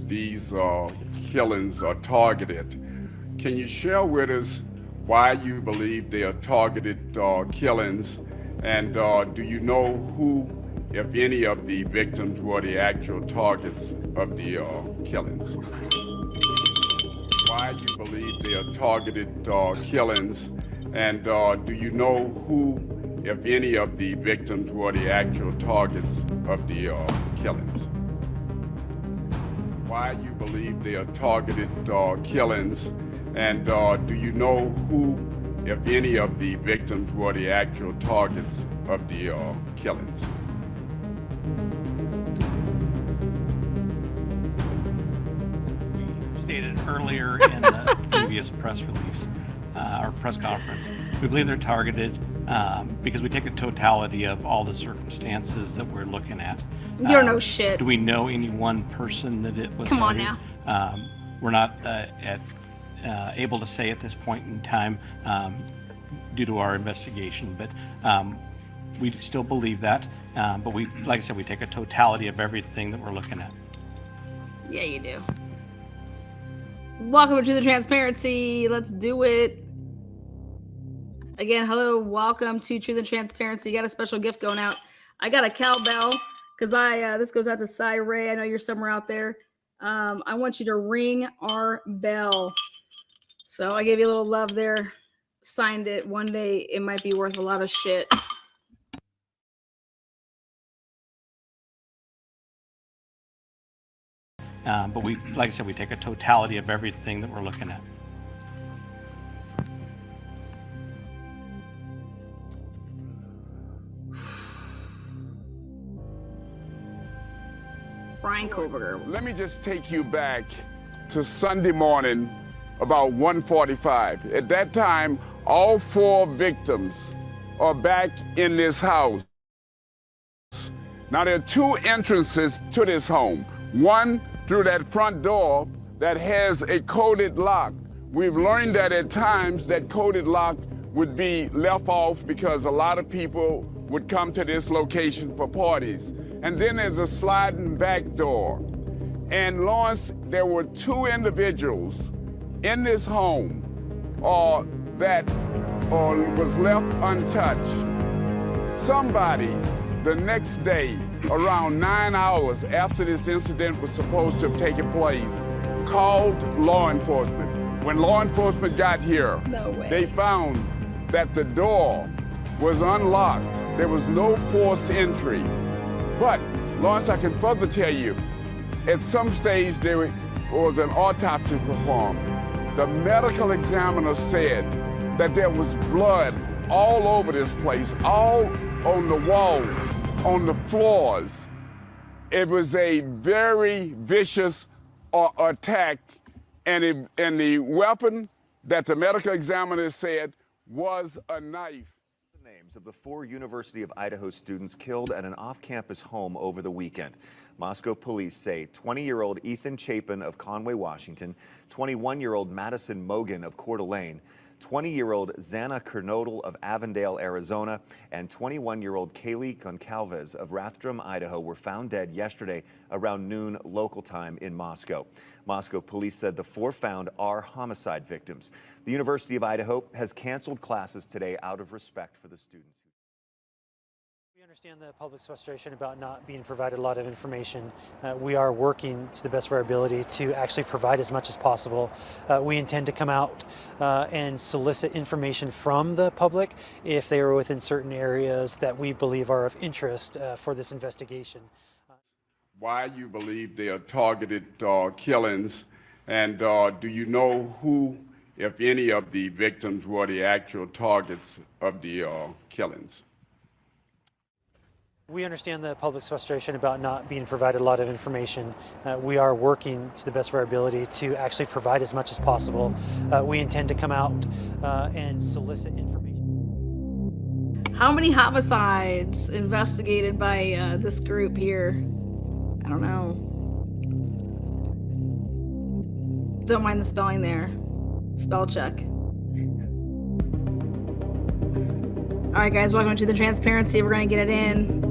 these killings are targeted. Can you share with us why you believe they are targeted killings, and do you know who, if any, of the victims were the actual targets of the killings? Why you believe they are targeted killings, and do you know who, if any, of the victims were the actual targets of the killings? Why you believe they are targeted killings, and do you know who, if any, of the victims were the actual targets of the killings? We stated earlier in the previous press release, our press conference, we believe they're targeted because we take a totality of all the circumstances that we're looking at. You don't know shit. Do we know any one person that it was? Come on now. We're not able to say at this point in time due to our investigation, but we still believe that. But we, like I said, we take a totality of everything that we're looking at. Yeah, you do. Welcome to the transparency. Let's do it. Again, hello, welcome to Truth and Transparency. You got a special gift going out. I got a cowbell because this goes out to Cy Ray. I know you're somewhere out there. I want you to ring our bell. So I gave you a little love there. Signed it. One day it might be worth a lot of shit. But we, like I said, we take a totality of everything that we're looking at. Brian Koberger. Let me just take you back to Sunday morning about 1:45. At that time, all 4 victims are back in this house. Now, there are 2 entrances to this home. One through that front door that has a coded lock. We've learned that at times that coded lock would be left off because a lot of people would come to this location for parties. And then there's a sliding back door. And Lawrence, there were 2 individuals in this home that was left untouched. Somebody the next day, around 9 hours after this incident was supposed to have taken place, called law enforcement. When law enforcement got here, they found that the door was unlocked. There was no forced entry. But, Lawrence, I can further tell you, at some stage there was an autopsy performed. The medical examiner said that there was blood all over this place, all on the walls, on the floors. It was a very vicious attack, and the weapon that the medical examiner said was a knife. The names of the 4 University of Idaho students killed at an off-campus home over the weekend. Moscow police say 20-year-old Ethan Chapin of Conway, Washington, 21-year-old Madison Mogan of Coeur d'Alene, 20-year-old Xana Kernodle of Avondale, Arizona, and 21-year-old Kaylee Goncalves of Rathdrum, Idaho, were found dead yesterday around noon local time in Moscow. Moscow police said the 4 found are homicide victims. The University of Idaho has canceled classes today out of respect for the students. We understand the public's frustration about not being provided a lot of information. We are working to the best of our ability to actually provide as much as possible. We intend to come out and solicit information from the public if they are within certain areas that we believe are of interest for this investigation. Why you believe they are targeted killings, and do you know who, if any, of the victims were the actual targets of the killings? We understand the public's frustration about not being provided a lot of information. We are working to the best of our ability to actually provide as much as possible. We intend to come out and solicit information. How many homicides investigated by this group here? I don't know. Don't mind the spelling there. Spell check. All right, guys, welcome to the transparency. We're going to get it in.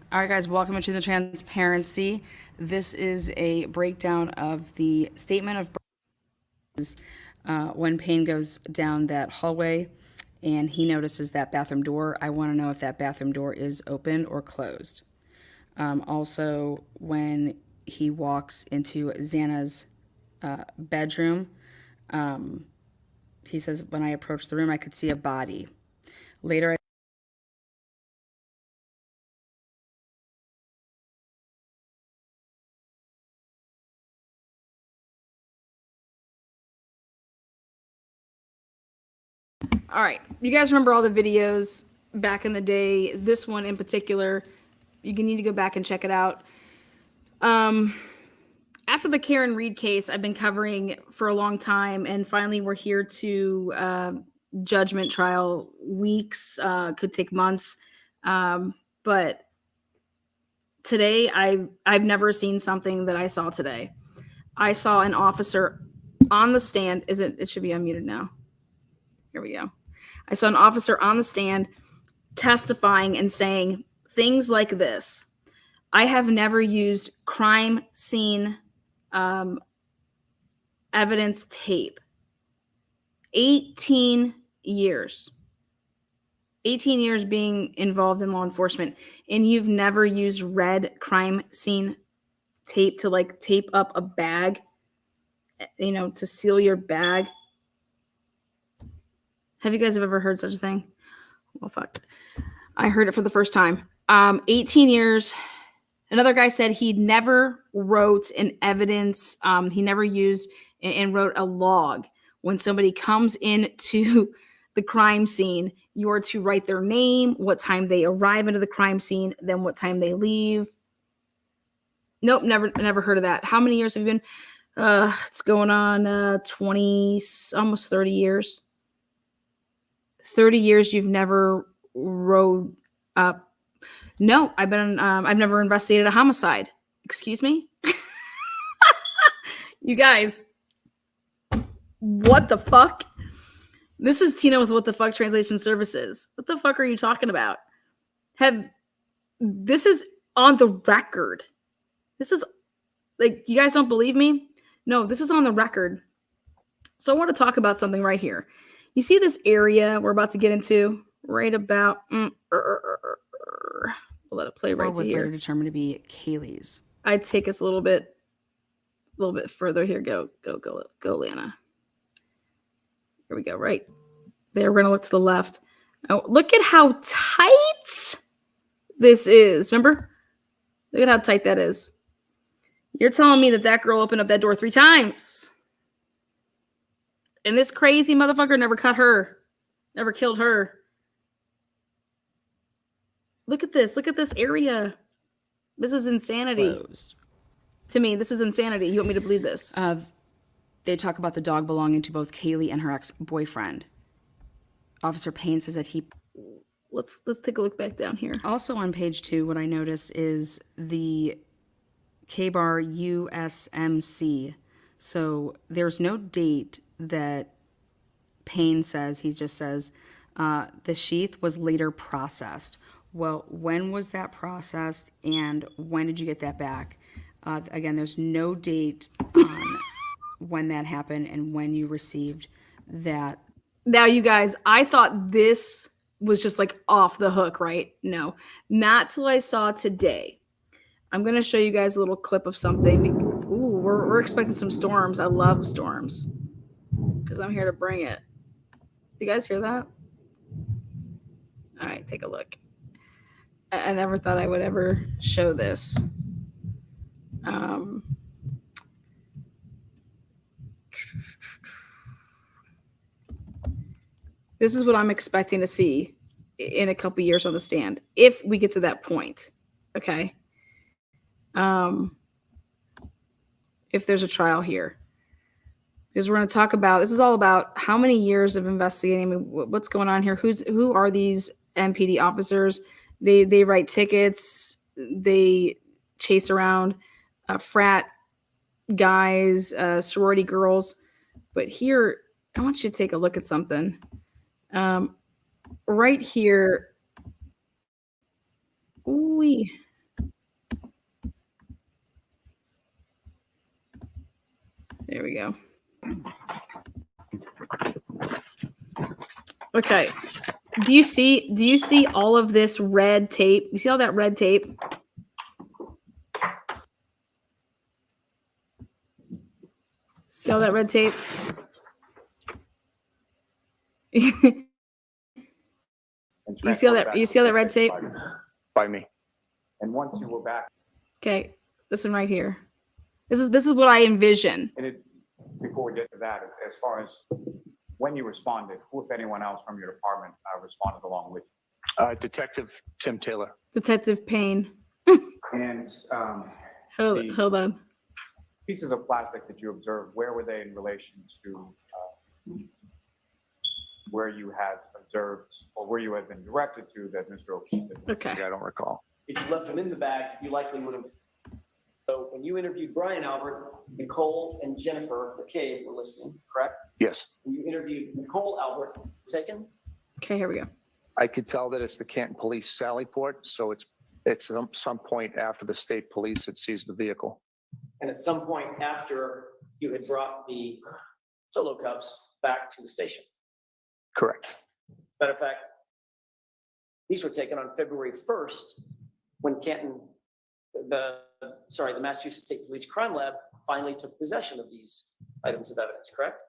All right, guys, welcome to the transparency. This is a breakdown of the statement of when Payne goes down that hallway and he notices that bathroom door. I want to know if that bathroom door is open or closed. Also, when he walks into Xana's bedroom, he says, when I approached the room, I could see a body. Later, All right. You guys remember all the videos back in the day? This one in particular, you need to go back and check it out. After the Karen Reed case, I've been covering for a long time, and finally we're here to judgment trial. Weeks, could take months. But today, I've never seen something that I saw today. I saw an officer on the stand. It should be unmuted now. Here we go. I saw an officer on the stand testifying and saying things like this. I have never used crime scene evidence tape. 18 years. 18 years being involved in law enforcement, and you've never used red crime scene tape to like tape up a bag, to seal your bag. Have you guys ever heard such a thing? Well, fuck. I heard it for the first time. 18 years. Another guy said he never wrote an evidence. He never used and wrote a log. When somebody comes into the crime scene, you are to write their name, what time they arrive into the crime scene, then what time they leave. Nope, never heard of that. How many years have you been? It's going on 20, almost 30 years. 30 years you've never wrote up. No, I've never investigated a homicide. Excuse me? You guys, what the fuck? This is Tina with What the Fuck Translation Services. What the fuck are you talking about? This is on the record. This is, like, you guys don't believe me? No, this is on the record. So I want to talk about something right here. You see this area we're about to get into? Right about... We'll let it play right to was here. later determined to be Kaylee's. I'd take us a little bit further here. Go, Lana. Here we go. Right there. We're gonna look to the left. Oh, look at how tight this is. Remember? Look at how tight that is. You're telling me that girl opened up that door 3 times, and this crazy motherfucker never cut her, never killed her. Look at this. Look at this area. This is insanity. Closed. To me, this is insanity. You want me to believe this? They talk about the dog belonging to both Kaylee and her ex-boyfriend. Officer Payne says that he... Let's take a look back down here. Also on page 2, what I notice is the K-bar USMC. So there's no date that Payne says. He just says the sheath was later processed. Well, when was that processed, and when did you get that back? Again, there's no date on when that happened and when you received that. Now, you guys, I thought this was just like off the hook, right? No, not till I saw today. I'm going to show you guys a little clip of something. Ooh, we're expecting some storms. I love storms because I'm here to bring it. You guys hear that? All right, take a look. I never thought I would ever show this. This is what I'm expecting to see in a couple years on the stand, if we get to that point. Okay. If there's a trial here, because we're going to talk about, this is all about how many years of investigating. I mean, what's going on here? Who are these MPD officers? They write tickets. They chase around frat guys, sorority girls. But here, I want you to take a look at something. Right here. Ooh, There we go. Okay. Do you see all of this red tape? You see all that red tape? See all that red tape? You see all that red tape? By me. And once you were back, Okay. This one right here. This is what I envision. and before we get to that, as far as when you responded, who, if anyone else from your department, responded along with Detective Tim Taylor. Detective Payne. you? And the Hold on. pieces of plastic that you observed, where were they in relation to where you had observed or where you had been directed to that Mr. O'Keefe had? Okay. I don't recall. If you left them in the bag, you likely would have. So when you interviewed Brian Albert, Nicole and Jennifer McCabe were listening, correct? Yes. When you interviewed Nicole Albert, taken? Okay, here we go. I could tell that it's the Canton Police Sally Port, so it's some point after the state police had seized the vehicle. And at some point after you had brought the solo cups back to the station. Correct. Matter of fact, these were taken on February 1st when Canton, the Massachusetts State Police Crime Lab finally took possession of these items of evidence, correct?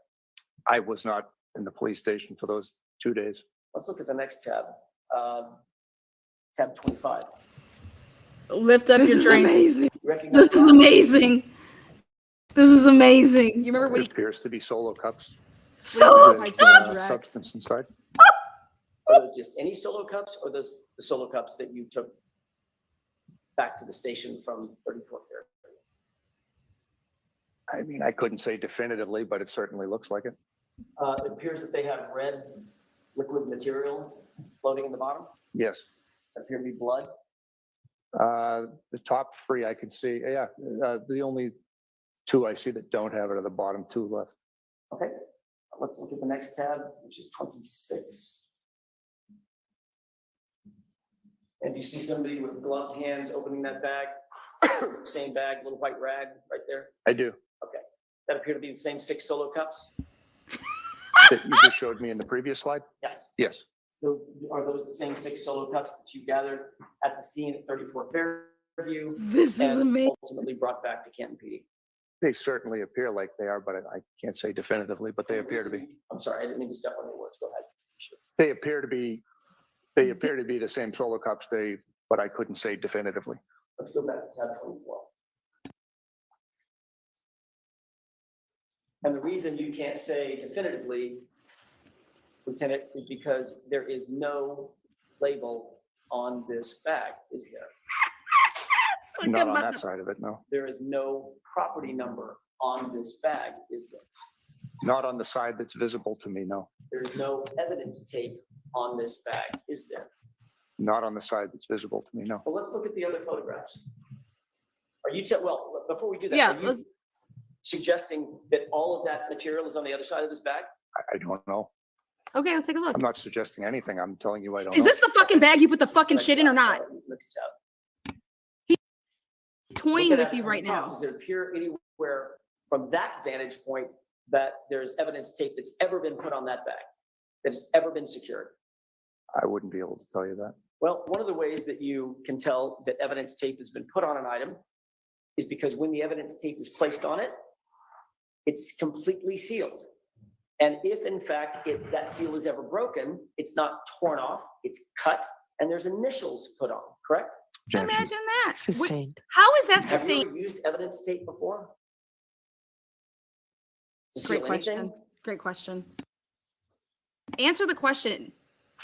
I was not in the police station for those 2 days. Let's look at the next tab, tab 25. Lift up your drinks. You This recognize is amazing. This is amazing. You remember It what he appears to be solo cups so with cups? substance inside. Are those just any solo cups or those the solo cups that you took back to the station from 34th Fair? I mean, I couldn't say definitively, but it certainly looks like it. It appears that they have red liquid material floating in the bottom. Yes. That appear to be blood. The top three I could see, yeah. The only two I see that don't have it are the bottom two left. Okay, let's look at the next tab, which is 26. And do you see somebody with gloved hands opening that bag? Same bag, little white rag right there. I do. Okay, that appear to be the same 6 solo cups? That you just showed me in the previous slide? Yes. Yes. So are those the same 6 solo cups that you gathered at the scene at 34 Fairview? This is and amazing. ultimately brought back to Canton PD? They certainly appear like they are, but I can't say definitively, but they appear to be. I'm sorry, I didn't mean to step on your words. Go ahead. Sure. They appear to be the same solo cups, but I couldn't say definitively. Let's go back to tab 24. And the reason you can't say definitively, Lieutenant, is because there is no label on this bag, is there? Not on that side of it, no. There is no property number on this bag, is there? Not on the side that's visible to me, no. There's no evidence tape on this bag, is there? Not on the side that's visible to me, no. Well, let's look at the other photographs. Are you, well, before we do that, Yeah, are you suggesting that all of that material is on the other side of this bag? I don't know. Okay, let's take a look. I'm not suggesting anything. I'm telling you I don't Is know. this the fucking bag you put the fucking shit in or not? Next tab. Toying Look at with you it right from the top. now. Does it appear anywhere from that vantage point that there's evidence tape that's ever been put on that bag, that has ever been secured? I wouldn't be able to tell you that. Well, one of the ways that you can tell that evidence tape has been put on an item is because when the evidence tape is placed on it, it's completely sealed. And if in fact that seal is ever broken, it's not torn off, it's cut, and there's initials put on, correct? Imagine that. Sustained. How is that Have you sustained? ever used evidence tape before? To Great seal question. anything? Great question. Answer the question.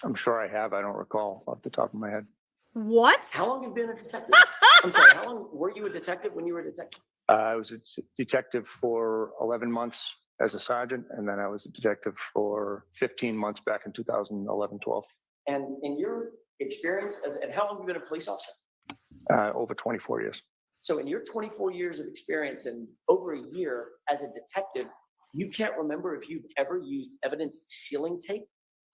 I'm sure I have. I don't recall off the top of my head. What? How long have you been a detective? I'm sorry, how long were you a detective when you were a detective? I was a detective for 11 months as a sergeant, and then I was a detective for 15 months back in 2011-12. And in your experience, and how long have you been a police officer? Over 24 years. So in your 24 years of experience and over a year as a detective, you can't remember if you've ever used evidence sealing tape?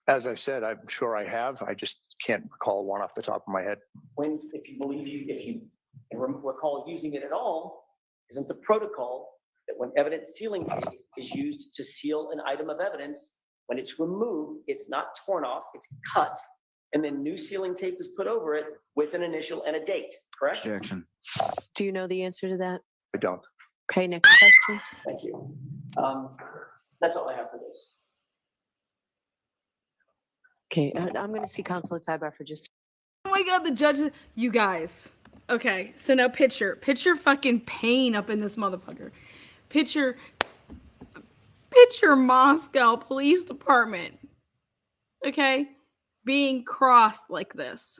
As I said, I'm sure I have. I just can't recall one off the top of my head. If you recall using it at all, isn't the protocol that when evidence sealing tape is used to seal an item of evidence, when it's removed, it's not torn off, it's cut, and then new sealing tape is put over it with an initial and a date, correct? Objection. Do you know the answer to that? I don't. Okay, next question. Thank you. That's all I have for this. Okay, I'm going to see counsel at sidebar for just. Oh my god, the judge, you guys. Okay, so now picture fucking pain up in this motherfucker. Picture Moscow Police Department, okay, being crossed like this.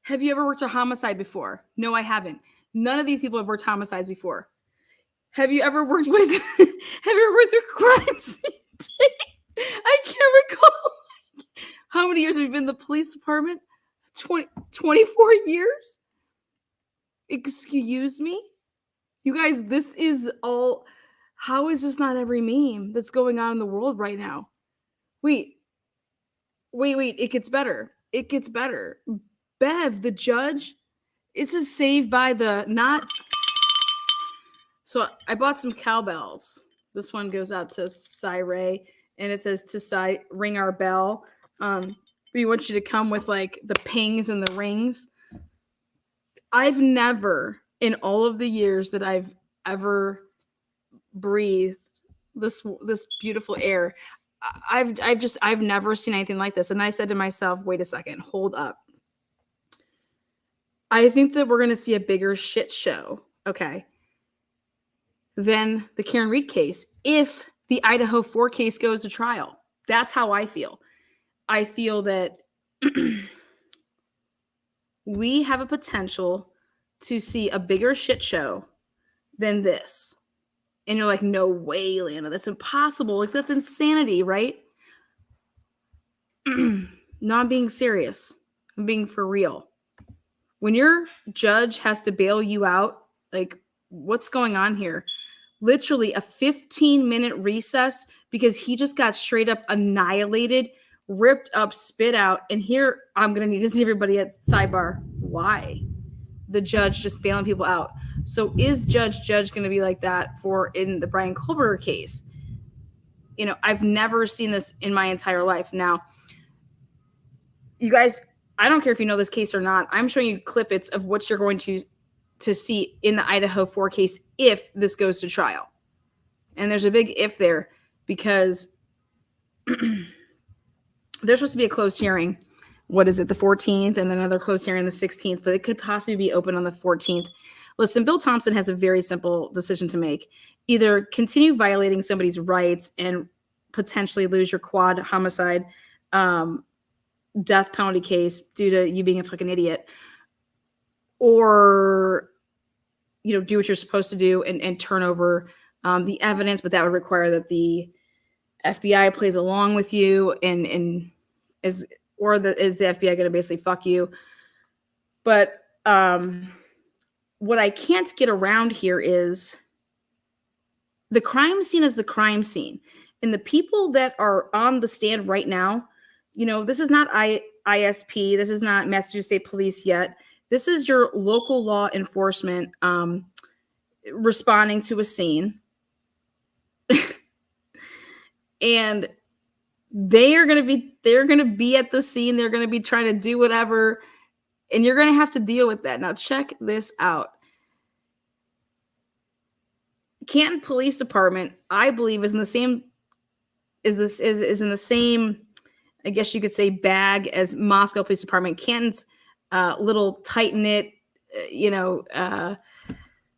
Have you ever worked a homicide before? No, I haven't. None of these people have worked homicides before. Have you ever worked with, crime scene? I can't recall. How many years have you been in the police department? 24 years? Excuse me? You guys, this is all, how is this not every meme that's going on in the world right now? Wait, it gets better. It gets better. Bev, the judge, this is saved by the not. So I bought some cowbells. This one goes out to Cy and it says to ring our bell. We want you to come with like the pings and the rings. I've never, in all of the years that I've ever breathed this beautiful air, I've never seen anything like this. And I said to myself, wait a second, hold up. I think that we're going to see a bigger shit show, okay, than the Karen Reed case if the Idaho4 case goes to trial. That's how I feel. I feel that we have a potential to see a bigger shit show than this. And you're like, no way, Lana, that's impossible. Like, that's insanity, right? No, I'm being serious. I'm being for real. When your judge has to bail you out, like, what's going on here? Literally a 15-minute recess because he just got straight up annihilated, ripped up, spit out. And here I'm going to need to see everybody at sidebar. Why? The judge just bailing people out. So is Judge going to be like that for in the Brian Kohlberger case? You know, I've never seen this in my entire life. Now, you guys, I don't care if you know this case or not. I'm showing you clippets of what you're going to see in the Idaho4 case if this goes to trial. And there's a big if there because there's supposed to be a closed hearing. What is it, the 14th, and then another closed hearing the 16th, but it could possibly be open on the 14th. Listen, Bill Thompson has a very simple decision to make. Either continue violating somebody's rights and potentially lose your quad homicide death penalty case due to you being a fucking idiot, or, you know, do what you're supposed to do and turn over the evidence, but that would require that the FBI plays along with you and is the FBI going to basically fuck you? But what I can't get around here is the crime scene is the crime scene. And the people that are on the stand right now, you know, this is not ISP. This is not Massachusetts State Police yet. This is your local law enforcement responding to a scene. And they're going to be at the scene. They're going to be trying to do whatever. And you're going to have to deal with that. Now, check this out. Canton Police Department, I believe, is in the same, I guess you could say, bag as Moscow Police Department. Canton's little tight-knit,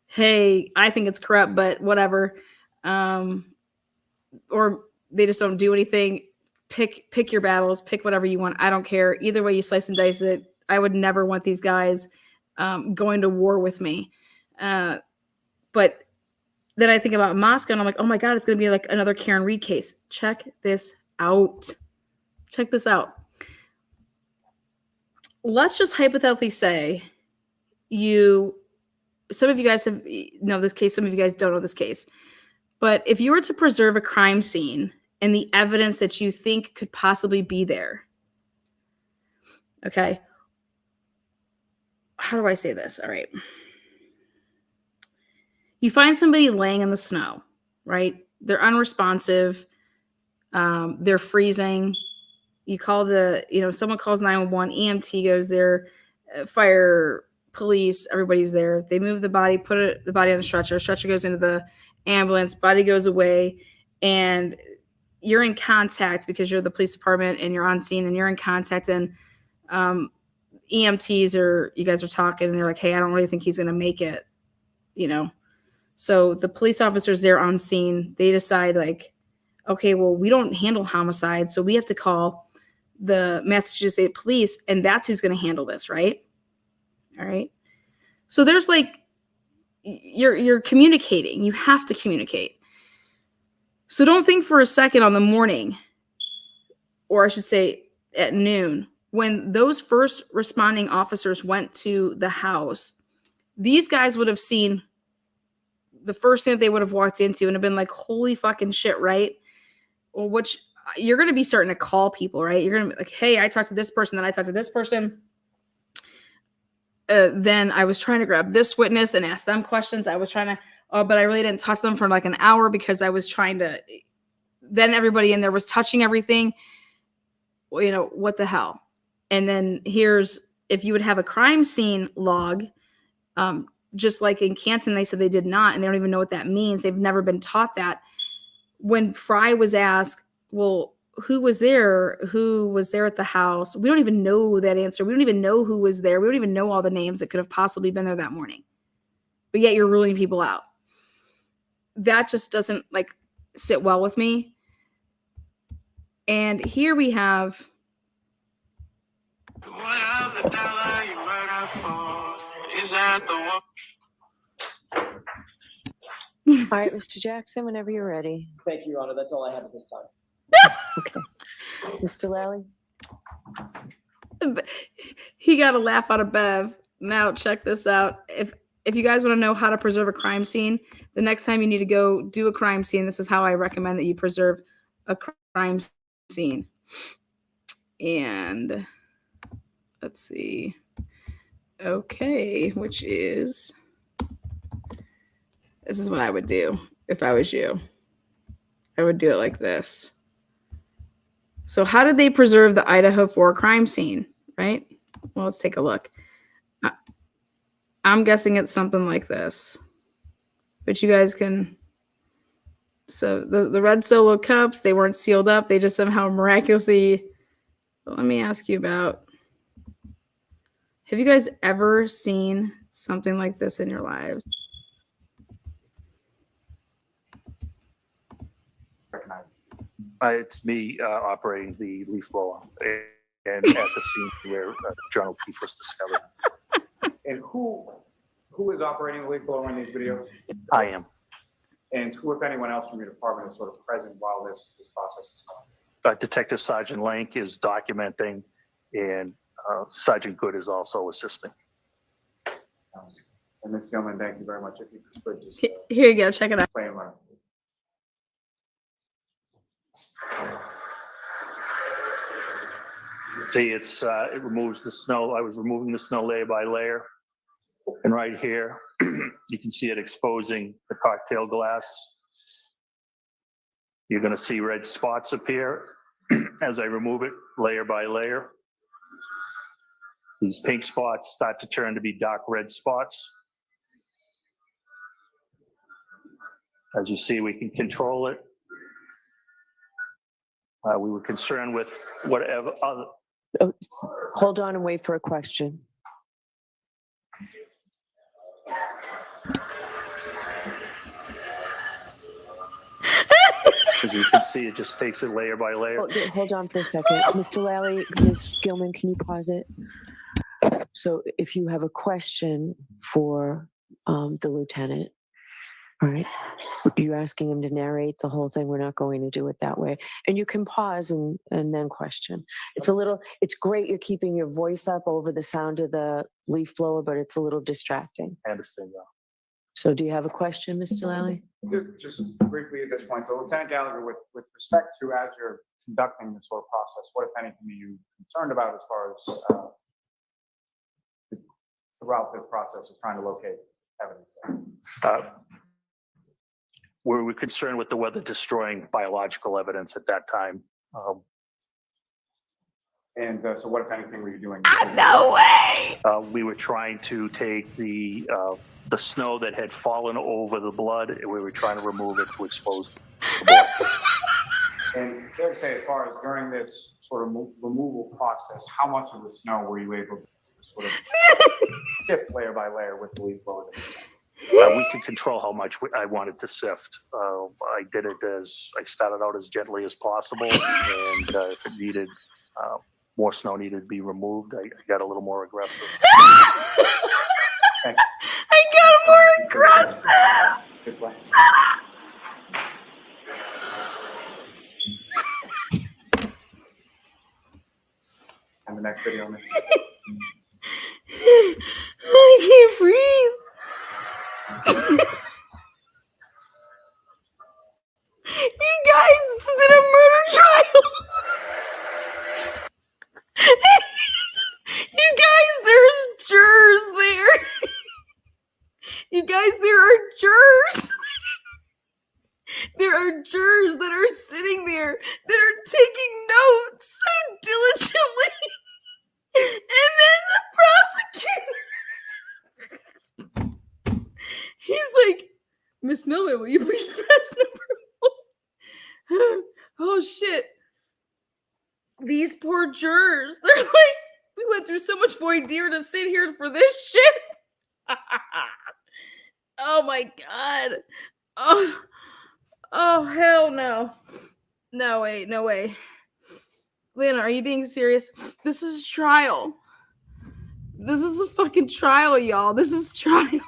hey, I think it's corrupt, but whatever. Or they just don't do anything. Pick your battles, pick whatever you want. I don't care. Either way you slice and dice it. I would never want these guys going to war with me. But then I think about Moscow and I'm like, oh my God, it's going to be like another Karen Reed case. Check this out. Check this out. Let's just hypothetically say some of you guys know this case, some of you guys don't know this case. But if you were to preserve a crime scene and the evidence that you think could possibly be there, okay, how do I say this? All right. You find somebody laying in the snow, right? They're unresponsive. They're freezing. You call someone calls 911, EMT goes there, fire, police, everybody's there. They move the body, put the body on the stretcher. Stretcher goes into the ambulance, body goes away, and you're in contact because you're the police department and you're on scene and you're in contact, and EMTs you guys are talking and you're like, hey, I don't really think he's going to make it, So the police officers there on scene, they decide like, okay, well, we don't handle homicides, so we have to call the Massachusetts State Police, and that's who's going to handle this, right? All right. So there's like, you're communicating. You have to communicate. So don't think for a second on the morning, or I should say at noon, when those first responding officers went to the house, these guys would have seen the first thing that they would have walked into and have been like, holy fucking shit, right? Well, which you're going to be starting to call people, right? You're going to be like, hey, I talked to this person, then I talked to this person. Then I was trying to grab this witness and ask them questions. I was trying to, but I really didn't touch them for like an hour because I was trying to, then everybody in there was touching everything. What the hell? And then if you would have a crime scene log, just like in Canton, they said they did not, and they don't even know what that means. They've never been taught that. When Fry was asked, well, who was there at the house? We don't even know that answer. We don't even know who was there. We don't even know all the names that could have possibly been there that morning. But yet you're ruling people out. That just doesn't like sit well with me. And here we have All right, Mr. Jackson, whenever you're ready. Thank you, Your Honor. That's all I have at this time. Okay. Mr. Lally? he got a laugh out of Bev. Now check this out. If you guys want to know how to preserve a crime scene, the next time you need to go do a crime scene, this is how I recommend that you preserve a crime scene. And let's see. Okay, this is what I would do if I was you. I would do it like this. So how did they preserve the Idaho4 crime scene, right? Well, let's take a look. I'm guessing it's something like this. But you guys can... So the red Solo cups, they weren't sealed up. They just somehow miraculously... Let me ask you about... Have you guys ever seen something like this in your lives? It's me operating the leaf blower and at the scene where John O'Keefe was discovered. And who is operating the leaf blower in these videos? I am. And who, if anyone else from your department, is sort of present while this process is going on? Detective Sergeant Lank is documenting, and Sergeant Good is also assisting. And Ms. Gilman, thank you very much. If you could just here you go, check it out. play and learn. See, it removes the snow. I was removing the snow layer by layer. And right here, you can see it exposing the cocktail glass. You're going to see red spots appear as I remove it layer by layer. These pink spots start to turn to be dark red spots. As you see, we can control it. We were concerned with whatever other... Oh, hold on and wait for a question. As you can see, it just takes it layer by layer. Hold on for a second. Mr. Lally, Ms. Gilman, can you pause it? So if you have a question for the lieutenant, all right, you're asking him to narrate the whole thing. We're not going to do it that way. And you can pause and then question. It's great you're keeping your voice up over the sound of the leaf blower, but it's a little distracting. I understand that. So do you have a question, Mr. Lally? Just briefly at this point, so Lieutenant Gallagher, with respect to as you're conducting this sort of process, what, if anything, are you concerned about as far as throughout this process of trying to locate evidence? we were concerned with the weather destroying biological evidence at that time. And so what, if anything, were you doing? No way! We were trying to take the snow that had fallen over the blood, and we were trying to remove it to expose the blood. And fair to say, as far as during this sort of removal process, how much of the snow were you able to sort of sift layer by layer with the leaf blower? We could control how much I wanted to sift. I did it I started out as gently as possible, and if it needed, more snow needed to be removed, I got a little more aggressive. I got more aggressive! Good play. And the next video on this. I can't breathe. You guys, this is in a murder trial. You guys, there's jurors there. You guys, there are jurors. There are jurors that are sitting there that are taking notes so diligently. And then the prosecutor, he's like, Miss Millman, will you please press number 1? Oh, shit. These poor jurors, they're like, we went through so much voir dire to sit here for this shit. Oh, my God. Oh, hell no. No way, no way. Lana, are you being serious? This is trial. This is a fucking trial, y'all. This is trial.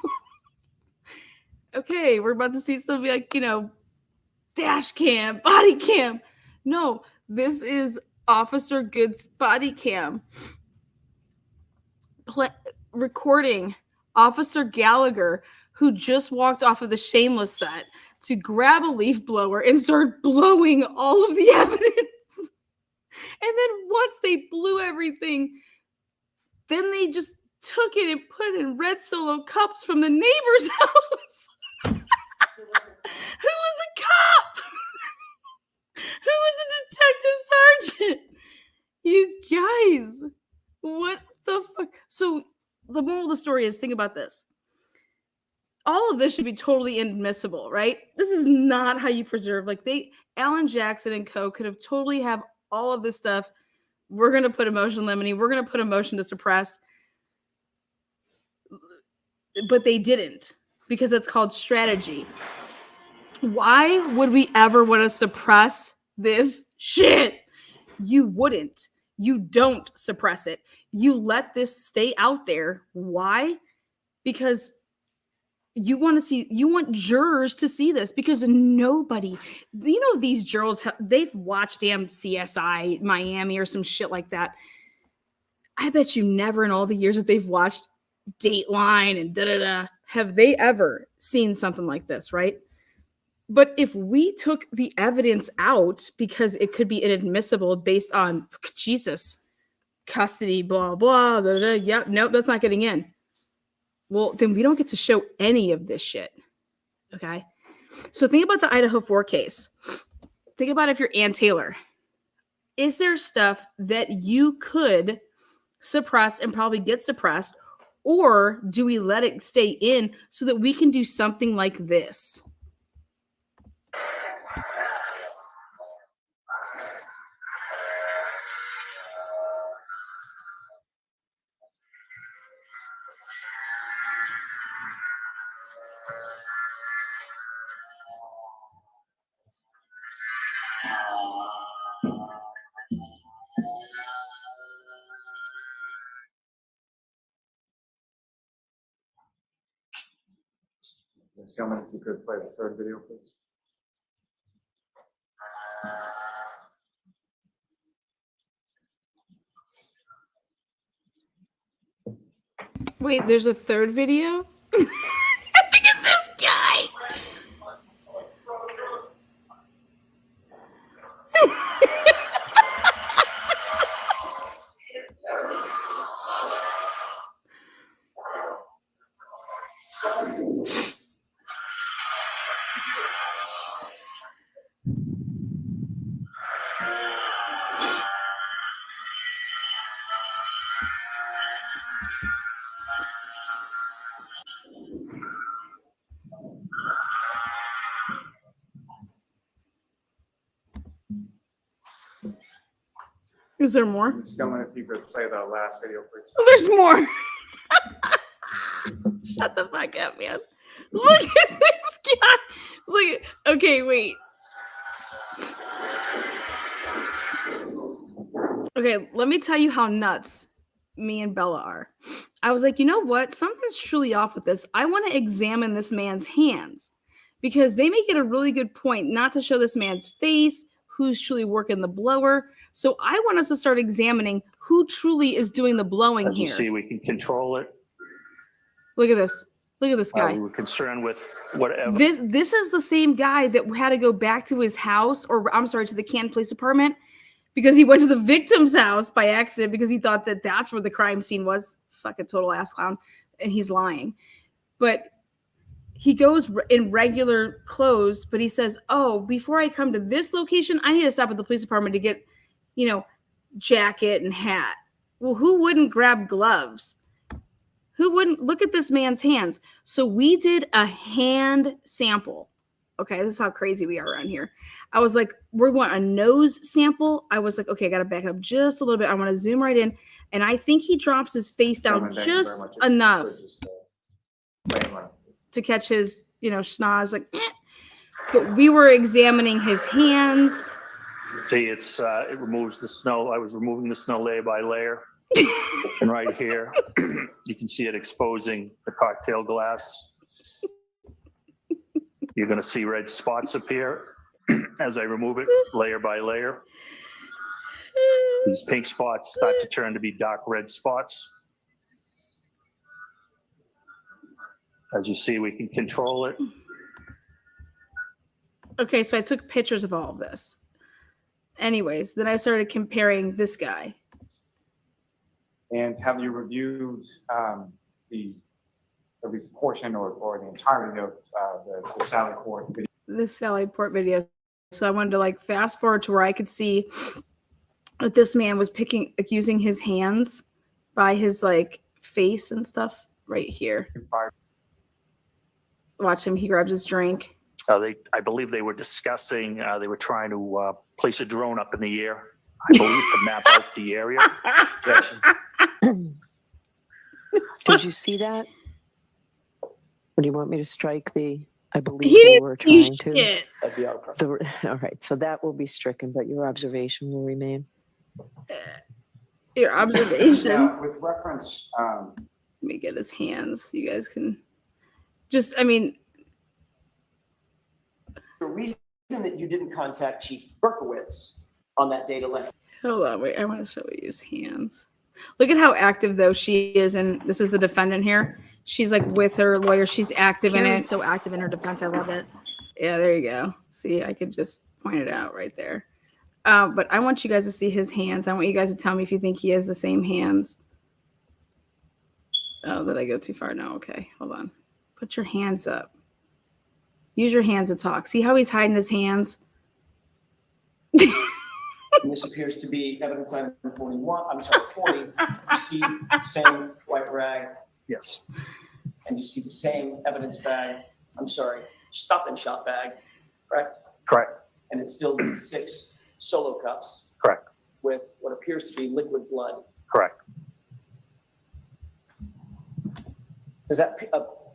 Okay, we're about to see something like, dash cam, body cam. No, this is Officer Good's body cam. Recording Officer Gallagher, who just walked off of the Shameless set to grab a leaf blower and start blowing all of the evidence. And then once they blew everything, then they just took it and put it in red Solo cups from the neighbor's house. Who was a cop? Who was a detective sergeant? You guys, what the fuck? So the moral of the story is, think about this. All of this should be totally inadmissible, right? This is not how you preserve. Alan Jackson and co. could have totally have all of this stuff. We're going to put a motion limine. We're going to put a motion to suppress. But they didn't, because it's called strategy. Why would we ever want to suppress this shit? You wouldn't. You don't suppress it. You let this stay out there. Why? Because you want jurors to see this, because nobody, these jurors, they've watched damn CSI Miami or some shit like that. I bet you never in all the years that they've watched Dateline and da-da-da have they ever seen something like this, right? But if we took the evidence out because it could be inadmissible based on, Jesus, custody, blah, blah, da, da, yep, nope, that's not getting in. Well, then we don't get to show any of this shit, okay? So think about the Idaho4 case. Think about if you're Ann Taylor. Is there stuff that you could suppress and probably get suppressed, or do we let it stay in so that we can do something like this? Yes, gentlemen, if you could play the third video, please. Wait, there's a third video? Look at this guy. Is there more? Ms. Gilman, if you could play the last video, please. Oh, there's more. Shut the fuck up, man. Look at this guy. Look at, okay, wait. Okay, let me tell you how nuts me and Bella are. I was like, you know what? Something's truly off with this. I want to examine this man's hands because they make it a really good point not to show this man's face, who's truly working the blower. So I want us to start examining who truly is doing the blowing As here. you see, we can control it. Look at this. Look at this guy. We were concerned with whatever. This is the same guy that had to go back to his house, or I'm sorry, to the Canton Police Department, because he went to the victim's house by accident because he thought that that's where the crime scene was. Fucking total ass clown, and he's lying. But he goes in regular clothes, but he says, "Oh, before I come to this location, I need to stop at the police department to get, you know, jacket and hat." Well, who wouldn't grab gloves? Who wouldn't look at this man's hands? So we did a hand sample. Okay, this is how crazy we are around here. I was like, we want a nose sample. I was like, okay, I got to back up just a little bit. I want to zoom right in. And I think he drops his face down just enough to catch his, you know, schnoz. Like, eh. But we were examining his hands. See, it removes the snow. I was removing the snow layer by layer. And right here, you can see it exposing the cocktail glass. You're going to see red spots appear as I remove it layer by layer. These pink spots start to turn to be dark red spots. As you see, we can control it. Okay, so I took pictures of all of this. Anyways, then I started comparing this guy. And have you reviewed at least portion or the entirety of the Sally Port video? The Sally Port video. So I wanted to like fast forward to where I could see that this man was using his hands by his like face and stuff right here. Watch him. He grabs his drink. I believe they were discussing, they were trying to place a drone up in the air, I believe, to map out the area. Did you see that? Or do you want me to strike the, I believe He they were didn't see trying to. shit. That'd be out of All right, so that will be stricken, but your observation will remain. Your observation. Now, with reference, Let me get his hands. You guys can just, I mean. The reason that you didn't contact Chief Berkowitz on that data link. Hold on, wait. I want to show you his hands. Look at how active though she is, and this is the defendant here. She's like with her lawyer. She's active in it. So active in her defense. I love it. Yeah, there you go. See, I could just point it out right there. But I want you guys to see his hands. I want you guys to tell me if you think he has the same hands. Oh, did I go too far? No. Okay, hold on. Put your hands up. Use your hands to talk. See how he's hiding his hands? And this appears to be evidence item 41. I'm sorry, 40. You see the same white rag. Yes. And you see the same evidence bag. I'm sorry, stop and shop bag, correct? Correct. And it's filled with 6 solo cups Correct. with what appears to be liquid blood. Correct. Does that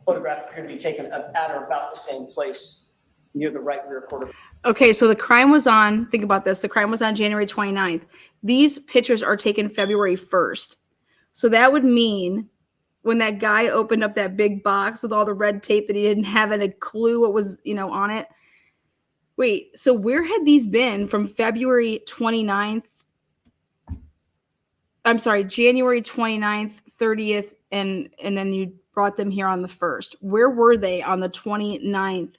photograph appear to be taken at or about the same place near the right rear quarter? Okay, so the crime was on, think about this, the crime was on January 29th. These pictures are taken February 1st. So that would mean when that guy opened up that big box with all the red tape that he didn't have a clue what was, you know, on it. Wait, so where had these been from February 29th? I'm sorry, January 29th, 30th, and then you brought them here on the 1st. Where were they on the 29th?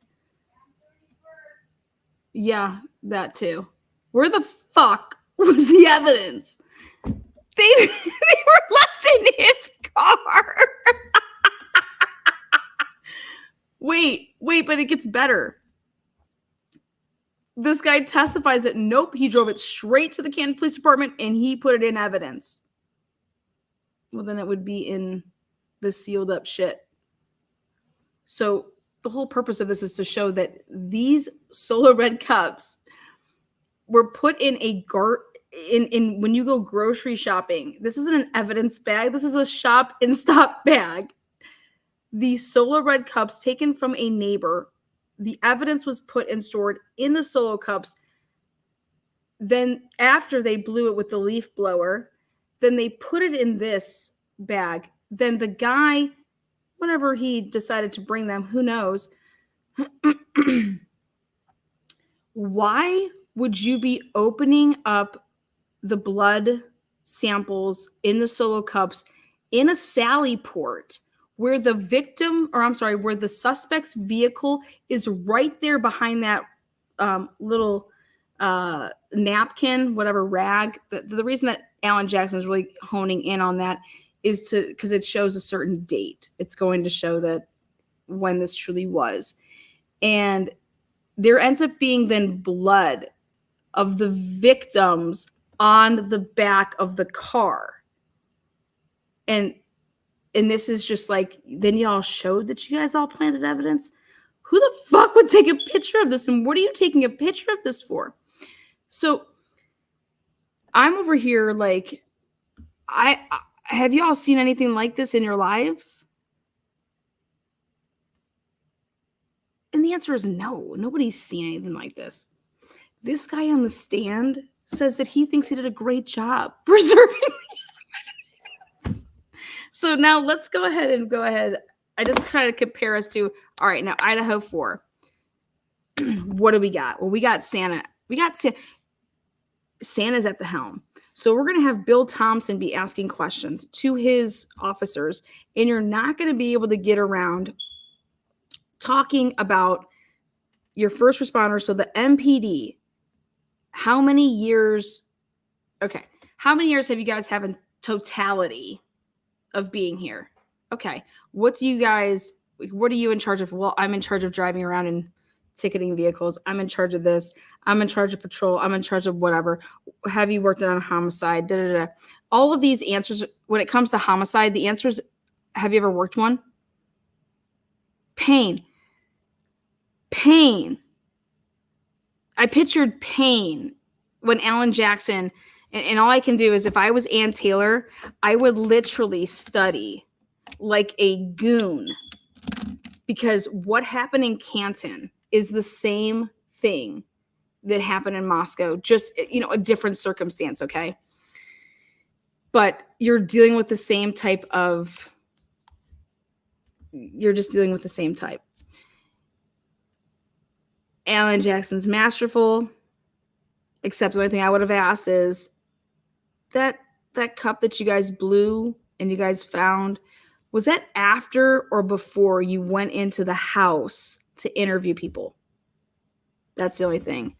Yeah, that too. Where the fuck was the evidence? They were left in his car. Wait, but it gets better. This guy testifies that nope, he drove it straight to the Canton Police Department and he put it in evidence. Well, then it would be in the sealed up shit. So the whole purpose of this is to show that these Solo Red cups were put in in when you go grocery shopping, this isn't an evidence bag. This is a shop and stop bag. The Solo red cups taken from a neighbor. The evidence was put and stored in the Solo cups. Then after they blew it with the leaf blower, then they put it in this bag. Then the guy, whenever he decided to bring them, who knows? Why would you be opening up the blood samples in the Solo cups in a Sally port where the victim, or I'm sorry, where the suspect's vehicle is right there behind that little napkin, whatever rag? The reason that Alan Jackson is really honing in on that is because it shows a certain date. It's going to show that when this truly was. And there ends up being then blood of the victims on the back of the car. And this is just like, then y'all showed that you guys all planted evidence. Who the fuck would take a picture of this? And what are you taking a picture of this for? So I'm over here like, I have you all seen anything like this in your lives? And the answer is no. Nobody's seen anything like this. This guy on the stand says that he thinks he did a great job preserving the evidence. So now let's go ahead. I just try to compare us to, all right, now Idaho4. What do we got? Well, we got Santa. Santa's at the helm. So we're going to have Bill Thompson be asking questions to his officers, and you're not going to be able to get around talking about your first responders. So the MPD, how many years have you guys have in totality of being here? Okay. What are you in charge of? Well, I'm in charge of driving around and ticketing vehicles. I'm in charge of this. I'm in charge of patrol. I'm in charge of whatever. Have you worked on a homicide? Da, da, da. All of these answers, when it comes to homicide, the answers, have you ever worked one? Pain. I pictured pain when Alan Jackson, and all I can do is, if I was Ann Taylor, I would literally study like a goon, because what happened in Canton is the same thing that happened in Moscow, just, a different circumstance. Okay. But you're dealing with the same type. Alan Jackson's masterful, except the only thing I would have asked is that cup that you guys blew and you guys found, was that after or before you went into the house to interview people? That's the only thing.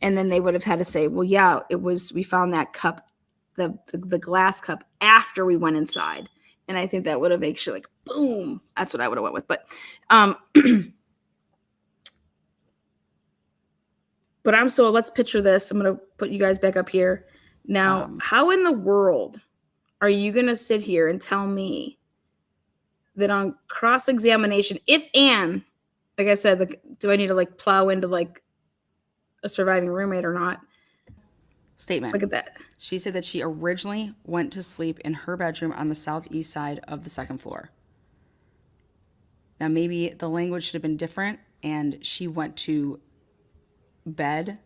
And then they would have had to say, well, yeah, we found that cup, the glass cup, after we went inside. And I think that would have actually, like, boom, that's what I would have went with. But so let's picture this. I'm going to put you guys back up here. Now, how in the world are you going to sit here and tell me that on cross-examination, if Anne, like I said, do I need to plow into a surviving roommate or not? Statement. Look at that. She said that she originally went to sleep in her bedroom on the southeast side of the second floor. Now, maybe the language should have been different and she went to bed,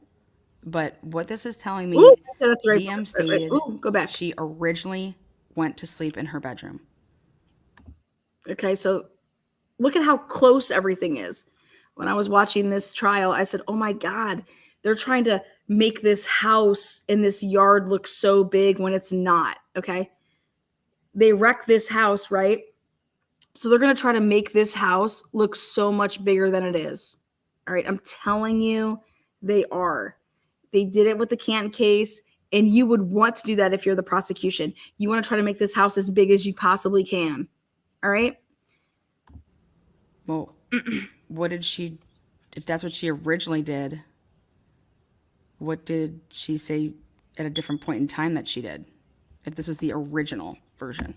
but what this is telling me, Ooh, that's right. DM stated Go back. She originally went to sleep in her bedroom. Okay, so look at how close everything is. When I was watching this trial, I said, oh my God, they're trying to make this house in this yard look so big when it's not, okay? They wrecked this house, right? So they're going to try to make this house look so much bigger than it is. All right, I'm telling you, they are. They did it with the Canton case, and you would want to do that if you're the prosecution. You want to try to make this house as big as you possibly can. All right? Well, what did she, if that's what she originally did, what did she say at a different point in time that she did? If this was the original version.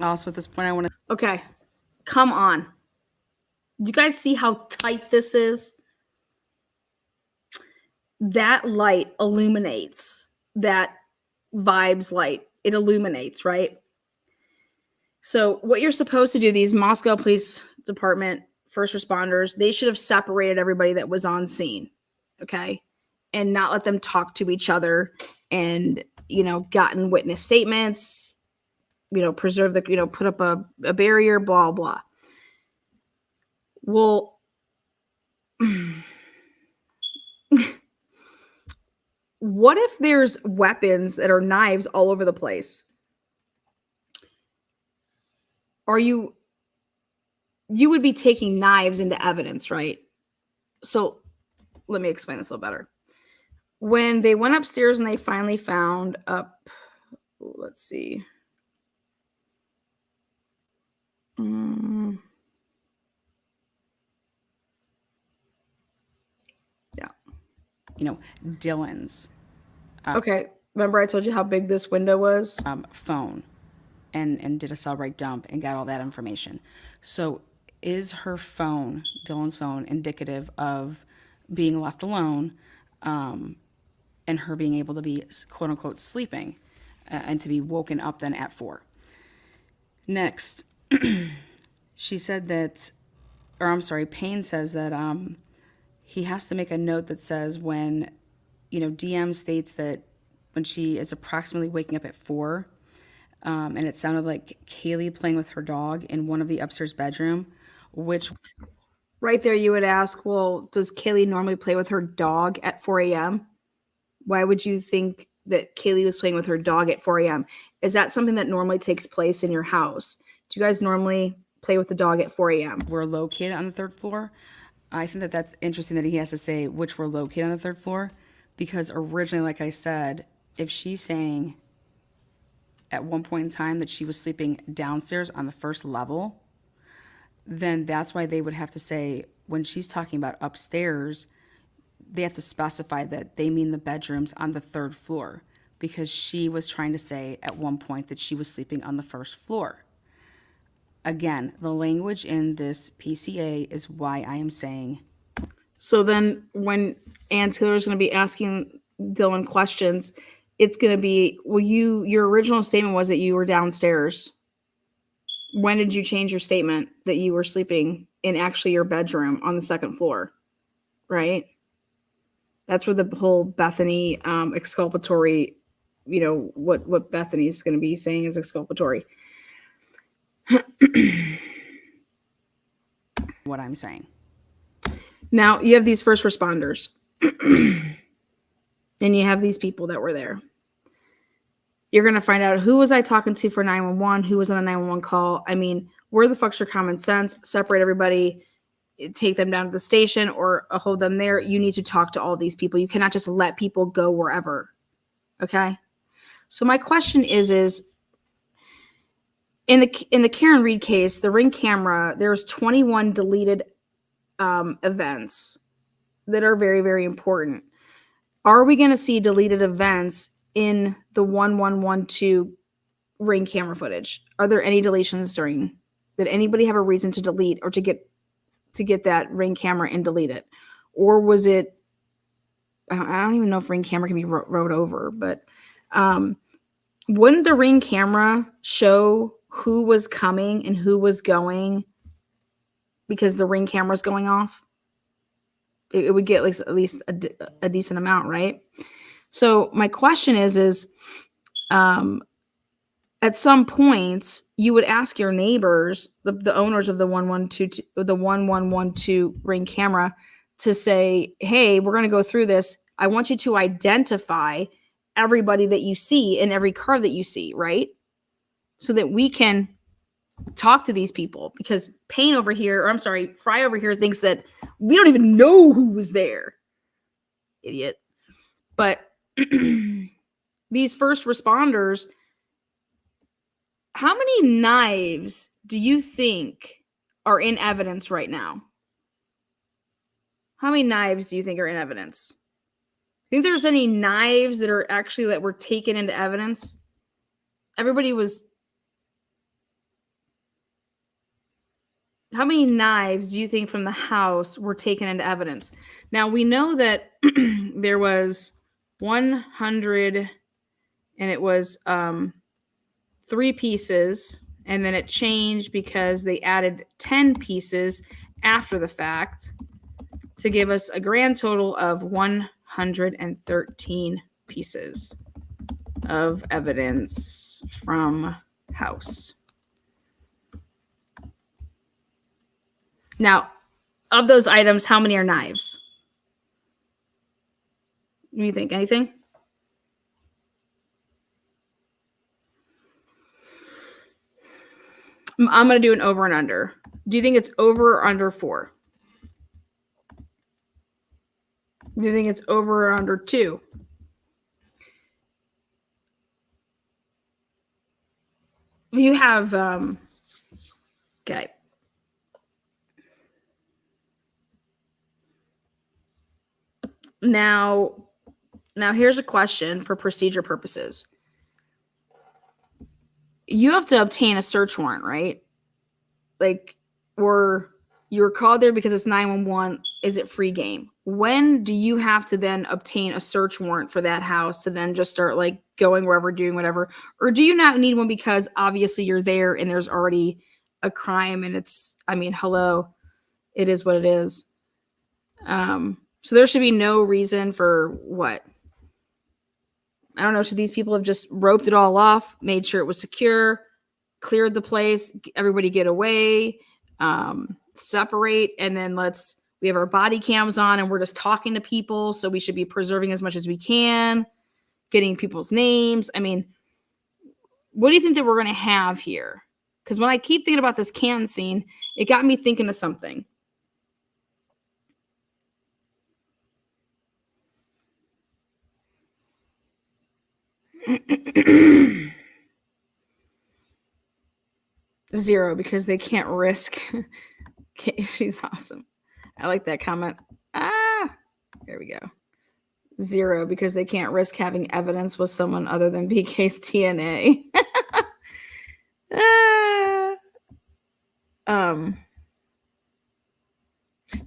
Also, at this point, I want to... Okay, come on. You guys see how tight this is? That light illuminates that vibes light. It illuminates, right? So what you're supposed to do, these Moscow Police Department first responders, they should have separated everybody that was on scene, okay? And not let them talk to each other and, gotten witness statements, preserve the, put up a barrier, blah, blah. Well, what if there's weapons that are knives all over the place? You would be taking knives into evidence, right? So let me explain this a little better. When they went upstairs and they finally found let's see. Yeah. Dylan's. Okay. Remember I told you how big this window was? Phone. And did a cell break dump and got all that information. So is her phone, Dylan's phone, indicative of being left alone and her being able to be, quote unquote, sleeping and to be woken up then at 4? Next, she said that, Payne says that he has to make a note that says when, DM states that when she is approximately waking up at 4, and it sounded like Kaylee playing with her dog in one of the upstairs bedroom, which... Right there you would ask, well, does Kaylee normally play with her dog at 4 a.m.? Why would you think that Kaylee was playing with her dog at 4 a.m.? Is that something that normally takes place in your house? Do you guys normally play with the dog at 4 a.m.? We're located on the 3rd floor. I think that that's interesting that he has to say which we're located on the 3rd floor, because originally, like I said, if she's saying at one point in time that she was sleeping downstairs on the 1st level, then that's why they would have to say when she's talking about upstairs, they have to specify that they mean the bedrooms on the 3rd floor, because she was trying to say at one point that she was sleeping on the 1st floor. Again, the language in this PCA is why I am saying. So then when Ann Taylor is going to be asking Dylan questions, it's going to be, well, your original statement was that you were downstairs. When did you change your statement that you were sleeping in actually your bedroom on the 2nd floor? Right? That's where the whole Bethany exculpatory, what Bethany's going to be saying is exculpatory. What I'm saying. Now you have these first responders and you have these people that were there. You're going to find out who was I talking to for 911, who was on a 911 call. I mean, where the fuck's your common sense? Separate everybody, take them down to the station or hold them there. You need to talk to all these people. You cannot just let people go wherever. Okay. So my question is in the Karen Reed case, the Ring camera, there's 21 deleted events that are very, very important. Are we going to see deleted events in the 1112 Ring camera footage? Are there any deletions did anybody have a reason to delete or to get that Ring camera and delete it? Or was it, I don't even know if Ring camera can be wrote over, but wouldn't the Ring camera show who was coming and who was going because the Ring camera's going off? It would get at least a decent amount, right? So my question is at some point you would ask your neighbors, the owners of the 1112 Ring camera, to say, hey, we're going to go through this. I want you to identify everybody that you see in every car that you see, right? So that we can talk to these people, because Fry over here thinks that we don't even know who was there. Idiot. But these first responders, how many knives do you think are in evidence right now? How many knives do you think are in evidence? Think there's any knives that were taken into evidence? How many knives do you think from the house were taken into evidence? Now we know that there was 100 and it was 3 pieces, and then it changed because they added 10 pieces after the fact to give us a grand total of 113 pieces of evidence from house. Now, of those items, how many are knives? What do you think? Anything? I'm going to do an over and under. Do you think it's over or under 4? Do you think it's over or under 2? You have, okay. Now here's a question for procedure purposes. You have to obtain a search warrant, right? Like, or you're called there because it's 911. Is it free game? When do you have to then obtain a search warrant for that house to then just start like going wherever, doing whatever? Or do you not need one because obviously you're there and there's already a crime and it's, I mean, hello, it is what it is. So there should be no reason for what? I don't know. Should these people have just roped it all off, made sure it was secure, cleared the place, everybody get away, separate, and then we have our body cams on and we're just talking to people. So we should be preserving as much as we can, getting people's names. I mean, what do you think that we're going to have here? Because when I keep thinking about this Canton scene, it got me thinking of something. Zero, because they can't risk. She's awesome. I like that comment. There we go. 0, because they can't risk having evidence with someone other than BK's DNA.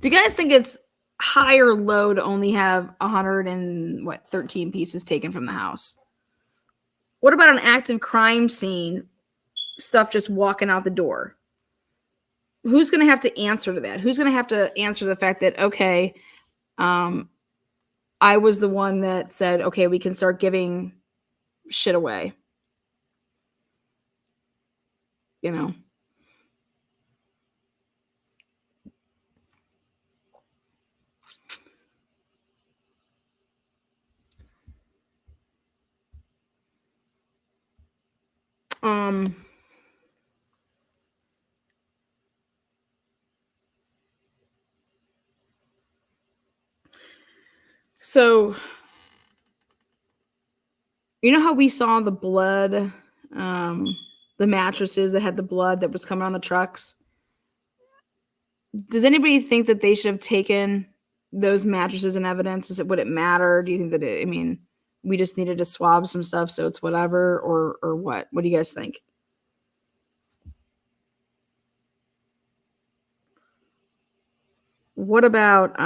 Do you guys think it's high or low to only have 13 pieces taken from the house? What about an active crime scene? Stuff just walking out the door. Who's going to have to answer to that? Who's going to have to answer the fact that, okay, I was the one that said, okay, we can start giving shit away. You know? So, you know how we saw the blood, the mattresses that had the blood that was coming on the trucks? Does anybody think that they should have taken those mattresses in evidence? Would it matter? Do you think that we just needed to swab some stuff so it's whatever, or what? What do you guys think? What about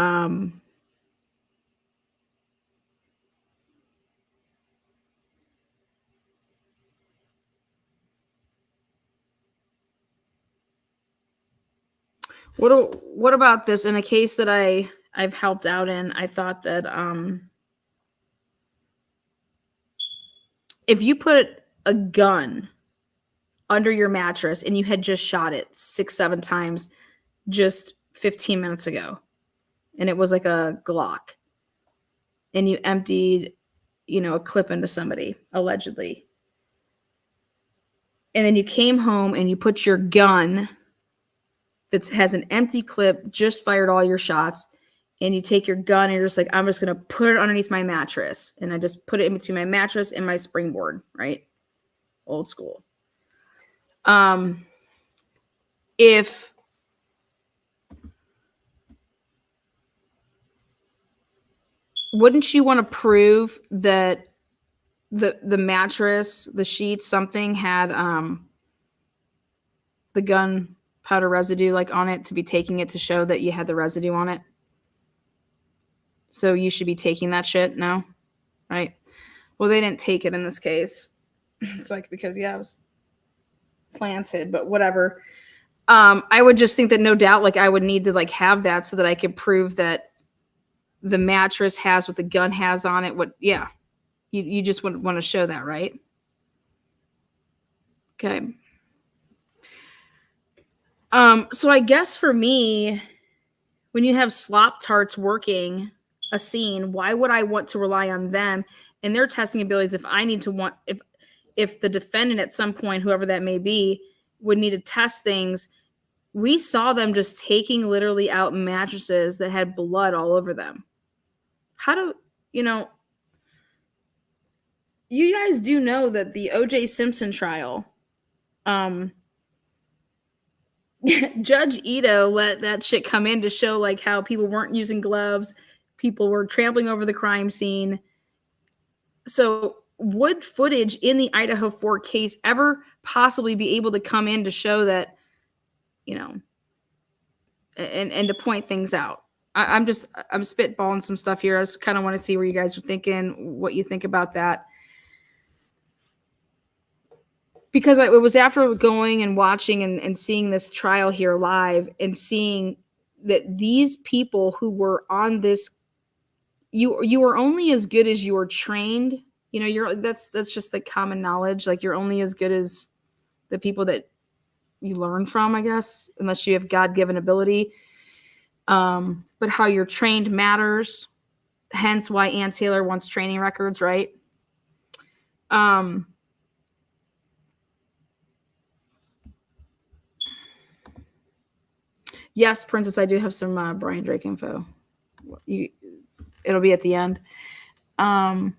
what about this? In a case that I've helped out in, I thought that if you put a gun under your mattress and you had just shot it 6-7 times just 15 minutes ago, and it was like a Glock, and you emptied, a clip into somebody, allegedly, and then you came home and you put your gun that has an empty clip, just fired all your shots, and you take your gun and you're just like, I'm just going to put it underneath my mattress. And I just put it in between my mattress and my springboard, right? Old school. Wouldn't you want to prove that the mattress, the sheets, something had the gun powder residue like on it, to be taking it to show that you had the residue on it? So you should be taking that shit now, right? Well, they didn't take it in this case. It's like, because it was planted, but whatever. I would just think that no doubt, like I would need to like have that so that I could prove that the mattress has what the gun has on it. You just would want to show that, right? Okay. So I guess for me, when you have slop tarts working a scene, why would I want to rely on them and their testing abilities if the defendant at some point, whoever that may be, would need to test things? We saw them just taking literally out mattresses that had blood all over them. How do, you guys do know that the O.J. Simpson trial, Judge Ito let that shit come in to show like how people weren't using gloves, people were trampling over the crime scene. So would footage in the Idaho4 case ever possibly be able to come in to show that, and to point things out? I'm spitballing some stuff here. I just kind of want to see where you guys are thinking, what you think about that. Because it was after going and watching and seeing this trial here live and seeing that these people who were on this, you are only as good as you are trained. That's just the common knowledge. Like you're only as good as the people that you learn from, I guess, unless you have God-given ability. But how you're trained matters. Hence why Ann Taylor wants training records, right? Yes, Princess, I do have some Brian Drake info. It'll be at the end. But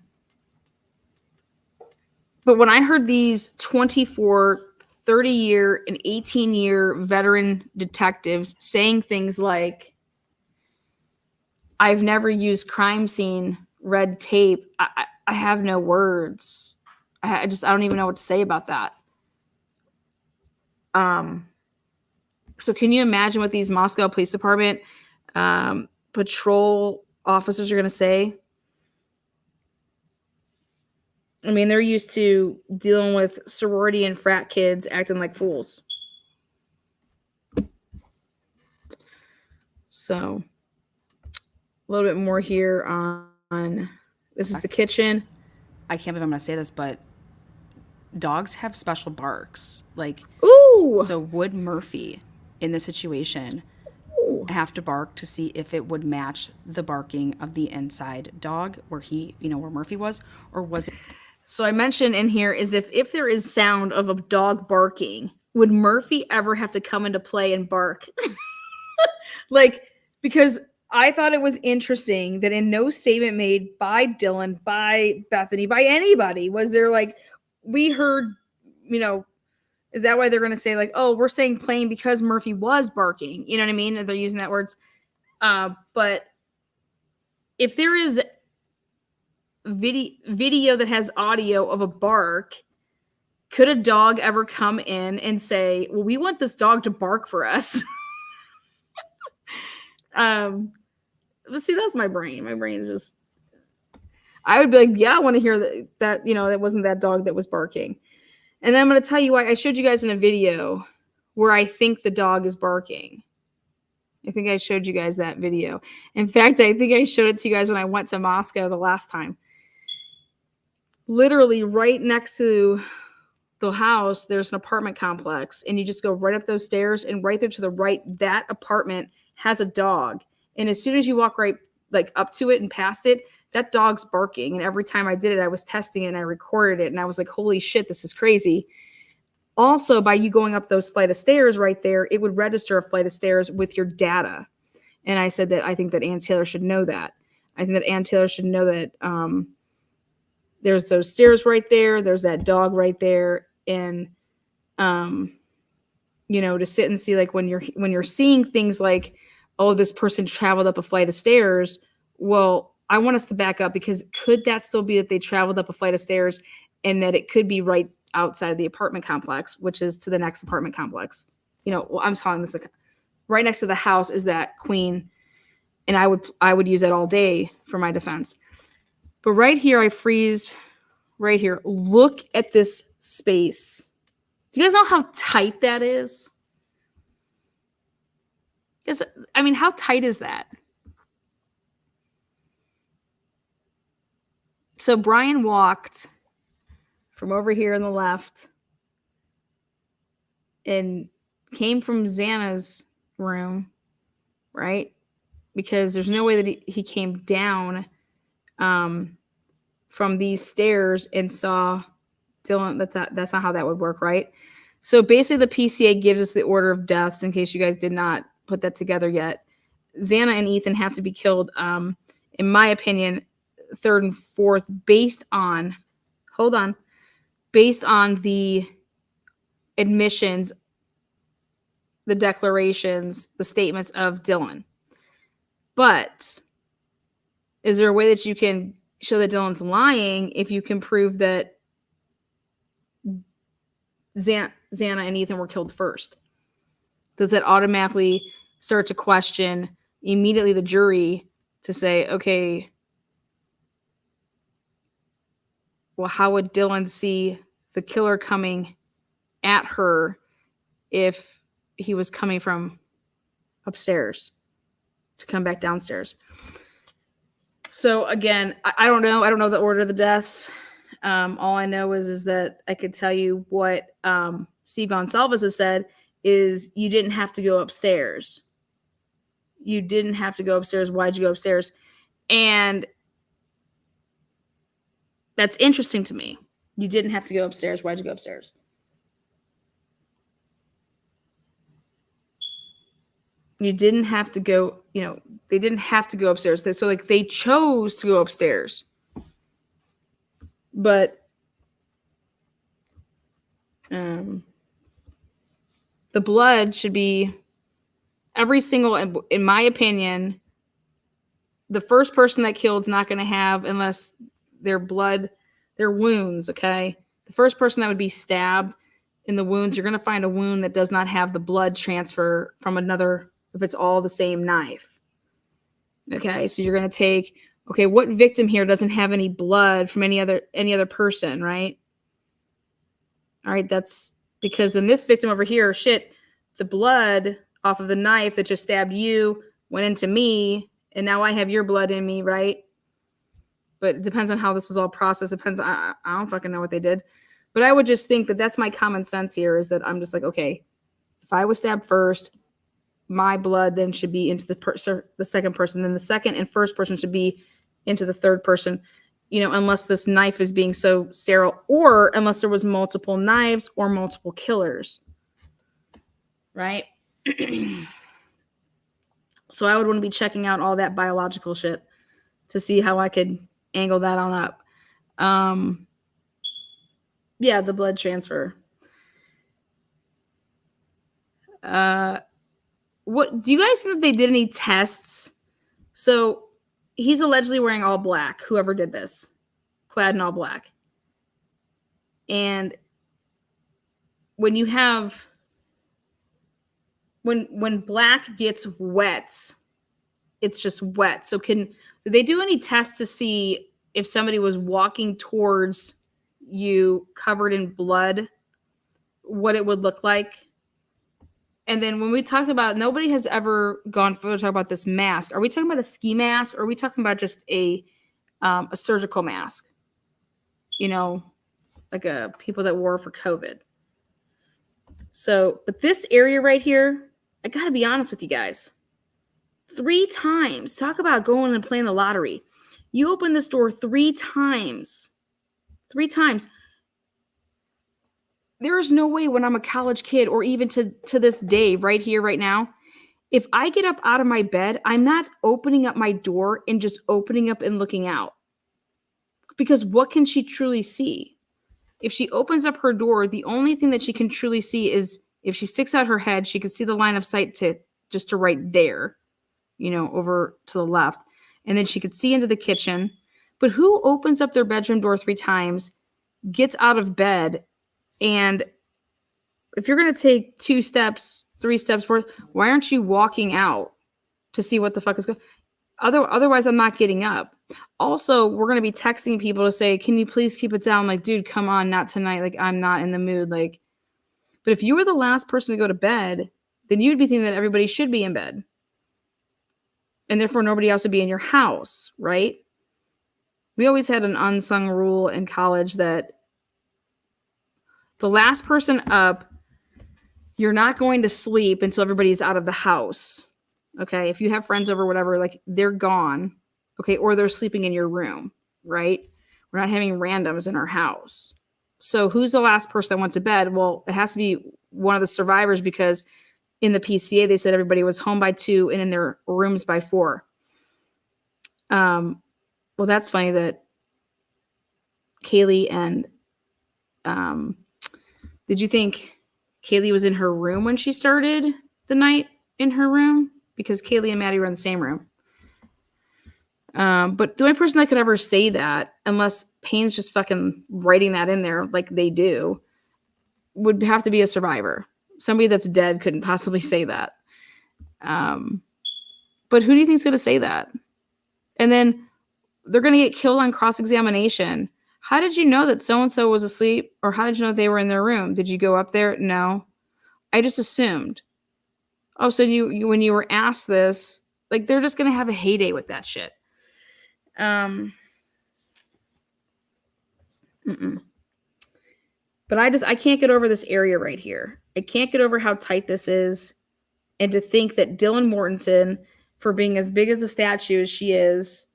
when I heard these 24, 30-year, and 18-year veteran detectives saying things like, I've never used crime scene red tape, I have no words. I don't even know what to say about that. So can you imagine what these Moscow Police Department patrol officers are going to say? I mean, they're used to dealing with sorority and frat kids acting like fools. So a little bit more here on this is the kitchen. I can't believe I'm going to say this, but dogs have special barks. Like, ooh. So would Murphy in this situation have to bark to see if it would match the barking of the inside dog where where Murphy was, or was it? So I mentioned in here is if there is sound of a dog barking, would Murphy ever have to come into play and bark? Because I thought it was interesting that in no statement made by Dylan, by Bethany, by anybody was there like, we heard, is that why they're going to say like, oh, we're saying plain because Murphy was barking? You know what I mean? They're using that words. But if there is video that has audio of a bark, could a dog ever come in and say, well, we want this dog to bark for us? But see, that's my brain. My brain is just, I would be like, yeah, I want to hear that that wasn't that dog that was barking. And then I'm going to tell you why. I showed you guys in a video where I think the dog is barking. I think I showed you guys that video. In fact, I think I showed it to you guys when I went to Moscow the last time. Literally right next to the house, there's an apartment complex, and you just go right up those stairs, and right there to the right, that apartment has a dog. And as soon as you walk right up to it and past it, that dog's barking. And every time I did it, I was testing it and I recorded it. And I was like, holy shit, this is crazy. Also, by you going up those flight of stairs right there, it would register a flight of stairs with your data. And I said that I think that Ann Taylor should know that. I think that Ann Taylor should know that there's those stairs right there. There's that dog right there. And, to sit and see like when you're seeing things like, oh, this person traveled up a flight of stairs. Well, I want us to back up, because could that still be that they traveled up a flight of stairs and that it could be right outside of the apartment complex, which is to the next apartment complex? I'm calling this right next to the house is that queen. And I would use that all day for my defense. But right here, I freeze right here. Look at this space. Do you guys know how tight that is? I mean, how tight is that? So Brian walked from over here on the left and came from Xana's room, right? Because there's no way that he came down from these stairs and saw Dylan. That's not how that would work, right? So basically the PCA gives us the order of deaths in case you guys did not put that together yet. Xana and Ethan have to be killed, in my opinion, third and fourth, based on the admissions, the declarations, the statements of Dylan. But is there a way that you can show that Dylan's lying if you can prove that Xana and Ethan were killed first? Does that automatically start to question immediately the jury to say, okay, well, how would Dylan see the killer coming at her if he was coming from upstairs to come back downstairs? So again, I don't know. I don't know the order of the deaths. All I know is that I could tell you what Steve Gonsalves has said is you didn't have to go upstairs. You didn't have to go upstairs. Why'd you go upstairs? And that's interesting to me. You didn't have to go upstairs. Why'd you go upstairs? You didn't have to go, they didn't have to go upstairs. So like they chose to go upstairs. But the blood should be every single, in my opinion, the first person that killed is not going to have, unless their wounds, okay? The first person that would be stabbed in the wounds, you're going to find a wound that does not have the blood transfer from another, if it's all the same knife. Okay, so you're going to take, okay, what victim here doesn't have any blood from any other person, right? All right, that's because then this victim over here, the blood off of the knife that just stabbed you went into me, and now I have your blood in me, right? But it depends on how this was all processed. It depends. I don't fucking know what they did. But I would just think that that's my common sense here, is that I'm just like, okay, if I was stabbed first, my blood then should be into the second person. Then the second and first person should be into the third person, unless this knife is being so sterile, or unless there was multiple knives or multiple killers, right? So I would want to be checking out all that biological shit to see how I could angle that on up. Yeah, the blood transfer. What do you guys think that they did any tests? So he's allegedly wearing all black, whoever did this, clad in all black. And when you have, when black gets wet, it's just wet. So did they do any tests to see if somebody was walking towards you covered in blood, what it would look like? And then when we talked about, nobody has ever gone further to talk about this mask. Are we talking about a ski mask, or are we talking about just a surgical mask? Like people that wore for COVID. So, but this area right here, I got to be honest with you guys. 3 times. Talk about going and playing the lottery. You open this door 3 times. 3 times. There is no way when I'm a college kid, or even to this day, right here, right now, if I get up out of my bed, I'm not opening up my door and just opening up and looking out. Because what can she truly see? If she opens up her door, the only thing that she can truly see is, if she sticks out her head, she can see the line of sight to right there, over to the left. And then she could see into the kitchen. But who opens up their bedroom door 3 times, gets out of bed, and if you're going to take 2 steps, 3 steps forward, why aren't you walking out to see what the fuck is going on? Otherwise, I'm not getting up. Also, we're going to be texting people to say, can you please keep it down? Like, dude, come on, not tonight. Like, I'm not in the mood. Like, but if you were the last person to go to bed, then you'd be thinking that everybody should be in bed. And therefore, nobody else would be in your house, right? We always had an unsung rule in college that the last person up, you're not going to sleep until everybody's out of the house. Okay. If you have friends over, whatever, like they're gone. Okay. Or they're sleeping in your room, right? We're not having randoms in our house. So who's the last person that went to bed? Well, it has to be one of the survivors because in the PCA, they said everybody was home by 2 and in their rooms by 4. Well, that's funny that Kaylee and, did you think Kaylee was in her room when she started the night in her room? Because Kaylee and Maddie were in the same room. But the only person that could ever say that, unless Payne's just fucking writing that in there like they do, would have to be a survivor. Somebody that's dead couldn't possibly say that. But who do you think's going to say that? And then they're going to get killed on cross-examination. How did you know that so-and-so was asleep? Or how did you know they were in their room? Did you go up there? No. I just assumed. Oh, so you when you were asked this, like they're just going to have a heyday with that shit. But I can't get over this area right here. I can't get over how tight this is. And to think that Dylan Mortensen, for being as big as a statue as she is,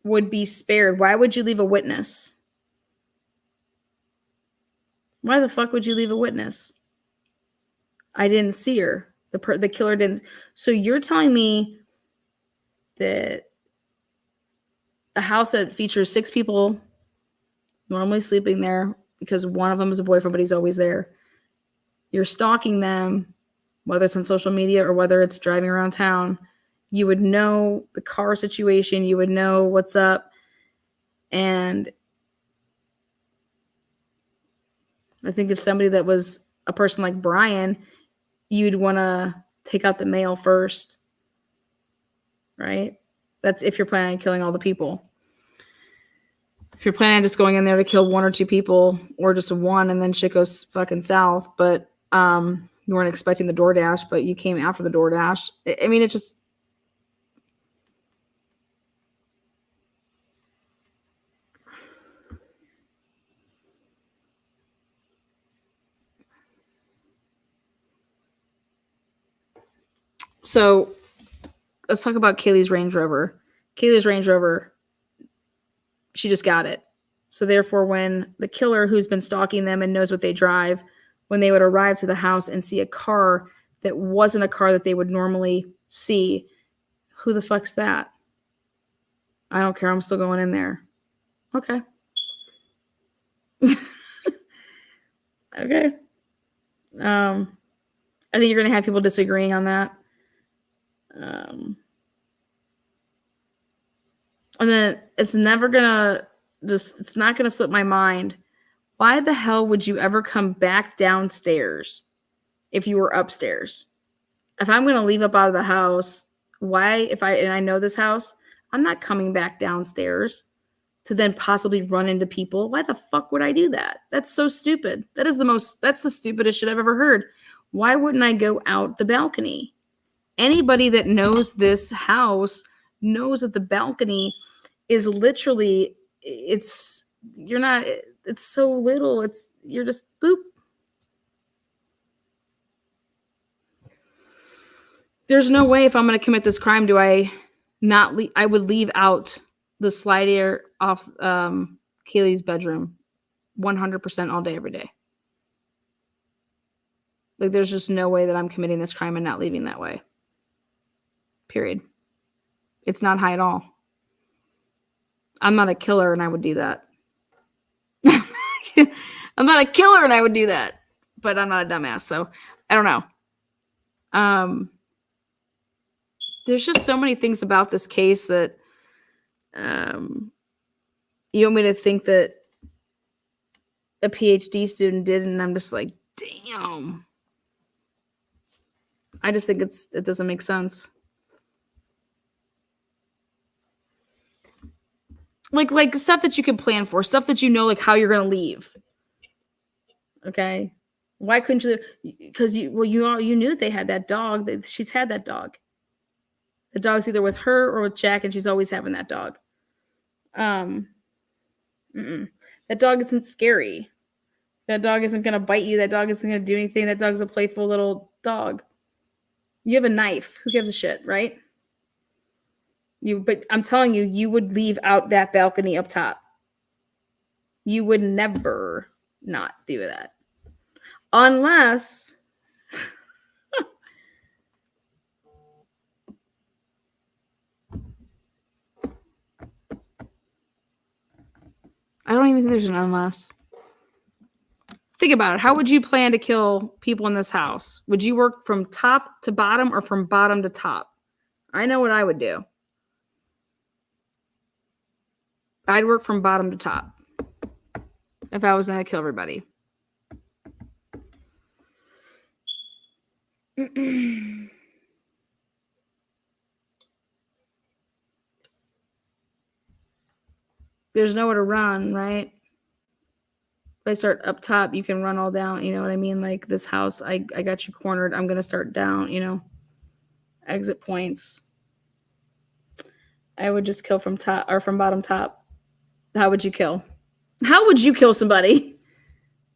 would be spared. Why would you leave a witness? Why the fuck would you leave a witness? I didn't see her. The killer didn't. So you're telling me that a house that features 6 people normally sleeping there because one of them is a boyfriend, but he's always there. You're stalking them, whether it's on social media or whether it's driving around town. You would know the car situation. You would know what's up. And I think if somebody that was a person like Brian, you'd want to take out the mail first, right? That's if you're planning on killing all the people. If you're planning on just going in there to kill 1 or 2 people or just 1 and then shit goes fucking south, but you weren't expecting the DoorDash, but you came after the DoorDash. I mean, it just... So let's talk about Kaylee's Range Rover. Kaylee's Range Rover, she just got it. So therefore, when the killer who's been stalking them and knows what they drive, when they would arrive to the house and see a car that wasn't a car that they would normally see, who the fuck's that? I don't care. I'm still going in there. Okay. Okay. I think you're going to have people disagreeing on that. And then it's never gonna it's not gonna slip my mind. Why the hell would you ever come back downstairs if you were upstairs? If I'm gonna leave up out of the house, why, and I know this house, I'm not coming back downstairs to then possibly run into people. Why the fuck would I do that? That's so stupid. That's the stupidest shit I've ever heard. Why wouldn't I go out the balcony? Anybody that knows this house knows that the balcony is literally, it's so little. You're just boop. There's no way if I'm going to commit this crime, do I not leave? I would leave out the slide air off Kaylee's bedroom 100% all day, every day. Like, there's just no way that I'm committing this crime and not leaving that way. Period. It's not high at all. I'm not a killer and I would do that. I'm not a killer and I would do that. But I'm not a dumbass, so I don't know. There's just so many things about this case that you want me to think that a PhD student did, and I'm just like, damn. I just think it doesn't make sense. Like stuff that you can plan for, stuff that you know, like how you're gonna leave. Okay, why couldn't you? Because you knew that they had that dog. That she's had that dog. The dog's either with her or with Jack, and she's always having that dog. That dog isn't scary. That dog isn't gonna bite you. That dog isn't gonna do anything. That dog's a playful little dog. You have a knife. Who gives a shit, right? But I'm telling you, you would leave out that balcony up top. You would never not do that. Unless I don't even think there's an unless. Think about it. How would you plan to kill people in this house? Would you work from top to bottom or from bottom to top? I know what I would do. I'd work from bottom to top if I was going to kill everybody. There's nowhere to run, right? If I start up top, you can run all down. You know what I mean? Like this house, I got you cornered. I'm going to start down, exit points. I would just kill from top or from bottom top. How would you kill? How would you kill somebody?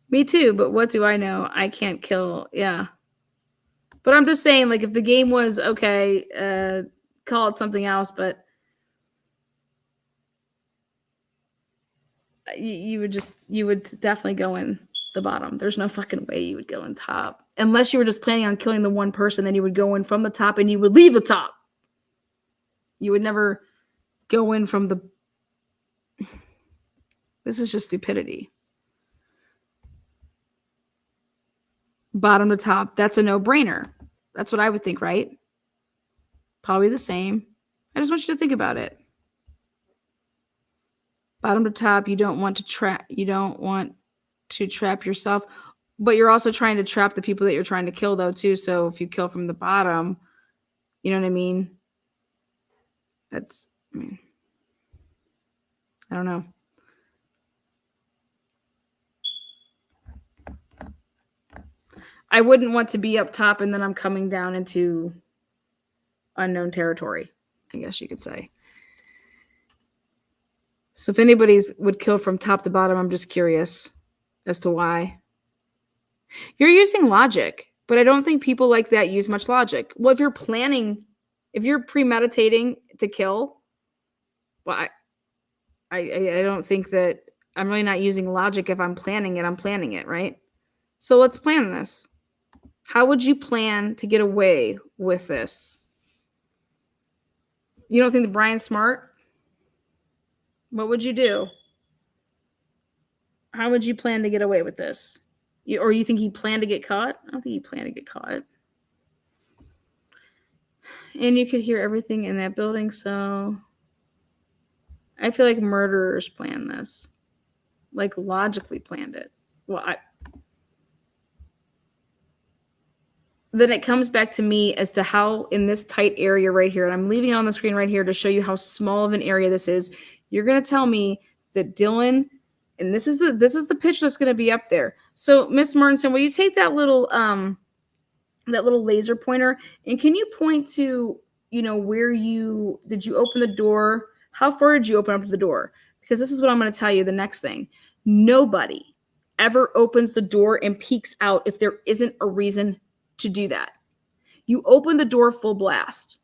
Me too, but what do I know? I can't kill. Yeah. But I'm just saying, like, if the game was okay, call it something else, but you would definitely go in the bottom. There's no fucking way you would go in top. Unless you were just planning on killing the one person, then you would go in from the top and you would leave the top. You would never go in from the... This is just stupidity. Bottom to top, that's a no-brainer. That's what I would think, right? Probably the same. I just want you to think about it. Bottom to top, you don't want to trap yourself, but you're also trying to trap the people that you're trying to kill though too. So if you kill from the bottom, you know what I mean? I don't know. I wouldn't want to be up top and then I'm coming down into unknown territory, I guess you could say. So if anybody's would kill from top to bottom, I'm just curious as to why. You're using logic, but I don't think people like that use much logic. Well, if you're premeditating to kill, well, I don't think that I'm really not using logic. If I'm planning it, right? So let's plan this. How would you plan to get away with this? You don't think that Brian's smart? What would you do? How would you plan to get away with this? Or you think he planned to get caught? I don't think he planned to get caught. And you could hear everything in that building, so I feel like murderers planned this. Like logically planned it. Well, then it comes back to me as to how in this tight area right here, and I'm leaving it on the screen right here to show you how small of an area this is. You're going to tell me that Dylan, and this is the pitch that's going to be up there. So Miss Martinson, will you take that little laser pointer and can you point to, where did you open the door? How far did you open up the door? Because this is what I'm going to tell you the next thing. Nobody ever opens the door and peeks out if there isn't a reason to do that. You open the door full blast.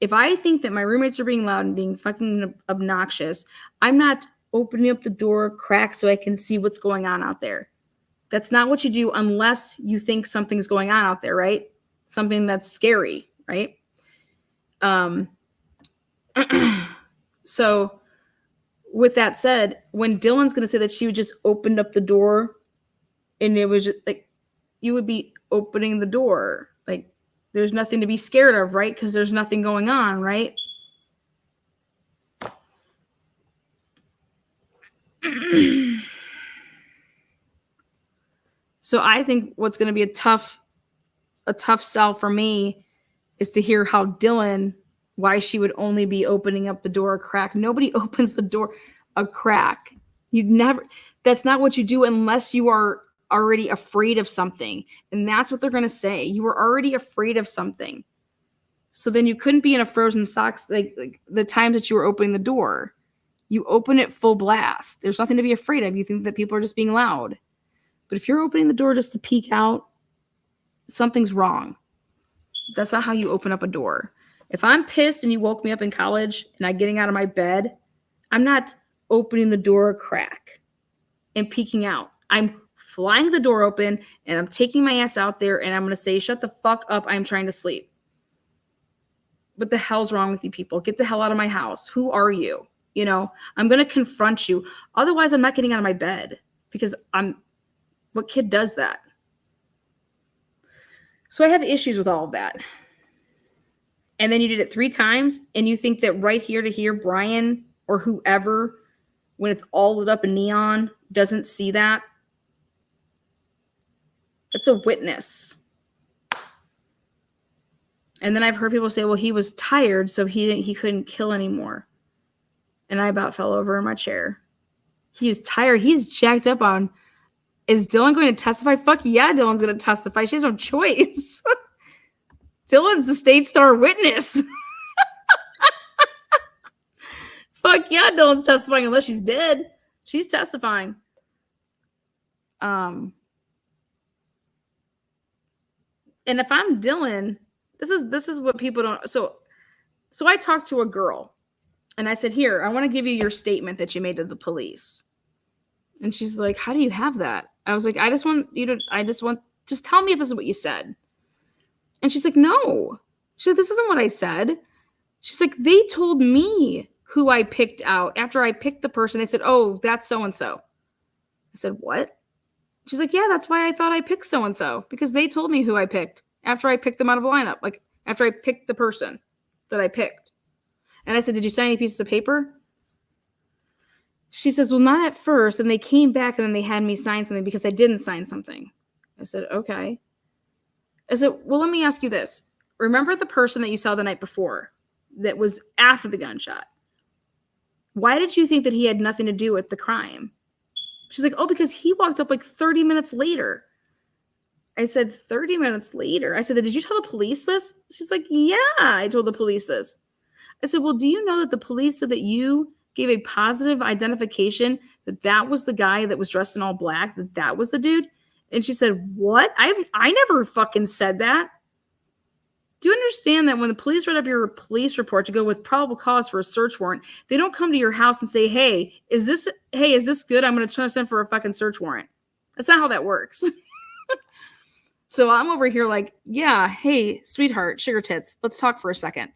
If I think that my roommates are being loud and being fucking obnoxious, I'm not opening up the door crack so I can see what's going on out there. That's not what you do unless you think something's going on out there, right? Something that's scary, right? So with that said, when Dylan's going to say that she just opened up the door and it was just like, you would be opening the door. Like, there's nothing to be scared of, right? Because there's nothing going on, right? So I think what's going to be a tough sell for me is to hear how Dylan why she would only be opening up the door a crack. Nobody opens the door a crack. You'd never, that's not what you do unless you are already afraid of something. And that's what they're going to say. You were already afraid of something. So then you couldn't be in a frozen socks like the times that you were opening the door. You open it full blast. There's nothing to be afraid of. You think that people are just being loud. But if you're opening the door just to peek out, something's wrong. That's not how you open up a door. If I'm pissed and you woke me up in college and I'm getting out of my bed, I'm not opening the door a crack and peeking out. I'm flying the door open and I'm taking my ass out there and I'm going to say, shut the fuck up. I'm trying to sleep. What the hell's wrong with you people? Get the hell out of my house. Who are you? You know, I'm going to confront you. Otherwise, I'm not getting out of my bed because what kid does that? So I have issues with all of that. And then you did it 3 times and you think that right here to here, Brian or whoever, when it's all lit up in neon, doesn't see that. It's a witness. And then I've heard people say, well, he was tired, so he couldn't kill anymore. And I about fell over in my chair. He was tired. He's jacked up on, is Dylan going to testify? Fuck yeah, Dylan's going to testify. She has no choice. Dylan's the state star witness. Fuck yeah, Dylan's testifying unless she's dead. She's testifying. And if I'm Dylan, this is what people don't. So I talked to a girl and I said, here, I want to give you your statement that you made to the police. And she's like, how do you have that? I was like, just tell me if this is what you said. And she's like, no. She's like, this isn't what I said. She's like, they told me who I picked out. After I picked the person, they said, oh, that's so-and-so. I said, what? She's like, yeah, that's why I thought I picked so-and-so, because they told me who I picked after I picked them out of the lineup, like after I picked the person that I picked. And I said, did you sign any pieces of paper? She says, well, not at first. And they came back and then they had me sign something because I didn't sign something. I said, okay. I said, well, let me ask you this. Remember the person that you saw the night before that was after the gunshot? Why did you think that he had nothing to do with the crime? She's like, oh, because he walked up like 30 minutes later. I said, 30 minutes later? I said, did you tell the police this? She's like, yeah, I told the police this. I said, well, do you know that the police said that you gave a positive identification that was the guy that was dressed in all black, that was the dude? And she said, what? I never fucking said that. Do you understand that when the police write up your police report to go with probable cause for a search warrant, they don't come to your house and say, hey, is this good? I'm going to turn us in for a fucking search warrant. That's not how that works. So I'm over here like, yeah, hey, sweetheart, sugar tits, let's talk for a second.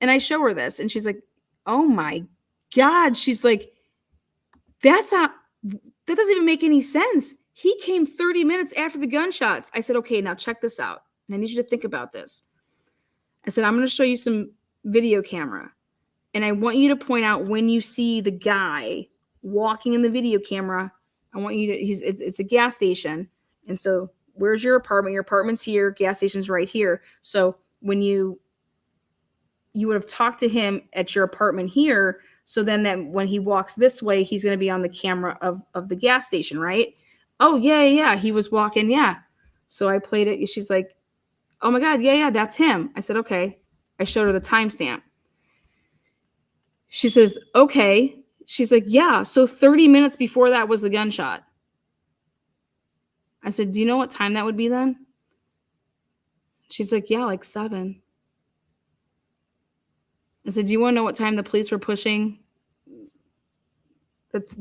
And I show her this and she's like, oh my God. She's like, that doesn't even make any sense. He came 30 minutes after the gunshots. I said, okay, now check this out. And I need you to think about this. I said, I'm going to show you some video camera. And I want you to point out when you see the guy walking in the video camera. I want you to, it's a gas station. And so where's your apartment? Your apartment's here. Gas station's right here. So when you would have talked to him at your apartment here. So then that when he walks this way, he's going to be on the camera of the gas station, right? Oh, yeah. He was walking. Yeah. So I played it. She's like, oh my God. Yeah. That's him. I said, okay. I showed her the timestamp. She says, okay. She's like, yeah. So 30 minutes before that was the gunshot. I said, do you know what time that would be then? She's like, yeah, like 7. I said, do you want to know what time the police were pushing?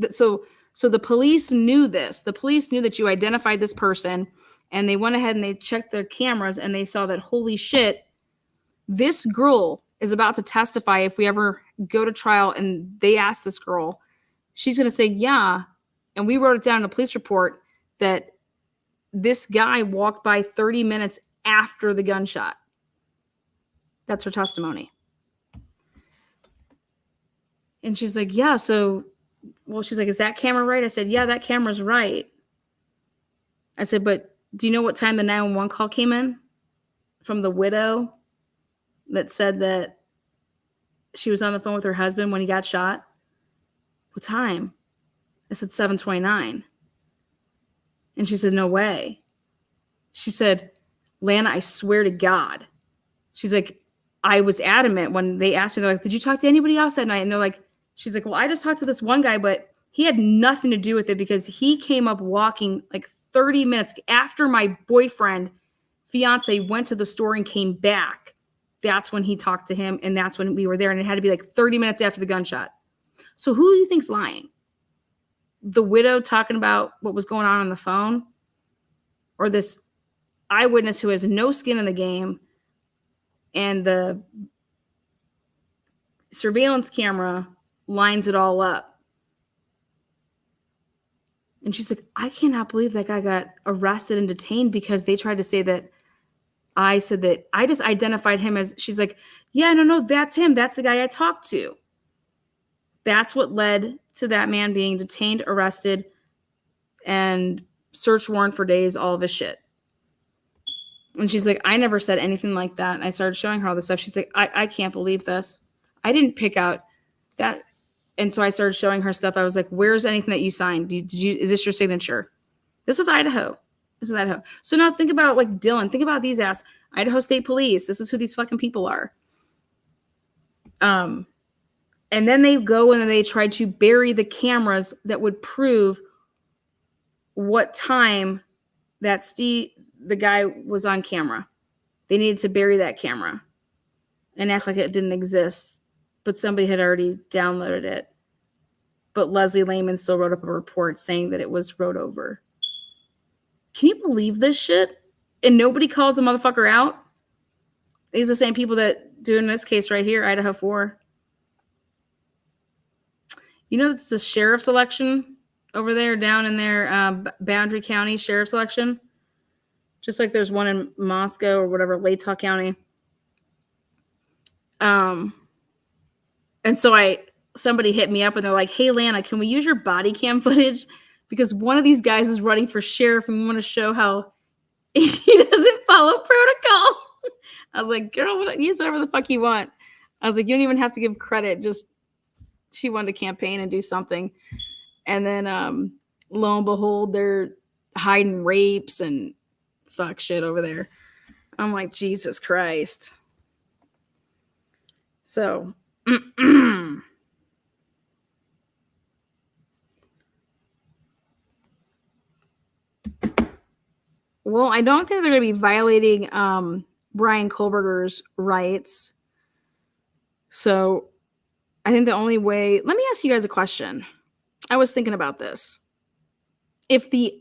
So the police knew this. The police knew that you identified this person, and they went ahead and they checked their cameras and they saw that, holy shit, this girl is about to testify if we ever go to trial. And they asked this girl, she's going to say, yeah. And we wrote it down in a police report that this guy walked by 30 minutes after the gunshot. That's her testimony. And she's like, yeah, so, well, she's like, is that camera right? I said, yeah, that camera's right. I said, but do you know what time the 911 call came in from the widow that said that she was on the phone with her husband when he got shot. What time? I said 7:29. And she said, no way. She said, Lana, I swear to God. She's like, I was adamant when they asked me, they're like, did you talk to anybody else that night? And they're like, she's like, well, I just talked to this one guy, but he had nothing to do with it because he came up walking like 30 minutes after my boyfriend, fiance went to the store and came back. That's when he talked to him. And that's when we were there. And it had to be like 30 minutes after the gunshot. So who do you think's lying? The widow talking about what was going on the phone, or this eyewitness who has no skin in the game, and the surveillance camera lines it all up. And she's like, I cannot believe that guy got arrested and detained because they tried to say that I said that I just identified him as, she's like, yeah, no, that's him. That's the guy I talked to. That's what led to that man being detained, arrested, and search warrant for days, all of his shit. And she's like, I never said anything like that. And I started showing her all this stuff. She's like, I can't believe this. I didn't pick out that. And so I started showing her stuff. I was like, where's anything that you signed? Is this your signature? This is Idaho. This is Idaho. So now think about like Dylan. Think about these Idaho State Police. This is who these fucking people are. And then they go and then they try to bury the cameras that would prove what time that the guy was on camera. They needed to bury that camera and act like it didn't exist, but somebody had already downloaded it. But Leslie Lehman still wrote up a report saying that it was wrote over. Can you believe this shit? And nobody calls the motherfucker out? These are the same people that do in this case right here, Idaho4. You know, it's a sheriff's election over there, down in their Boundary County sheriff's election. Just like there's one in Moscow or whatever, Latah County. And so somebody hit me up and they're like, hey, Lana, can we use your body cam footage? Because one of these guys is running for sheriff and we want to show how he doesn't follow protocol. I was like, girl, use whatever the fuck you want. I was like, you don't even have to give credit. Just, she wanted to campaign and do something. And then lo and behold, they're hiding rapes and fuck shit over there. I'm like, Jesus Christ. So, well, I don't think they're going to be violating Brian Kohlberger's rights. So I think the only way, let me ask you guys a question. I was thinking about this. If the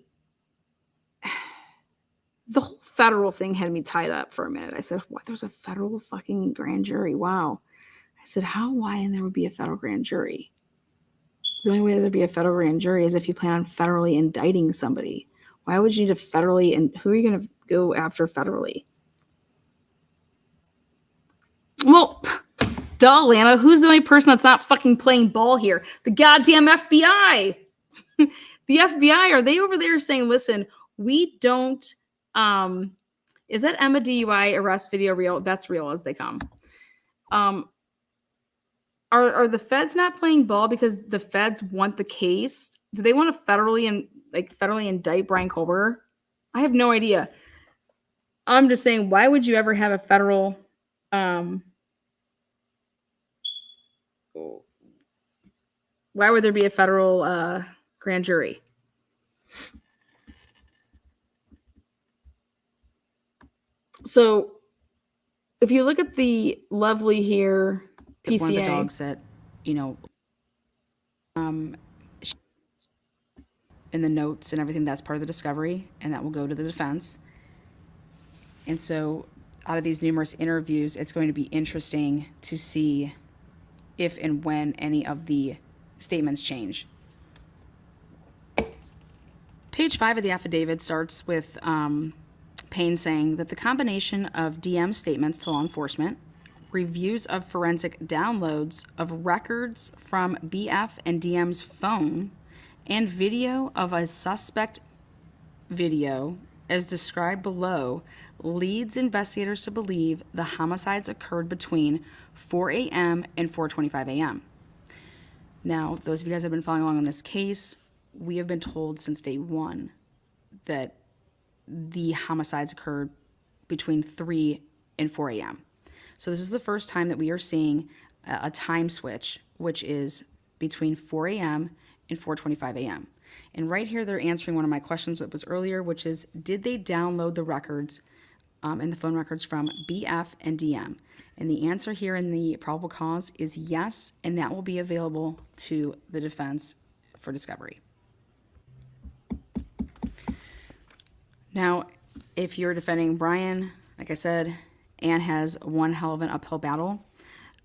whole federal thing had me tied up for a minute, I said, what? There's a federal fucking grand jury. Wow. I said, why? And there would be a federal grand jury. The only way there'd be a federal grand jury is if you plan on federally indicting somebody. Why would you need to federally, and who are you going to go after federally? Well, duh, Lana, who's the only person that's not fucking playing ball here? The goddamn FBI. The FBI, are they over there saying, listen, we don't, is that Emma DUI arrest video real? That's real as they come. Are the feds not playing ball because the feds want the case? Do they want to federally indict Brian Kohlberger? I have no idea. I'm just saying, why would you ever have a federal why would there be a federal grand jury? So if you look at the lovely here PCA, one of the dogs that, in the notes and everything, that's part of the discovery, and that will go to the defense. And so out of these numerous interviews, it's going to be interesting to see if and when any of the statements change. Page 5 of the affidavit starts with Payne saying that the combination of DM statements to law enforcement, reviews of forensic downloads of records from BF and DM's phone, and video of a suspect video as described below, leads investigators to believe the homicides occurred between 4 a.m. and 4:25 a.m. Now, those of you guys that have been following along on this case, we have been told since day one that the homicides occurred between 3 and 4 a.m. So this is the first time that we are seeing a time switch, which is between 4 a.m. and 4:25 a.m. And right here, they're answering one of my questions that was earlier, which is, did they download the records and the phone records from BF and DM? And the answer here in the probable cause is yes, and that will be available to the defense for discovery. Now, if you're defending Brian, like I said, Anne has one hell of an uphill battle.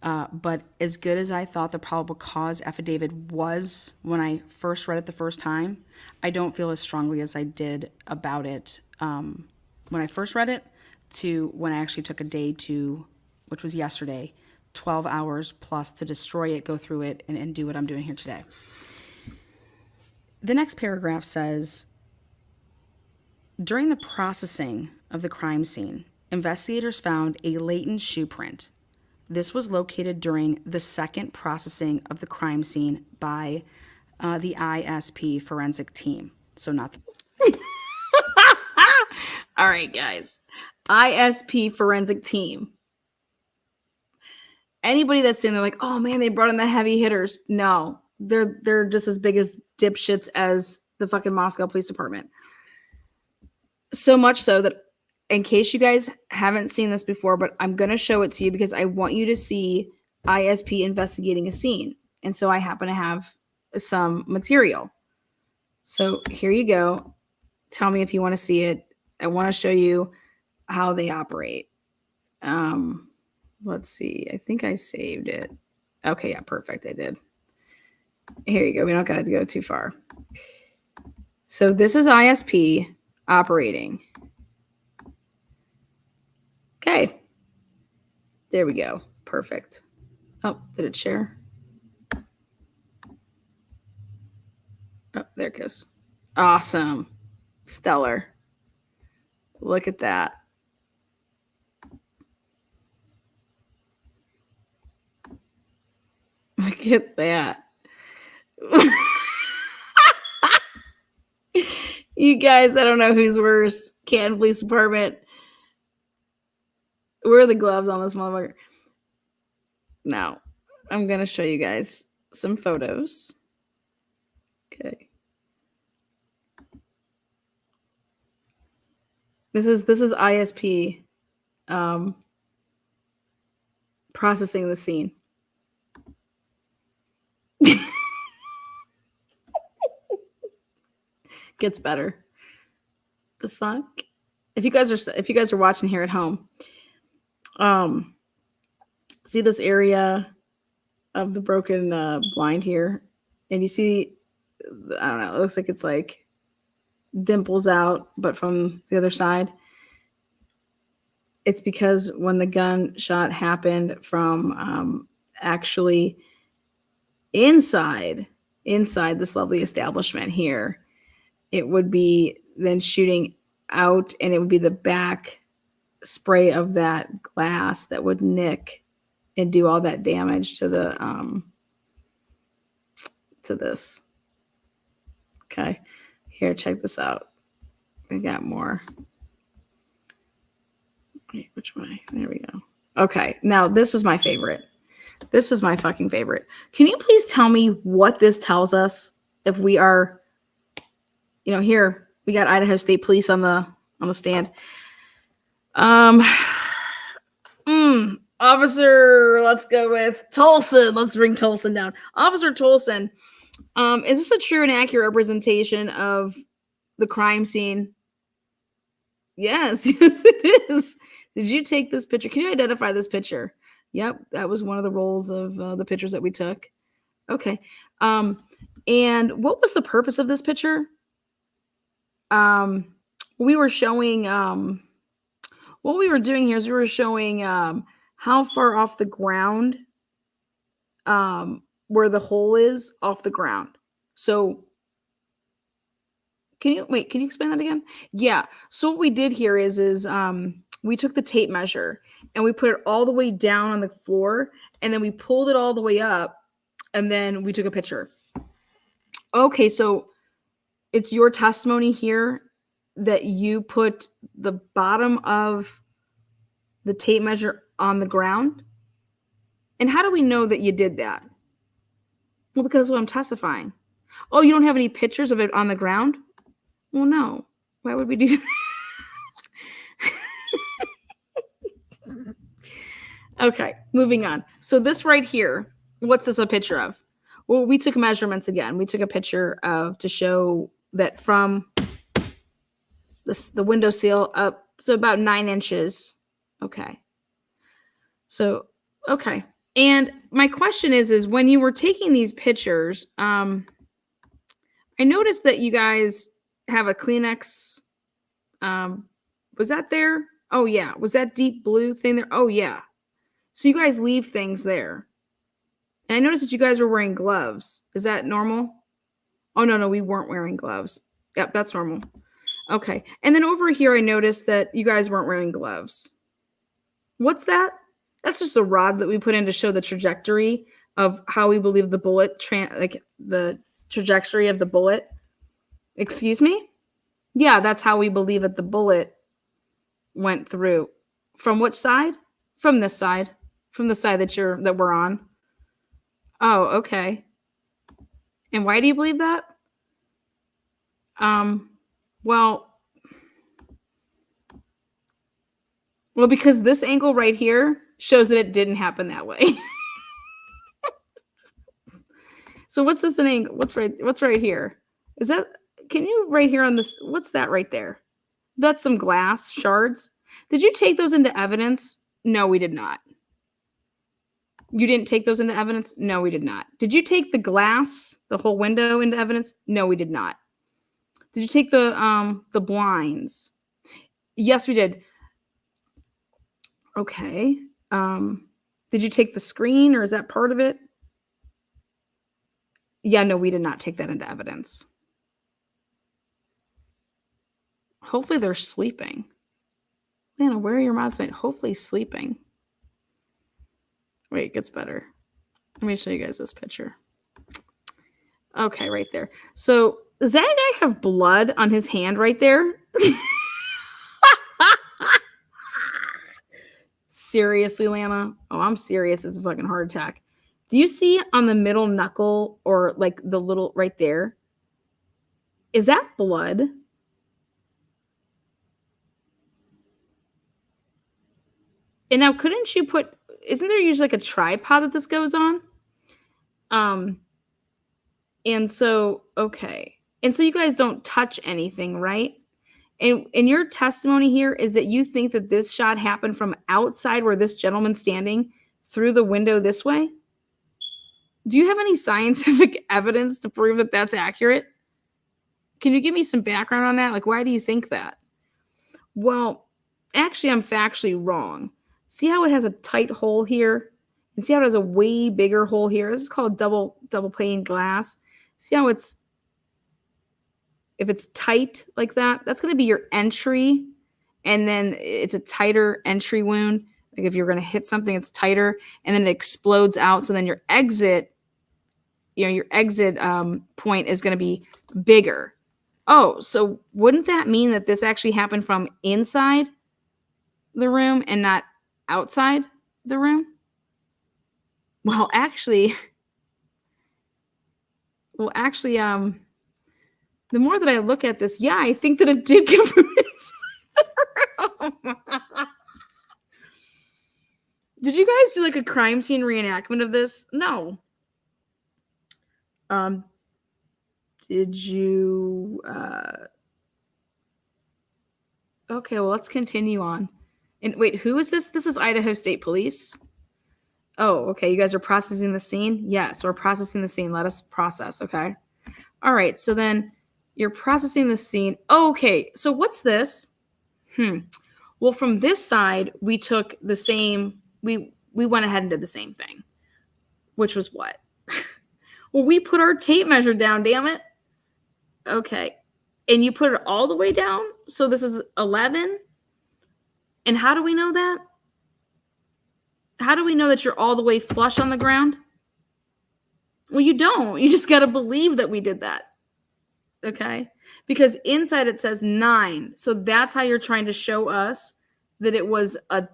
But as good as I thought the probable cause affidavit was when I first read it the first time, I don't feel as strongly as I did about it when I first read it to when I actually took a day to, which was yesterday, 12 hours plus to destroy it, go through it, and do what I'm doing here today. The next paragraph says, during the processing of the crime scene, investigators found a latent shoe print. This was located during the second processing of the crime scene by the ISP forensic team. So not the... All right, guys. ISP forensic team. Anybody that's saying they're like, oh man, they brought in the heavy hitters. No, they're just as big as dipshits as the fucking Moscow Police Department. So much so that, in case you guys haven't seen this before, but I'm going to show it to you because I want you to see ISP investigating a scene. And so I happen to have some material. So here you go. Tell me if you want to see it. I want to show you how they operate. Let's see. I think I saved it. Okay, yeah, perfect. I did. Here you go. We don't got to go too far. So this is ISP operating. Okay. There we go. Perfect. Oh, did it share? Oh, there it goes. Awesome. Stellar. Look at that. Look at that. You guys, I don't know who's worse. Canton Police Department. Where are the gloves on this motherfucker? Now, I'm going to show you guys some photos. Okay. This is ISP processing the scene. Gets better. The fuck? If you guys are watching here at home, see this area of the broken blind here, and you see, I don't know, it looks like it's like dimples out, but from the other side. It's because when the gunshot happened from actually inside this lovely establishment here, it would be then shooting out, and it would be the back spray of that glass that would nick and do all that damage to the to this. Okay, here, check this out. We got more. Wait, which way? There we go. Okay, now this was my favorite. This is my fucking favorite. Can you please tell me what this tells us if we are, you know, here we got Idaho State Police on the stand. Officer, let's go with Tolson. Let's bring Tolson down. Officer Tolson, is this a true and accurate representation of the crime scene? Yes, yes, it is. Did you take this picture? Can you identify this picture? Yep, that was one of the rolls of the pictures that we took. Okay. And what was the purpose of this picture? We were showing, what we were doing here is we were showing how far off the ground where the hole is off the ground. So Can you explain that again? Yeah. So what we did here is we took the tape measure and we put it all the way down on the floor, and then we pulled it all the way up, and then we took a picture. Okay, so it's your testimony here that you put the bottom of the tape measure on the ground? And how do we know that you did that? Well, because I'm testifying. Oh, you don't have any pictures of it on the ground? Well, no. Why would we do that? Okay, moving on. So this right here, what's this a picture of? Well, we took measurements again. We took a picture to show that from the window sill up, so about 9 inches. Okay. So, okay. And my question is when you were taking these pictures, I noticed that you guys have a Kleenex. Was that there? Oh, yeah. Was that deep blue thing there? Oh, yeah. So you guys leave things there. And I noticed that you guys were wearing gloves. Is that normal? Oh, no, we weren't wearing gloves. Yep, that's normal. Okay. And then over here, I noticed that you guys weren't wearing gloves. What's that? That's just a rod that we put in to show the trajectory of how we believe the bullet, like the trajectory of the bullet. Excuse me? Yeah, that's how we believe that the bullet went through. From which side? From this side. From the side that we're on. Oh, okay. And why do you believe that? Well, because this angle right here shows that it didn't happen that way. So what's this an angle? What's right here? Is that, can you right here on this, what's that right there? That's some glass shards. Did you take those into evidence? No, we did not. You didn't take those into evidence? No, we did not. Did you take the glass, the whole window into evidence? No, we did not. Did you take the blinds? Yes, we did. Okay. Did you take the screen, or is that part of it? Yeah, no, we did not take that into evidence. Hopefully they're sleeping. Lana, where are your mods tonight? Hopefully sleeping. Wait, it gets better. Let me show you guys this picture. Okay, right there. So does that guy have blood on his hand right there? Seriously, Lana? Oh, I'm serious. It's a fucking heart attack. Do you see on the middle knuckle, or like the little right there? Is that blood? And now couldn't you put, isn't there usually like a tripod that this goes on? And so, okay. And so you guys don't touch anything, right? And your testimony here is that you think that this shot happened from outside where this gentleman's standing through the window this way? Do you have any scientific evidence to prove that that's accurate? Can you give me some background on that? Like, why do you think that? Well, actually, I'm factually wrong. See how it has a tight hole here? And see how it has a way bigger hole here? This is called double pane glass. See how it's, if it's tight like that, that's going to be your entry. And then it's a tighter entry wound. Like if you're going to hit something, it's tighter. And then it explodes out. So then your exit, your exit point is going to be bigger. Oh, so wouldn't that mean that this actually happened from inside the room and not outside the room? Well, actually, the more that I look at this, yeah, I think that it did come from inside the room. Did you guys do like a crime scene reenactment of this? No. Did you? Okay, well, let's continue on. And wait, who is this? This is Idaho State Police. Oh, okay. You guys are processing the scene? Yes, we're processing the scene. Let us process, okay? All right, so then you're processing the scene. Oh, okay, so what's this? Well, from this side, we took the same, we went ahead and did the same thing, which was what? Well, we put our tape measure down, damn it. Okay, and you put it all the way down. So this is 11. And how do we know that? How do we know that you're all the way flush on the ground? Well, you don't. You just got to believe that we did that. Okay? Because inside it says 9. So that's how you're trying to show us that it was a...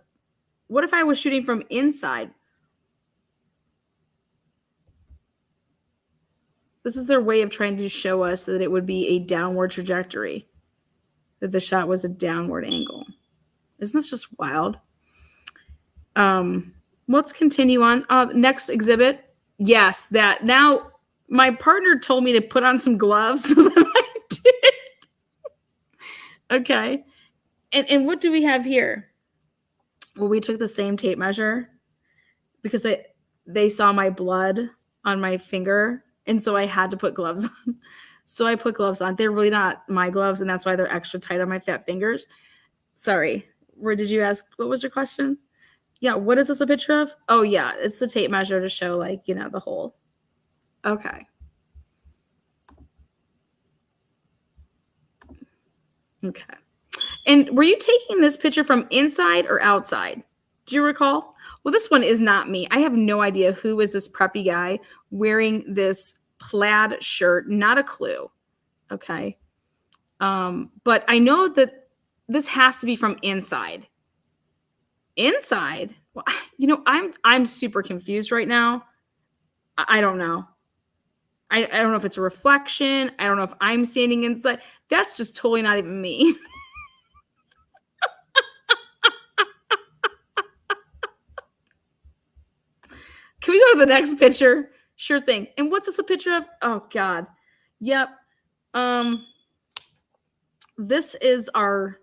What if I was shooting from inside? This is their way of trying to show us that it would be a downward trajectory, that the shot was a downward angle. Isn't this just wild? Let's continue on. Next exhibit. Yes, that. Now, my partner told me to put on some gloves, so that I did. Okay. And what do we have here? Well, we took the same tape measure because they saw my blood on my finger, and so I had to put gloves on. So I put gloves on. They're really not my gloves, and that's why they're extra tight on my fat fingers. Sorry. Where did you ask? What was your question? Yeah, what is this a picture of? Oh, yeah, it's the tape measure to show, like, you know, the hole. Okay. Okay. And were you taking this picture from inside or outside? Do you recall? Well, this one is not me. I have no idea who is this preppy guy wearing this plaid shirt. Not a clue. Okay. But I know that this has to be from inside. Inside? Well, you know, I'm super confused right now. I don't know. I don't know if it's a reflection. I don't know if I'm standing inside. That's just totally not even me. Can we go to the next picture? Sure thing. And what's this a picture of? Oh God. Yep. This is us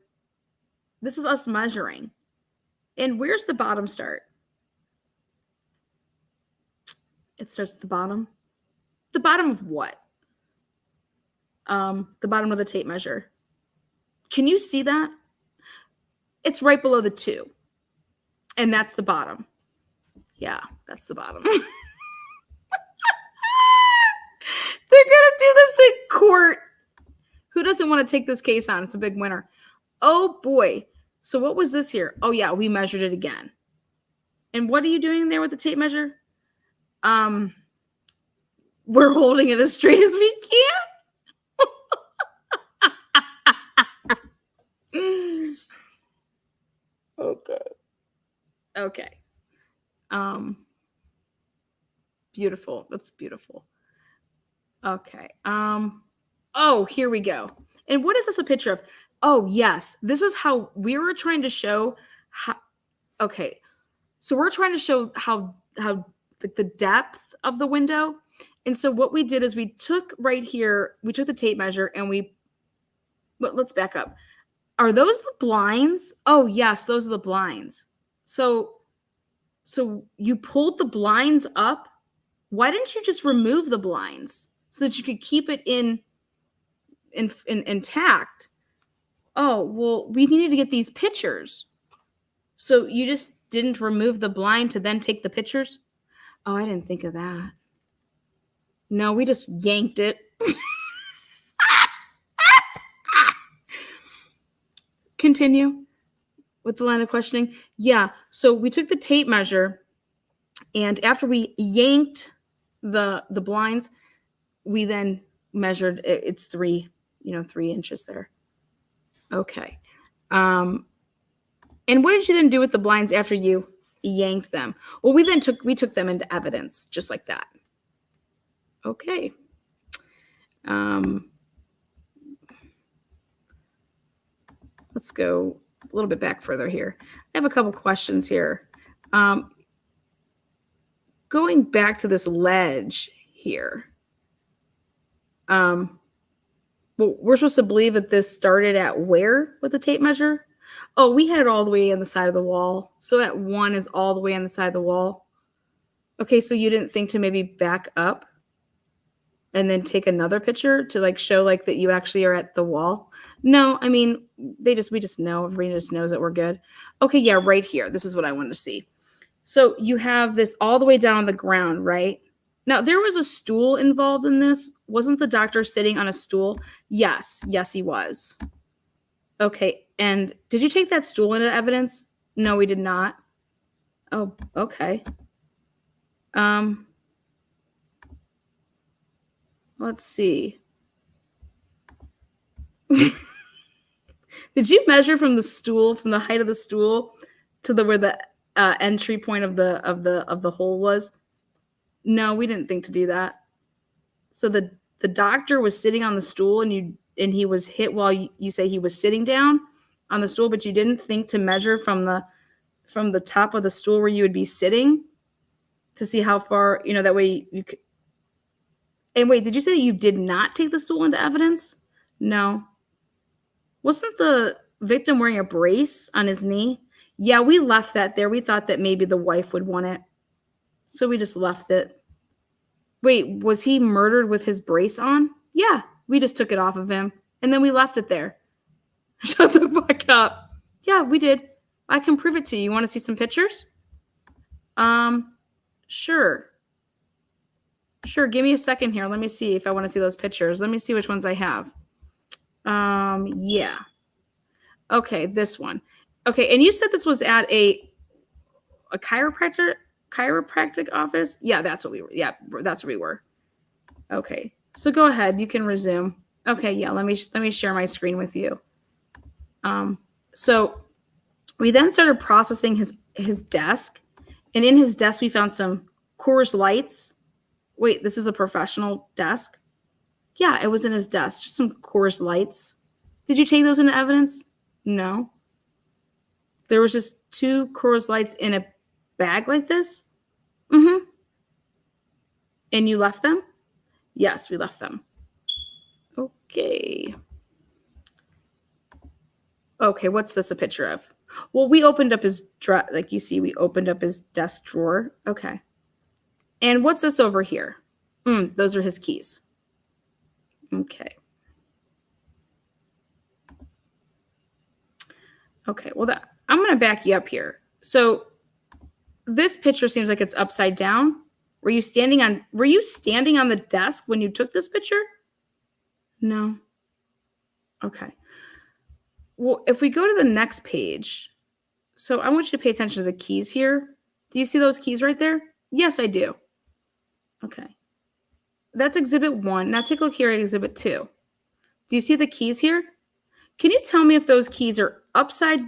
measuring. And where's the bottom start? It starts at the bottom. The bottom of what? The bottom of the tape measure. Can you see that? It's right below the 2. And that's the bottom. Yeah, that's the bottom. They're going to do this in court. Who doesn't want to take this case on? It's a big winner. Oh, boy. So what was this here? Oh, yeah, we measured it again. And what are you doing there with the tape measure? We're holding it as straight as we can. Okay. Okay. Beautiful. That's beautiful. Okay. Oh, here we go. And what is this a picture of? Oh, yes. This is how we were trying to show how, okay. So we're trying to show how the depth of the window. And so what we did is we took right here, we took the tape measure and but let's back up. Are those the blinds? Oh, yes, those are the blinds. So you pulled the blinds up. Why didn't you just remove the blinds so that you could keep it intact? Oh, well, we needed to get these pictures. So you just didn't remove the blind to then take the pictures? Oh, I didn't think of that. No, we just yanked it. Continue with the line of questioning. Yeah, so we took the tape measure, and after we yanked the blinds, we then measured it's 3 inches there. Okay. And what did you then do with the blinds after you yanked them? Well, we took them into evidence just like that. Okay. Let's go a little bit back further here. I have a couple questions here. Going back to this ledge here. Well, we're supposed to believe that this started at where with the tape measure? Oh, we had it all the way on the side of the wall. So at 1 is all the way on the side of the wall. Okay, so you didn't think to maybe back up and then take another picture to like show like that you actually are at the wall? No, I mean, we just know, everybody just knows that we're good. Okay, yeah, right here. This is what I wanted to see. So you have this all the way down on the ground, right? Now, there was a stool involved in this. Wasn't the doctor sitting on a stool? Yes. Yes, he was. Okay. And did you take that stool into evidence? No, we did not. Oh, okay. Let's see. Did you measure from the stool, from the height of the stool to where the entry point of the hole was? No, we didn't think to do that. So the doctor was sitting on the stool, and he was hit while you say he was sitting down on the stool, but you didn't think to measure from the top of the stool where you would be sitting to see how far, that way you could. And wait, did you say that you did not take the stool into evidence? No. Wasn't the victim wearing a brace on his knee? Yeah, we left that there. We thought that maybe the wife would want it. So we just left it. Wait, was he murdered with his brace on? Yeah, we just took it off of him. And then we left it there. Shut the fuck up. Yeah, we did. I can prove it to you. You want to see some pictures? Sure. Sure, give me a second here. Let me see if I want to see those pictures. Let me see which ones I have. Yeah. Okay, this one. Okay, and you said this was at a chiropractic office? Yeah, that's what we were. Yeah, that's where we were. Okay. So go ahead, you can resume. Okay, yeah, let me share my screen with you. So we then started processing his desk, and in his desk we found some Coors Lights. Wait, this is a professional desk? Yeah, it was in his desk, just some Coors Lights. Did you take those into evidence? No. There was just 2 Coors Lights in a bag like this? Mm-hmm. And you left them? Yes, we left them. Okay. Okay, what's this a picture of? Well, we opened up his drawer. Like you see, we opened up his desk drawer. Okay. And what's this over here? Those are his keys. Okay. Okay, well, I'm going to back you up here. So this picture seems like it's upside down. Were you standing on the desk when you took this picture? No. Okay. Well, if we go to the next page, so I want you to pay attention to the keys here. Do you see those keys right there? Yes, I do. Okay. That's exhibit 1. Now take a look here at exhibit 2. Do you see the keys here? Can you tell me if those keys are upside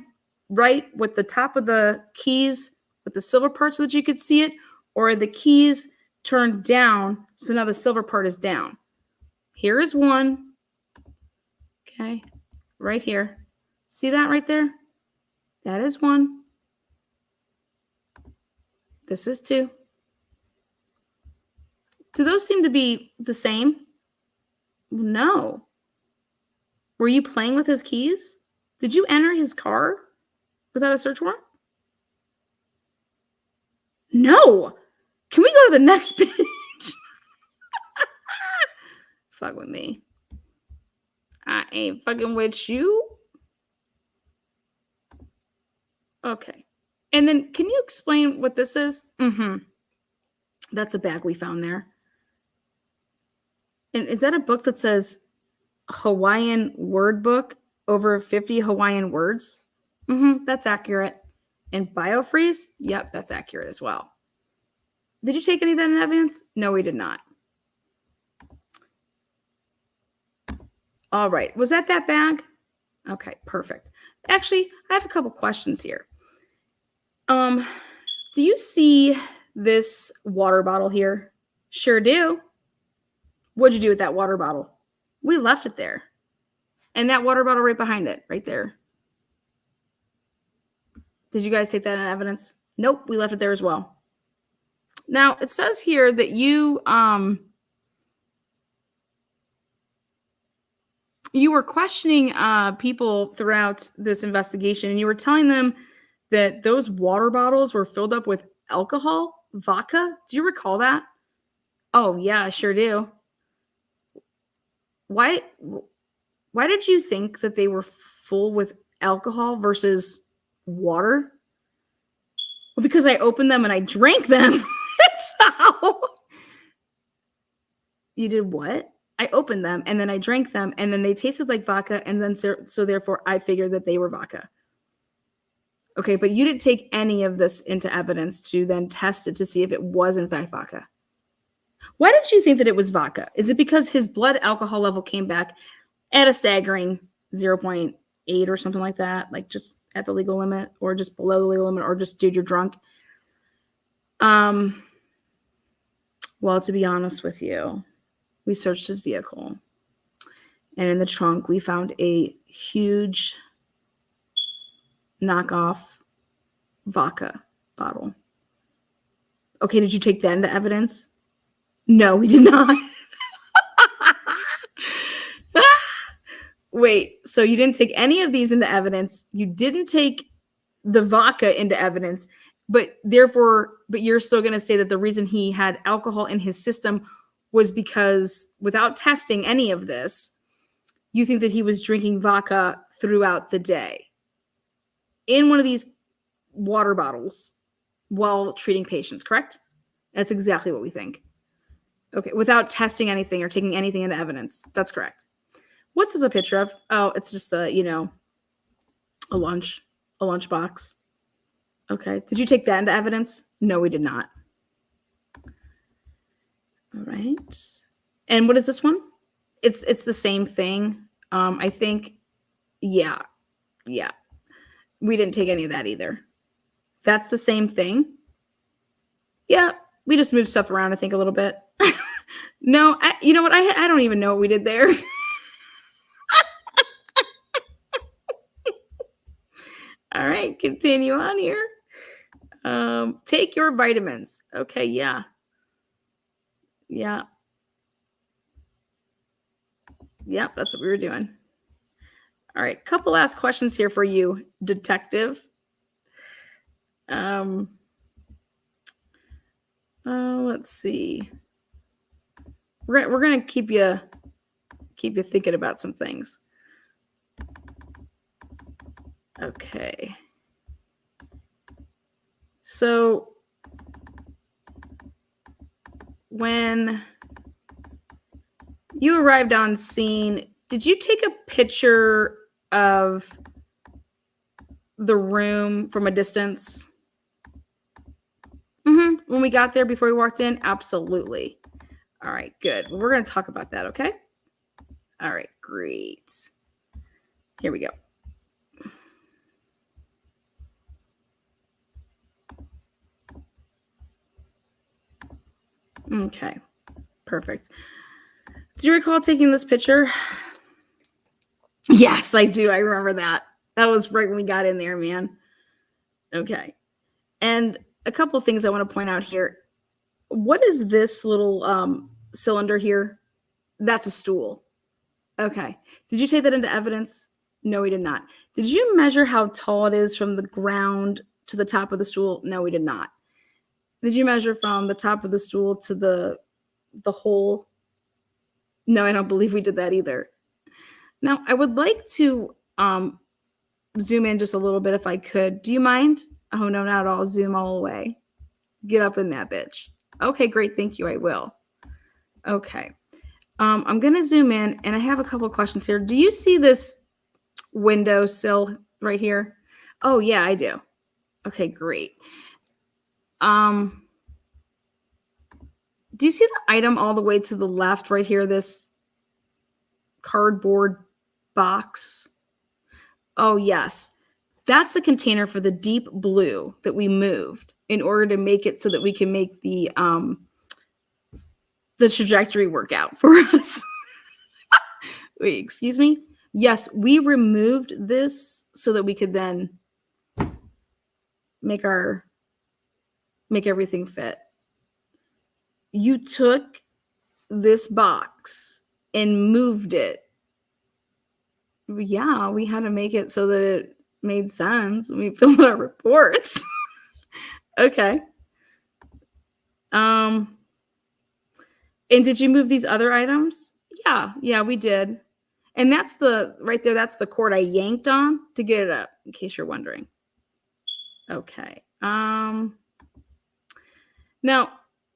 right with the top of the keys with the silver part so that you could see it, or are the keys turned down so now the silver part is down? Here is 1. Okay. Right here. See that right there? That is 1. This is 2. Do those seem to be the same? No. Were you playing with his keys? Did you enter his car without a search warrant? No. Can we go to the next page? Fuck with me. I ain't fucking with you. Okay. And then can you explain what this is? That's a bag we found there. And is that a book that says Hawaiian word book, over 50 Hawaiian words? That's accurate. And biofreeze? Yep, that's accurate as well. Did you take any of that in evidence? No, we did not. All right. Was that bag? Okay, perfect. Actually, I have a couple questions here. Do you see this water bottle here? Sure do. What'd you do with that water bottle? We left it there. And that water bottle right behind it, right there. Did you guys take that in evidence? Nope, we left it there as well. Now, it says here that you were questioning people throughout this investigation, and you were telling them that those water bottles were filled up with alcohol, vodka. Do you recall that? Oh, yeah, I sure do. Why did you think that they were full with alcohol versus water? Well, because I opened them and I drank them. That's how. You did what? I opened them and then I drank them and then they tasted like vodka. And then so therefore I figured that they were vodka. Okay, but you didn't take any of this into evidence to then test it to see if it was in fact vodka. Why did you think that it was vodka? Is it because his blood alcohol level came back at a staggering 0.8 or something like that? Like just at the legal limit or just below the legal limit or just, dude, you're drunk? Well, to be honest with you, we searched his vehicle. And in the trunk, we found a huge knockoff vodka bottle. Okay, did you take that into evidence? No, we did not. Wait, so you didn't take any of these into evidence. You didn't take the vodka into evidence, but you're still going to say that the reason he had alcohol in his system was because without testing any of this, you think that he was drinking vodka throughout the day in one of these water bottles while treating patients, correct? That's exactly what we think. Okay, without testing anything or taking anything into evidence. That's correct. What's this a picture of? Oh, it's just a lunch box. Okay. Did you take that into evidence? No, we did not. All right. And what is this one? It's the same thing. I think, yeah. We didn't take any of that either. That's the same thing. Yeah, we just moved stuff around, I think, a little bit. No, you know what? I don't even know what we did there. All right, continue on here. Take your vitamins. Okay, yeah. Yep, that's what we were doing. All right, couple last questions here for you, detective. Let's see. We're gonna keep you thinking about some things. Okay. So when you arrived on scene, did you take a picture of the room from a distance? When we got there before we walked in? Absolutely. All right, good. Well, we're going to talk about that, okay? All right, great. Here we go. Okay, perfect. Do you recall taking this picture? Yes, I do. I remember that. That was right when we got in there, man. Okay. And a couple of things I want to point out here. What is this little cylinder here? That's a stool. Okay. Did you take that into evidence? No, we did not. Did you measure how tall it is from the ground to the top of the stool? No, we did not. Did you measure from the top of the stool to the hole? No, I don't believe we did that either. Now, I would like to zoom in just a little bit if I could. Do you mind? Oh, no, not at all. Zoom all the way. Get up in that bitch. Okay, great. Thank you. I will. Okay. I'm going to zoom in, and I have a couple of questions here. Do you see this windowsill right here? Oh, yeah, I do. Okay, great. Do you see the item all the way to the left right here, this cardboard box? Oh, yes. That's the container for the deep blue that we moved in order to make it so that we can make the trajectory work out for us. Wait, excuse me? Yes, we removed this so that we could then make everything fit. You took this box and moved it. Yeah, we had to make it so that it made sense when we filled our reports. Okay. And did you move these other items? Yeah, we did. And that's right there, that's the cord I yanked on to get it up, in case you're wondering. Okay. Now,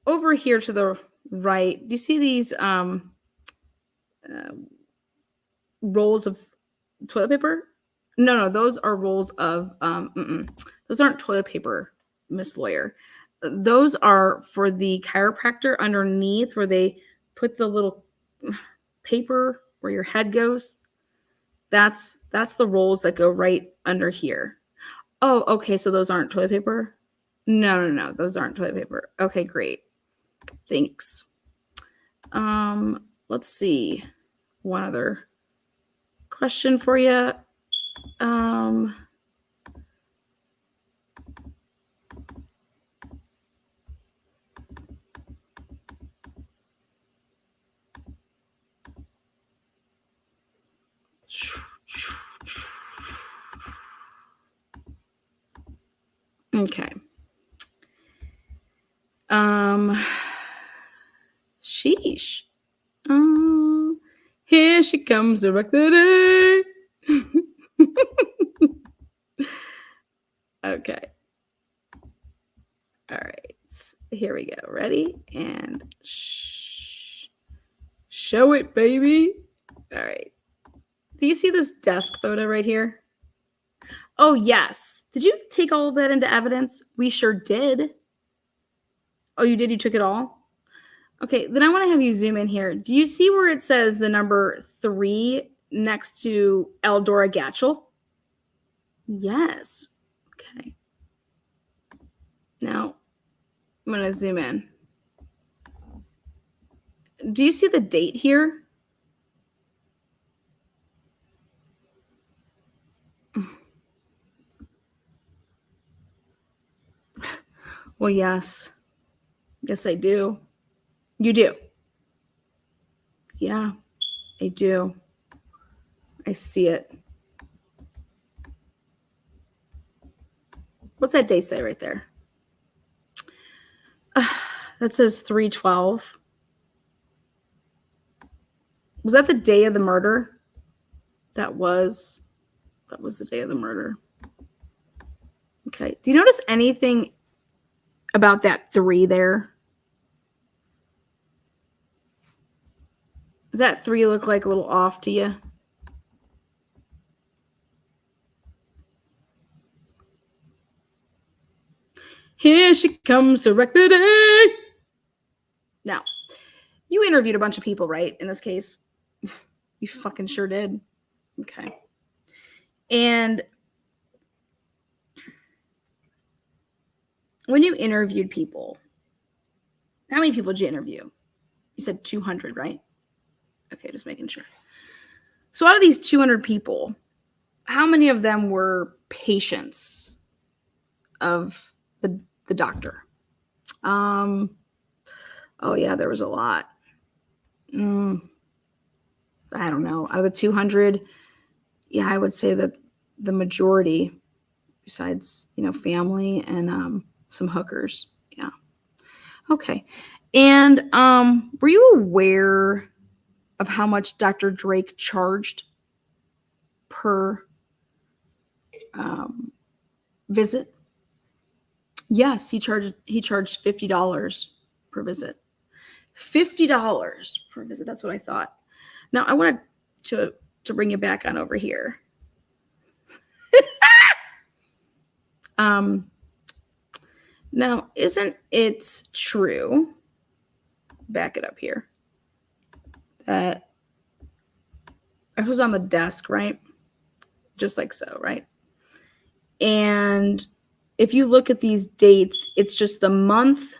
over here to the right? Do you see these rolls of toilet paper? No, those are rolls of those aren't toilet paper, Miss Lawyer. Those are for the chiropractor underneath where they put the little paper where your head goes. That's the rolls that go right under here. Oh, okay, so those aren't toilet paper? No, those aren't toilet paper. Okay, great. Thanks. Let's see. One other question for you. Okay. Sheesh. Here she comes, directly. Okay. All right. Here we go. Ready? And show it, baby. All right. Do you see this desk photo right here? Oh, yes. Did you take all of that into evidence? We sure did. Oh, you did? You took it all? Okay, then I want to have you zoom in here. Do you see where it says the number 3 next to Eldora Gatchel? Yes. Okay. Now, I'm going to zoom in. Do you see the date here? Well, yes. Yes, I do. You do. Yeah, I do. I see it. What's that day say right there? That says 3/12. Was that the day of the murder? That was the day of the murder. Okay. Do you notice anything about that 3 there? Does that 3 look like a little off to you? Here she comes to wreck the day. Now, you interviewed a bunch of people, right, in this case? You fucking sure did. Okay. And when you interviewed people, how many people did you interview? You said 200, right? Okay, just making sure. So out of these 200 people, how many of them were patients of the doctor? Oh yeah, there was a lot. I don't know. Out of the 200, yeah, I would say that the majority, besides, family and some hookers. Yeah. Okay. And were you aware of how much Dr. Drake charged per visit? Yes, he charged $50 per visit. $50 per visit. That's what I thought. Now I wanted to bring you back on over here. Now, isn't it true? Back it up here. That it was on the desk, right? Just like so, right? And if you look at these dates, it's just the month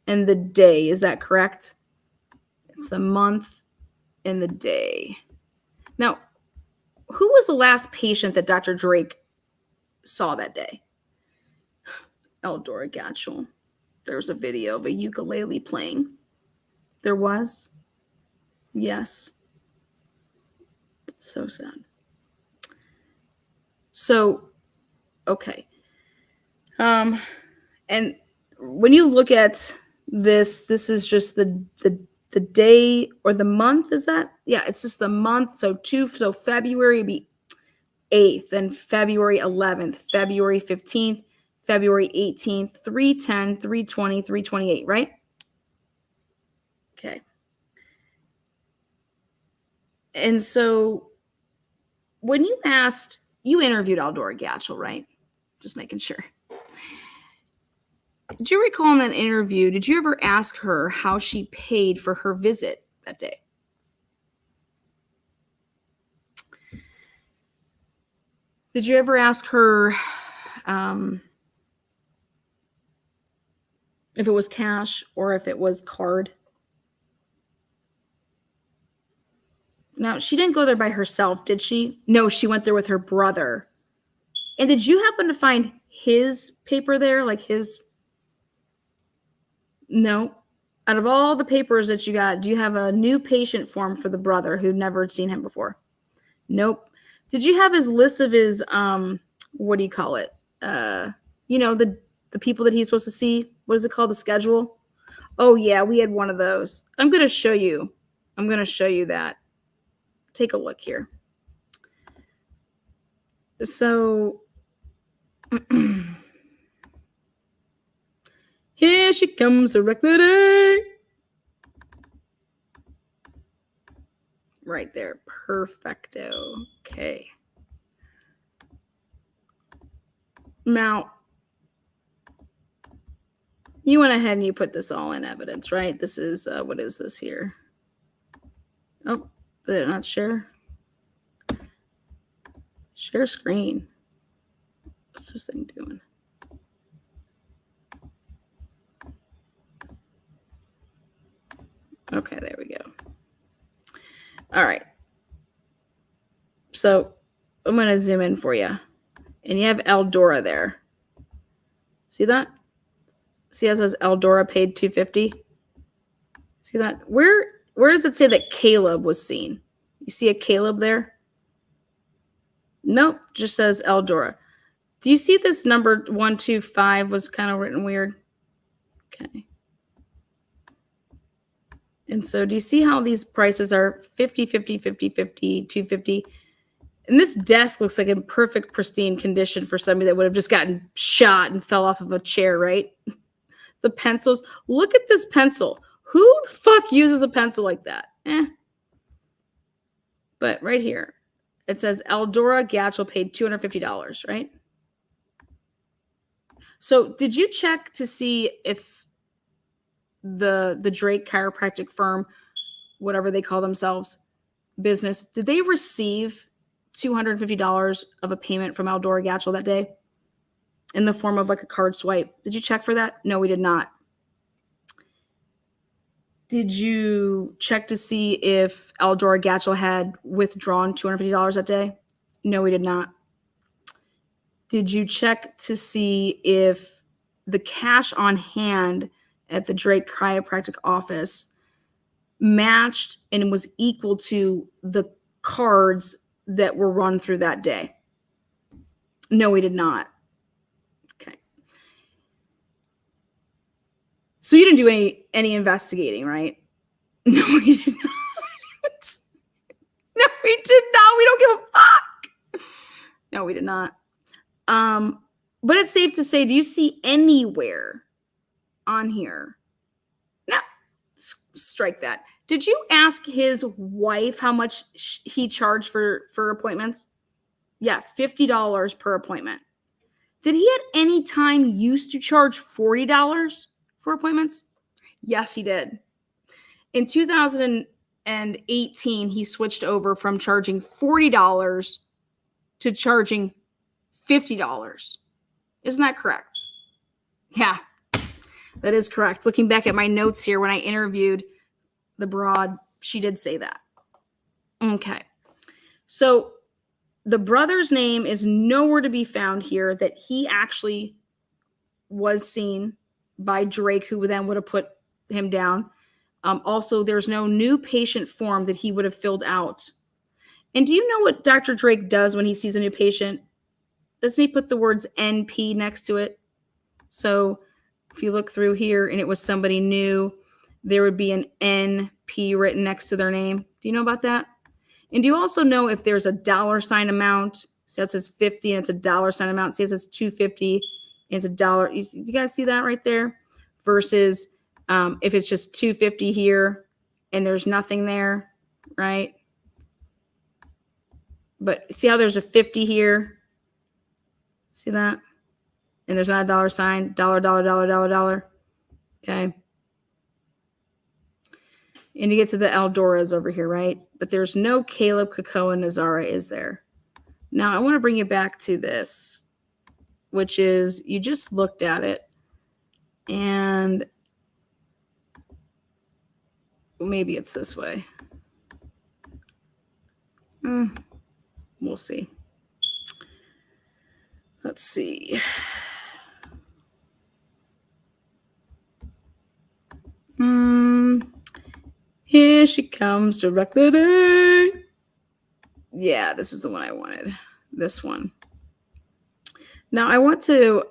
and the day. Is that correct? It's the month and the day. Now, who was the last patient that Dr. Drake saw that day? Eldora Gatchel. There was a video of a ukulele playing. There was? Yes. So sad. So, okay. And when you look at this is just the day or the month, is that? Yeah, it's just the month. So February would be 8th, then February 11th, February 15th, February 18th, 3/10, 3/20, 3/28, right? Okay. And so when you interviewed Eldora Gatchel, right? Just making sure. Did you recall in that interview, did you ever ask her how she paid for her visit that day? Did you ever ask her if it was cash or if it was card? Now, she didn't go there by herself, did she? No, she went there with her brother. And did you happen to find his paper there? Like his... No. Out of all the papers that you got, do you have a new patient form for the brother who'd never seen him before? Nope. Did you have his list of his, what do you call it? You know, the people that he's supposed to see? What is it called? The schedule? Oh, yeah, we had one of those. I'm going to show you that. Take a look here. So, here she comes, a record lady. Right there. Perfecto. Okay. Now, you went ahead and you put this all in evidence, right? This is, what is this here? Oh, did it not share? Share screen. What's this thing doing? Okay, there we go. All right. So I'm going to zoom in for you. And you have Eldora there. See that? See how it says Eldora paid $250? See that? Where does it say that Caleb was seen? You see a Caleb there? Nope, just says Eldora. Do you see this number 125 was kind of written weird? Okay. And so do you see how these prices are 50, 50, 50, 50, 250? And this desk looks like in perfect, pristine condition for somebody that would have just gotten shot and fell off of a chair, right? The pencils. Look at this pencil. Who the fuck uses a pencil like that? But right here, it says Eldora Gatchel paid $250, right? So did you check to see if the Drake chiropractic firm, whatever they call themselves, business, did they receive $250 of a payment from Eldora Gatchel that day in the form of like a card swipe? Did you check for that? No, we did not. Did you check to see if Eldora Gatchel had withdrawn $250 that day? No, we did not. Did you check to see if the cash on hand at the Drake chiropractic office matched and was equal to the cards that were run through that day? No, we did not. Okay. So you didn't do any investigating, right? No, we did not. No, we did not. We don't give a fuck. No, we did not. But it's safe to say, do you see anywhere on here? No, strike that. Did you ask his wife how much he charged for appointments? Yeah, $50 per appointment. Did he at any time used to charge $40 for appointments? Yes, he did. In 2018, he switched over from charging $40 to charging $50. Isn't that correct? Yeah, that is correct. Looking back at my notes here, when I interviewed the broad, she did say that. Okay. So the brother's name is nowhere to be found here that he actually was seen by Drake, who then would have put him down. Also, there's no new patient form that he would have filled out. And do you know what Dr. Drake does when he sees a new patient? Doesn't he put the words NP next to it? So if you look through here and it was somebody new, there would be an NP written next to their name. Do you know about that? And do you also know if there's a $sign amount? So it says 50 and it's a $sign amount. Say it says 250 and it's $1. You guys see that right there? Versus if it's just 250 here and there's nothing there, right? But see how there's a 50 here? See that? And there's not a dollar sign, dollar, dollar, dollar, dollar, dollar. Okay. And you get to the Aldoras over here, right? But there's no Caleb, Kakoa, Nazara, is there? Now, I want to bring you back to this, which is you just looked at it, and maybe it's this way. We'll see. Let's see. Here she comes, directly. Yeah, this is the one I wanted. This one. Now, I want to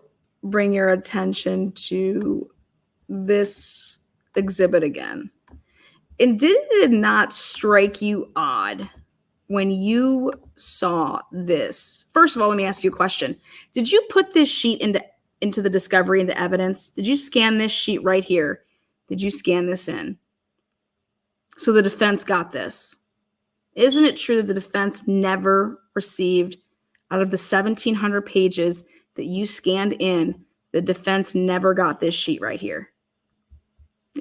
bring your attention to this exhibit again. And did it not strike you odd when you saw this? First of all, let me ask you a question. Did you put this sheet into the discovery, into evidence? Did you scan this sheet right here? Did you scan this in? So the defense got this. Isn't it true that the defense never received, out of the 1,700 pages that you scanned in, the defense never got this sheet right here?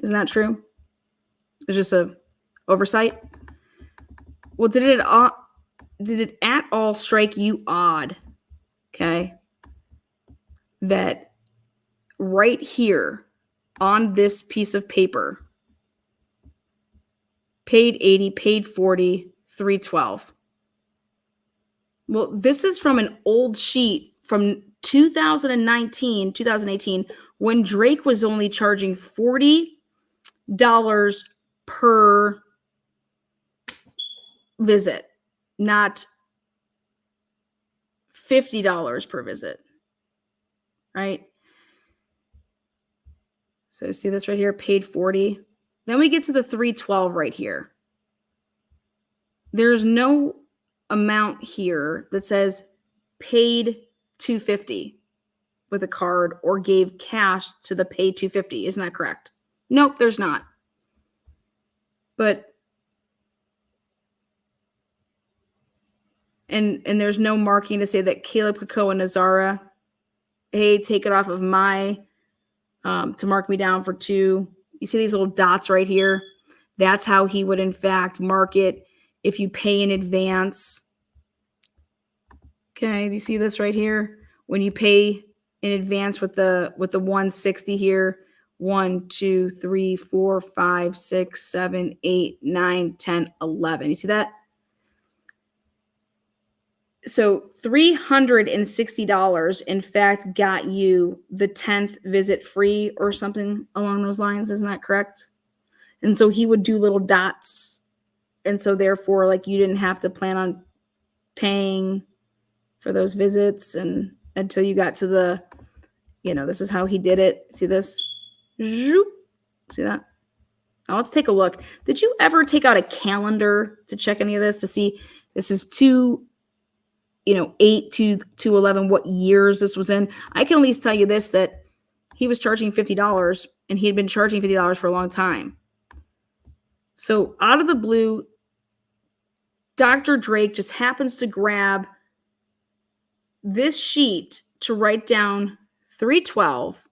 Isn't that true? It's just a oversight. Well, did it at all strike you odd, okay, that right here on this piece of paper, paid 80, paid 40, 312. Well, this is from an old sheet from 2019, 2018, when Drake was only charging $40 per visit, not $50 per visit, right? So see this right here, paid 40. Then we get to the 312 right here. There's no amount here that says paid $250 with a card or gave cash to the paid $250. Isn't that correct? Nope, there's not. But and there's no marking to say that Caleb, Kakoa, Nazara, hey, take it off of my to mark me down for 2. You see these little dots right here? That's how he would in fact mark it if you pay in advance. Okay, do you see this right here? When you pay in advance with the 160 here, 1, 2, 3, 4, 5, 6, 7, 8, 9, 10, 11. You see that? So $360 in fact got you the 10th visit free or something along those lines. Isn't that correct? And so he would do little dots. And so therefore, like, you didn't have to plan on paying for those visits and until you got to the, this is how he did it. See this? See that? Now let's take a look. Did you ever take out a calendar to check any of this to see this is 8 to 11, what years this was in? I can at least tell you this, that he was charging $50 and he had been charging $50 for a long time. So out of the blue, Dr. Drake just happens to grab this sheet to write down 312,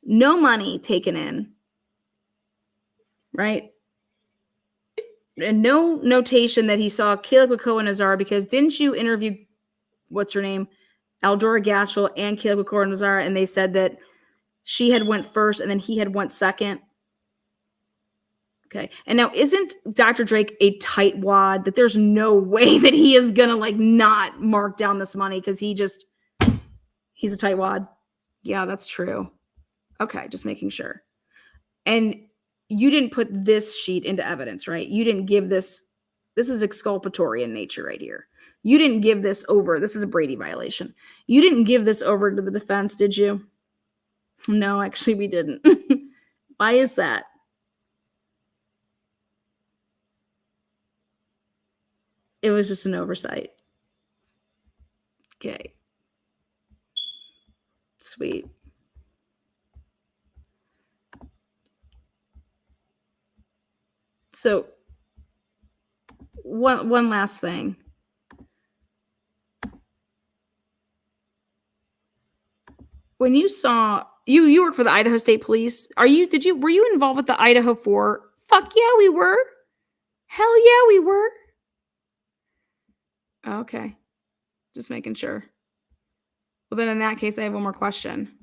no money taken in, right? And no notation that he saw Caleb, Kakoa, and Nazara, because didn't you interview, what's her name, Aldora Gatchell and Caleb, Kakoa, and Nazara, and they said that she had went first and then he had went second? Okay. And now, isn't Dr. Drake a tightwad that there's no way that he is going to not mark down this money because he's a tightwad? Yeah, that's true. Okay. Just making sure. And you didn't put this sheet into evidence, right? You didn't give this is exculpatory in nature right here. You didn't give this over. This is a Brady violation. You didn't give this over to the defense, did you? No, actually we didn't. Why is that? It was just an oversight. Okay. Sweet. So one last thing. When you saw you work for the Idaho State Police, were you involved with the Idaho4? Fuck yeah, we were. Hell yeah, we were. Okay. Just making sure. Well, then in that case, I have one more question.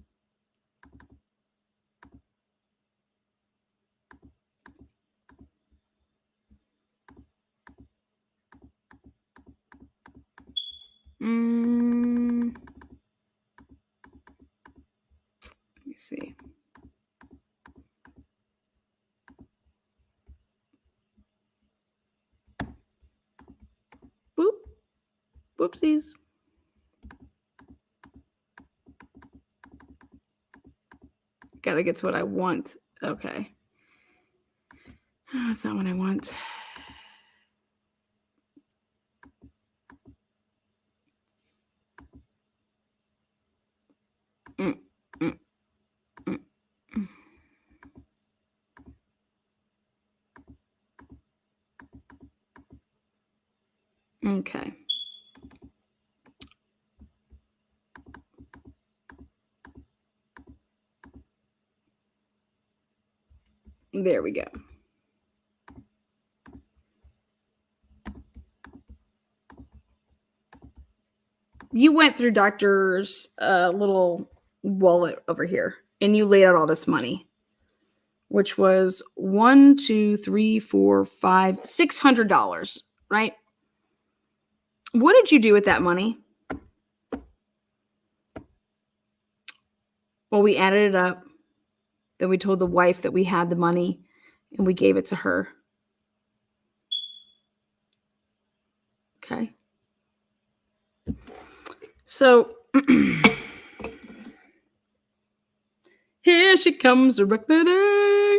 Let me see. Boop. Whoopsies. Gotta get to what I want. Okay. That's not what I want. Mm, mm, mm, mm. Okay. There we go. You went through Doctor's little wallet over here and you laid out all this money, which was $600, right? What did you do with that money? Well, we added it up. Then we told the wife that we had the money and we gave it to her. Okay. So here she comes to wreck the day.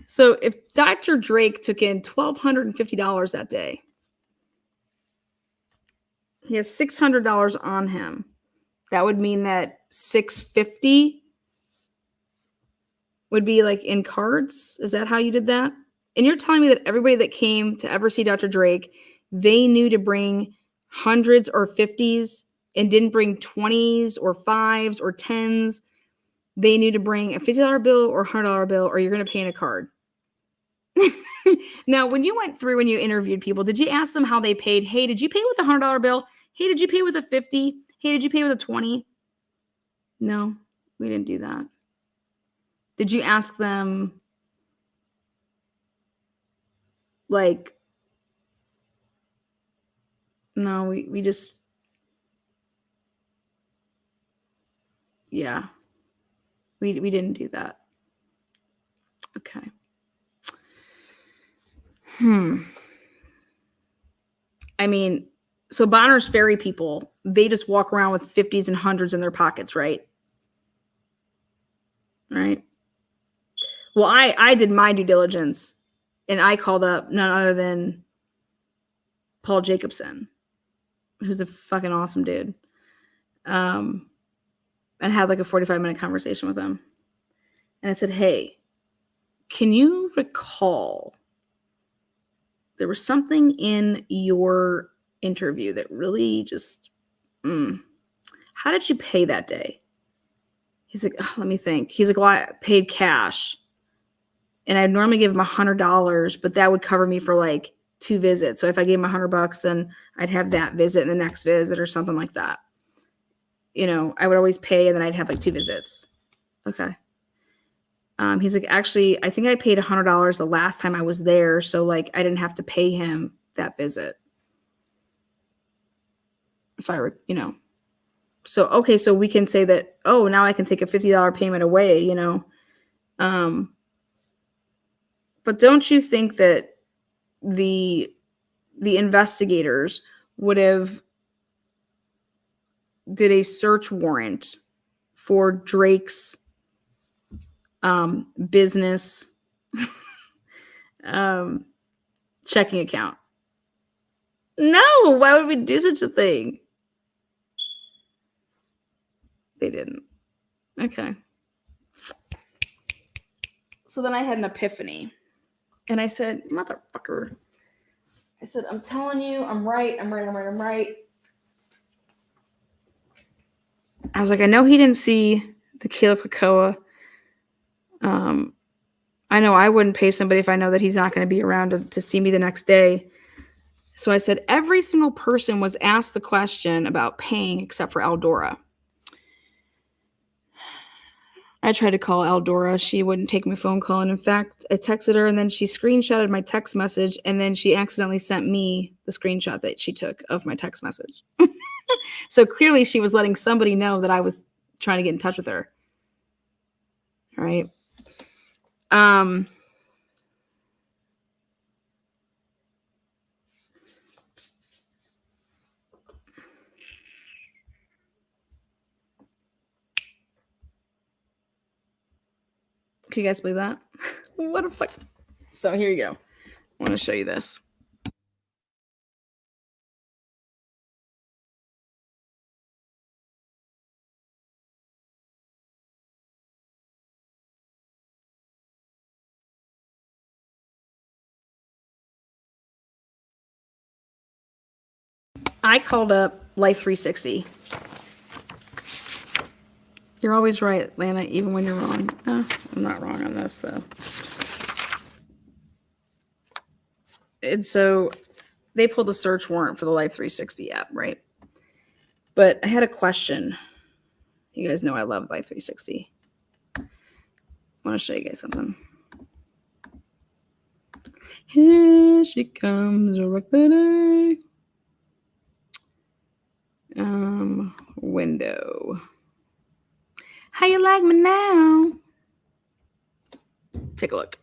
So if Dr. Drake took in $1,250 that day, he has $600 on him. That would mean that $650 would be like in cards. Is that how you did that? And you're telling me that everybody that came to ever see Dr. Drake, they knew to bring hundreds or 50s and didn't bring 20s or 5s or 10s. They knew to bring a $50 bill or $100 bill, or you're going to pay in a card. Now, when you went through and you interviewed people, did you ask them how they paid? Hey, did you pay with a $100 bill? Hey, did you pay with a 50? Hey, did you pay with a 20? No, we didn't do that. Did you ask them, like, no, we just, yeah, we didn't do that. Okay. I mean, so Bonner's Ferry people, they just walk around with 50s and 100s in their pockets, right? Right. Well, I did my due diligence and I called up none other than Paul Jacobson, who's a fucking awesome dude. And had like a 45-minute conversation with him. And I said, hey, can you recall there was something in your interview that really just, how did you pay that day? He's like, oh, let me think. He's like, well, I paid cash. And I'd normally give him $100, but that would cover me for like 2 visits. So if I gave him $100, then I'd have that visit and the next visit or something like that. You know, I would always pay and then I'd have like 2 visits. Okay. He's like, actually, I think I paid $100 the last time I was there. So like, I didn't have to pay him that visit. If I were, you know, so, okay. So we can say that, oh, now I can take a $50 payment away, you know? But don't you think that the investigators would have did a search warrant for Drake's business checking account? No, why would we do such a thing? They didn't. Okay. So then I had an epiphany. And I said, motherfucker, I said, I'm telling you, I'm right. I'm right. I was like, I know he didn't see the Caleb Kakoa. I know I wouldn't pay somebody if I know that he's not going to be around to see me the next day. So I said, every single person was asked the question about paying except for Eldora. I tried to call Eldora. She wouldn't take my phone call. And in fact, I texted her and then she screenshotted my text message. And then she accidentally sent me the screenshot that she took of my text message. So clearly she was letting somebody know that I was trying to get in touch with her. All right. Can you guys believe that? What a fuck. So here you go. I want to show you this. I called up Life 360. You're always right, Lana, even when you're wrong. I'm not wrong on this, though. And so they pulled a search warrant for the Life 360 app, right? But I had a question. You guys know I love Life 360. I want to show you guys something. Here she comes, a rock the day. Window. How you like me now? Take a look.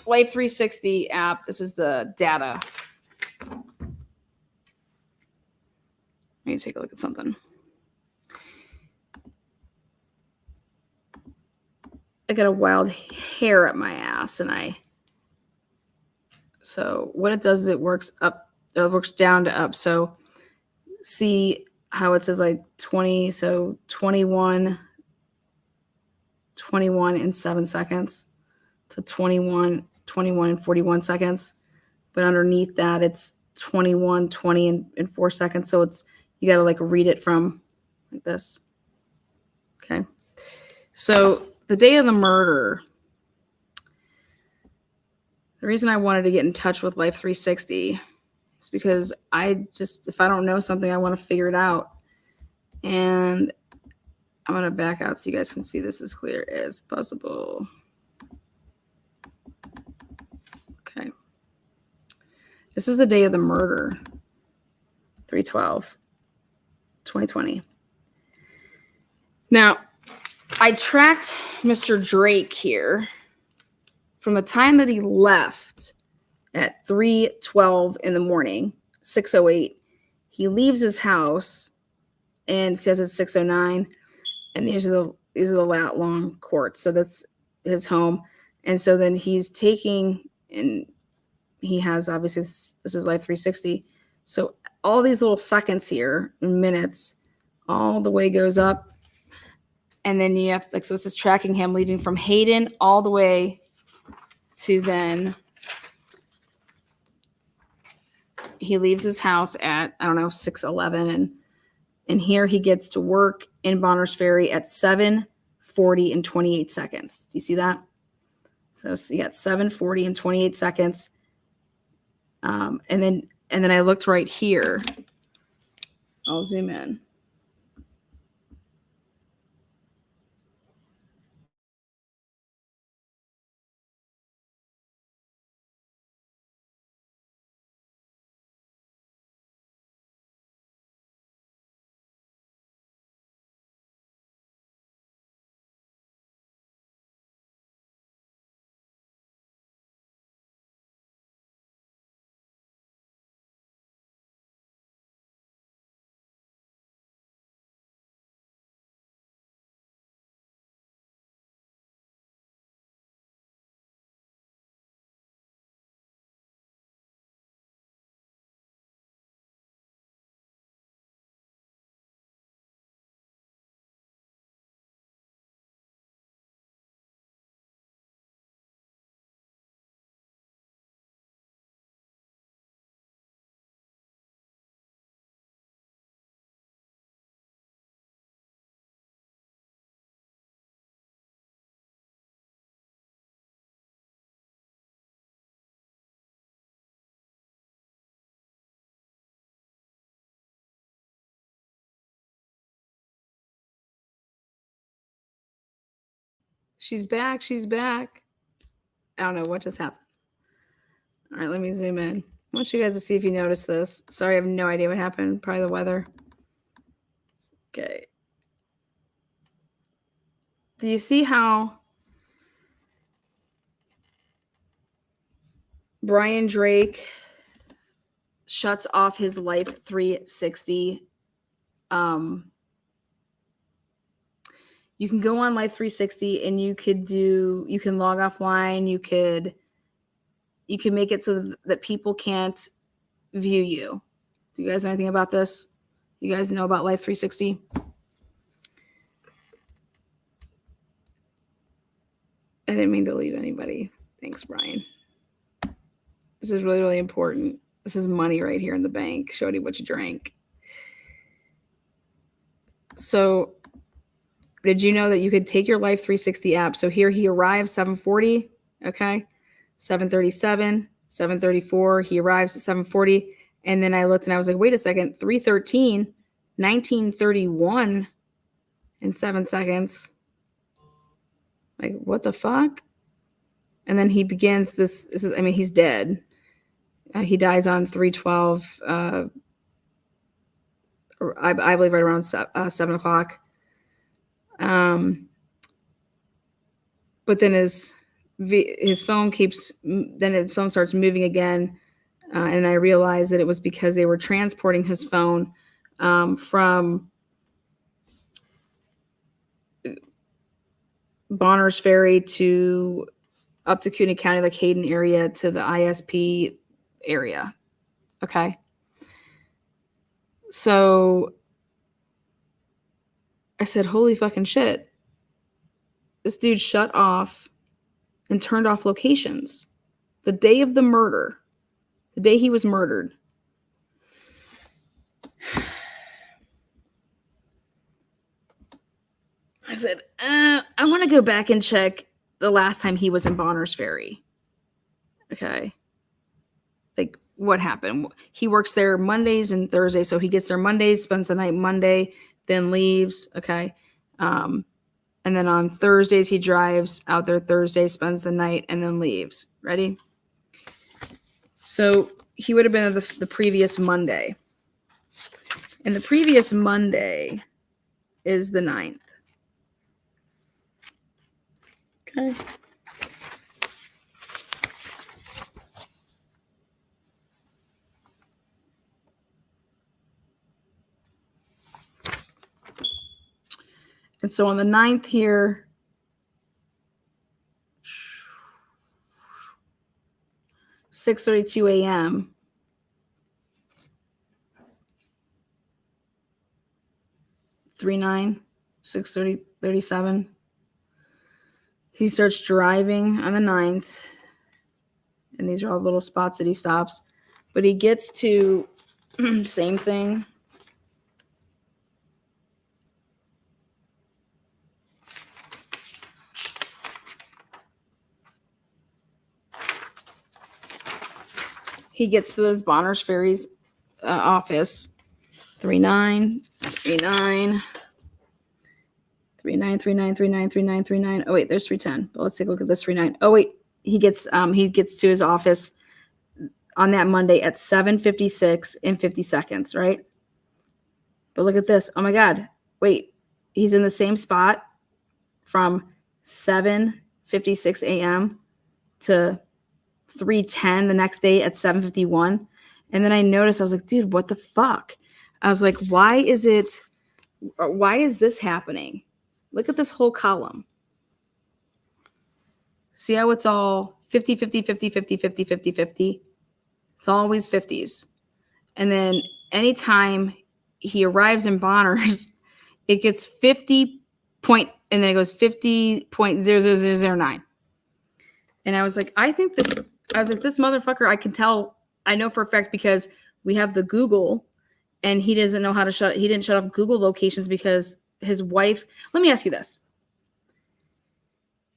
Life 360 app. This is the data. Let me take a look at something. I got a wild hair at my ass, and so what it does is it works up, it works down to up. So see how it says like 20, so 21 in 7 seconds to 21 in 41 seconds. But underneath that, it's 21, 20 in 4 seconds. So you got to like read it from like this. Okay. So the day of the murder, the reason I wanted to get in touch with Life 360 is because if I don't know something, I want to figure it out. And I'm going to back out so you guys can see this as clear as possible. Okay. This is the day of the murder, 3/12/2020. Now, I tracked Mr. Drake here from the time that he left at 3:12 in the morning, 6:08. He leaves his house and says it's 6:09. And these are the lat long courts. So that's his home. And so then he's taking, and he has, obviously, this is Life 360. So all these little seconds here, minutes, all the way goes up. And then you have, like, so this is tracking him leaving from Hayden all the way to then he leaves his house at, 6:11. And here he gets to work in Bonners Ferry at 7:40 and 28 seconds. Do you see that? So you got 7:40 and 28 seconds. And then I looked right here. I'll zoom in. She's back. She's back. I don't know what just happened. All right, let me zoom in. I want you guys to see if you notice this. Sorry, I have no idea what happened. Probably the weather. Okay. Do you see how Brian Drake shuts off his Life 360? You can go on Life 360 and you can log offline. You can make it so that people can't view you. Do you guys know anything about this? You guys know about Life 360? I didn't mean to leave anybody. Thanks, Brian. This is really, really important. This is money right here in the bank. Showed you what you drank. So did you know that you could take your Life 360 app? So here he arrives 7:40, okay? 7:37, 7:34, he arrives at 7:40. And then I looked and I was like, wait a second, 3:13, 19:31 in 7 seconds. Like, what the fuck? And then he begins this is, I mean, he's dead. He dies on 3:12, I believe right around 7 o'clock. But then his phone the phone starts moving again. And I realized that it was because they were transporting his phone from Bonners Ferry up to CUNY County, like Hayden area, to the ISP area. Okay. So I said, holy fucking shit. This dude shut off and turned off locations the day of the murder, the day he was murdered. I said, I want to go back and check the last time he was in Bonners Ferry. Okay. Like, what happened? He works there Mondays and Thursdays. So he gets there Mondays, spends the night Monday, then leaves. Okay. And then on Thursdays, he drives out there Thursday, spends the night, and then leaves. Ready? So he would have been the previous Monday. And the previous Monday is the 9th. Okay. And so on the 9th here, (6:32 a.m.), (3:09), 6:37. He starts driving on the 9th. And these are all the little spots that he stops. But he gets to, same thing. He gets to this Bonners Ferry's office. 3:09, 3:09, 3:09, 3:09, 3:09, 3:09, 3:09. Oh wait, there's 3:10. But let's take a look at this 3:09. Oh wait, he gets to his office on that Monday at 7:56 and 50 seconds, right? But look at this. Oh my God. Wait, he's in the same spot from 7:56 a.m. to 3:10 the next day at 7:51. And then I noticed, I was like, dude, what the fuck? I was like, why is this happening? Look at this whole column. See how it's all 50, 50, 50, 50, 50, 50, 50? It's always 50s. And then anytime he arrives in Bonners, it gets 50 point, and then it goes 50.00009. And I was like, this motherfucker, I can tell, I know for a fact because we have the Google, and he doesn't know how to he didn't shut off Google locations because his wife, let me ask you this.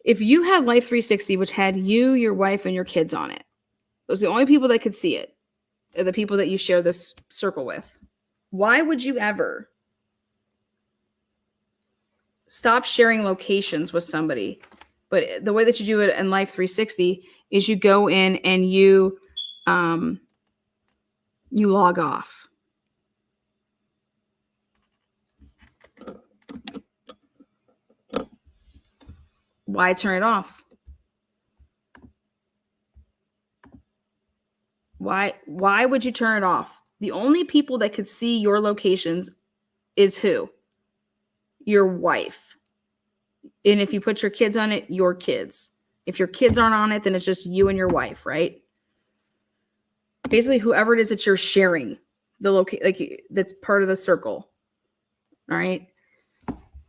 If you had Life 360, which had you, your wife, and your kids on it, those are the only people that could see it, are the people that you share this circle with. Why would you ever stop sharing locations with somebody But the way that you do it in Life 360 is you go in and you log off. Why turn it off? Why would you turn it off? The only people that could see your locations is who? Your wife. And if you put your kids on it, your kids. If your kids aren't on it, then it's just you and your wife, right? Basically, whoever it is that you're sharing that's part of the circle. All right.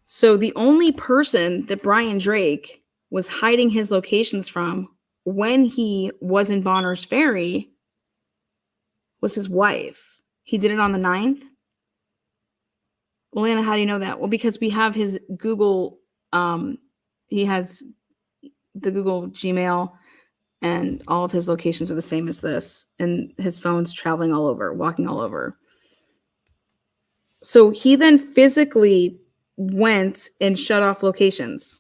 So the only person that Brian Drake was hiding his locations from when he was in Bonner's Ferry was his wife. He did it on the 9th. Well, Lana, how do you know that? Well, because we have his Google, he has the Google Gmail, and all of his locations are the same as this. And his phone's traveling all over, walking all over. So he then physically went and shut off locations.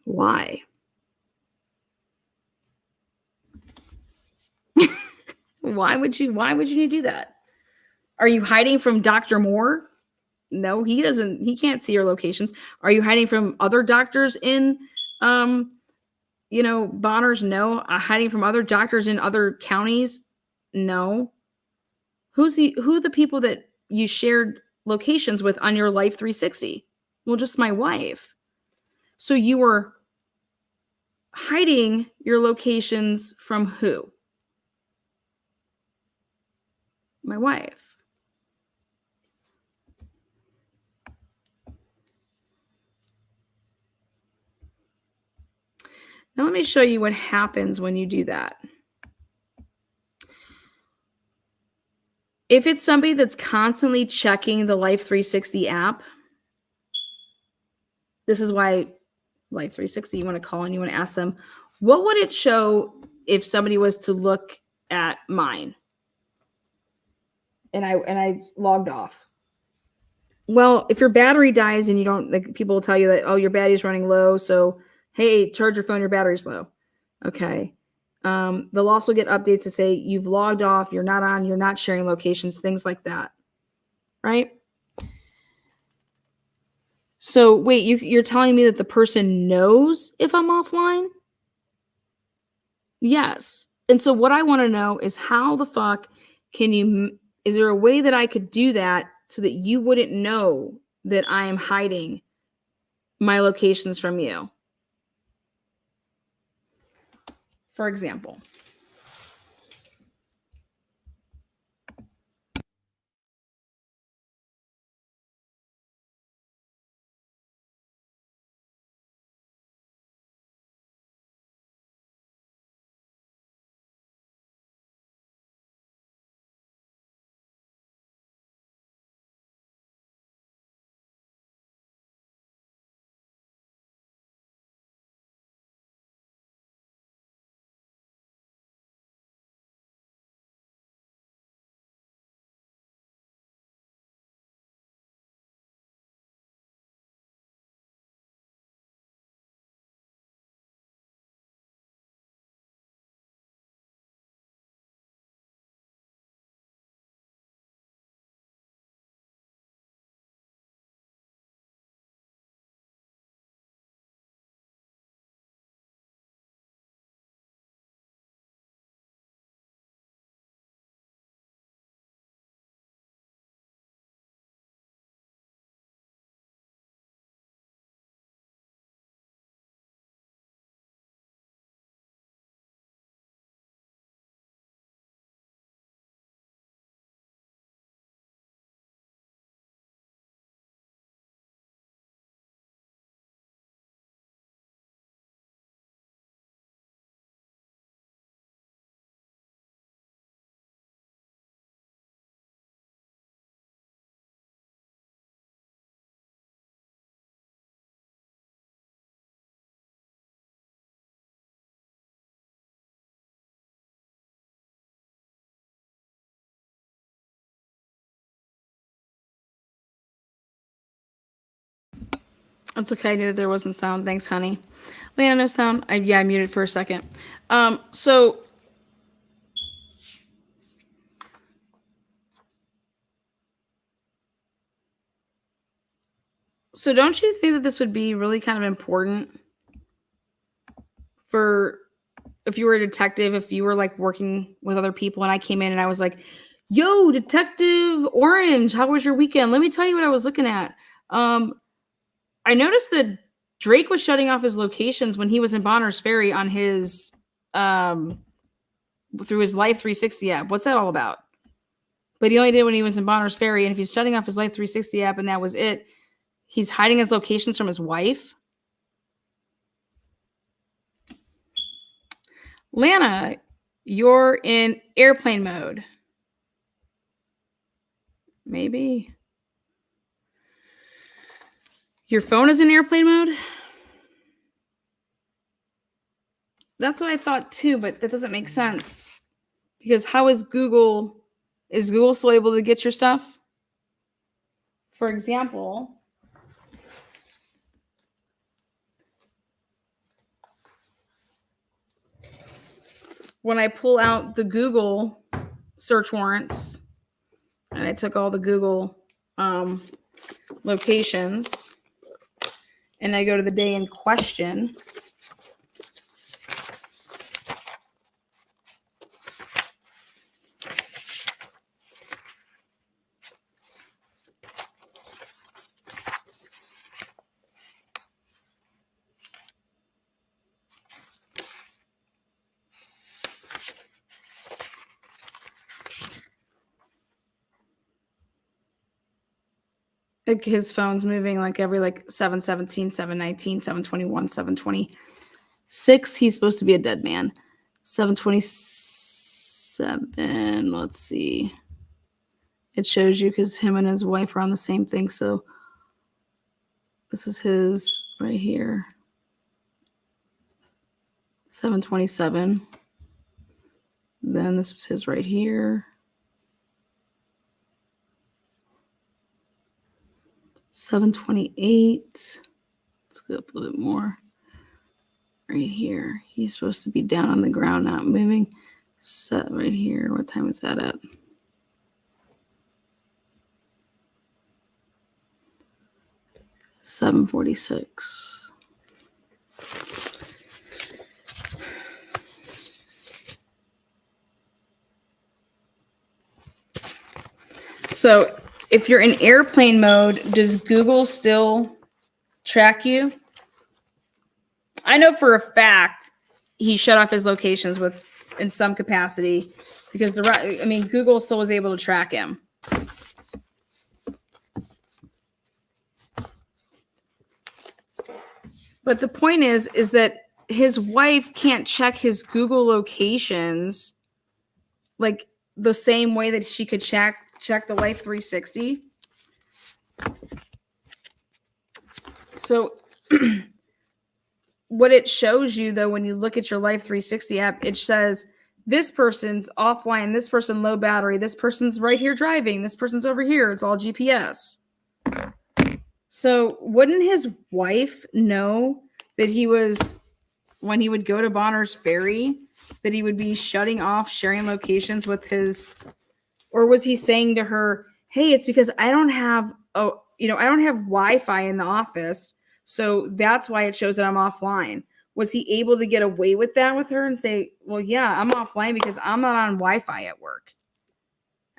Why? Why would you do that? Are you hiding from Dr. Moore? No, he can't see your locations. Are you hiding from other doctors in Bonner's? No. Hiding from other doctors in other counties? No. Who the people that you shared locations with on your Life 360? Well, just my wife. So you were hiding your locations from who? My wife. Now let me show you what happens when you do that. If it's somebody that's constantly checking the Life 360 app, this is why Life 360, you want to call and you want to ask them, what would it show if somebody was to look at mine? And I logged off. Well, if your battery dies and you don't, like, people will tell you that, oh, your battery's running low, so hey, charge your phone, your battery's low. Okay. They'll also get updates to say you've logged off, you're not on, you're not sharing locations, things like that. Right? So wait, you're telling me that the person knows if I'm offline? Yes. And so what I want to know is how the fuck is there a way that I could do that so that you wouldn't know that I am hiding my locations from you? For example. It's okay. I knew that there wasn't sound. Thanks, honey. Lana, no sound. I muted for a second. So don't you think that this would be really kind of important for if you were a detective, if you were like working with other people and I came in and I was like, yo, Detective Orange, how was your weekend? Let me tell you what I was looking at. I noticed that Drake was shutting off his locations when he was in Bonner's Ferry on his through his Life 360 app. What's that all about? But he only did it when he was in Bonner's Ferry, and if he's shutting off his Life 360 app and that was it, he's hiding his locations from his wife. Lana, you're in airplane mode. Maybe. Your phone is in airplane mode? That's what I thought too, but that doesn't make sense. Because how is Google still able to get your stuff? For example, when I pull out the Google search warrants and I took all the Google locations and I go to the day in question, like his phone's moving like every like 717, 719, 721, 726. He's supposed to be a dead man. 727. Let's see. It shows you because him and his wife are on the same thing. So this is his right here. 727. Then this is his right here. 728. Let's go up a little bit more. Right here. He's supposed to be down on the ground, not moving. Set right here. What time is that at? $7:46. So if you're in airplane mode, does Google still track you? I know for a fact he shut off his locations in some capacity because Google still was able to track him. But the point is that his wife can't check his Google locations like the same way that she could check the Life 360. So what it shows you though, when you look at your Life 360 app, it says this person's offline, this person low battery, this person's right here driving, this person's over here. It's all GPS. So wouldn't his wife know that when he would go to Bonner's Ferry, that he would be shutting off sharing locations with his, or was he saying to her, hey, it's because I don't have Wi-Fi in the office. So that's why it shows that I'm offline. Was he able to get away with that with her and say, well, yeah, I'm offline because I'm not on Wi-Fi at work.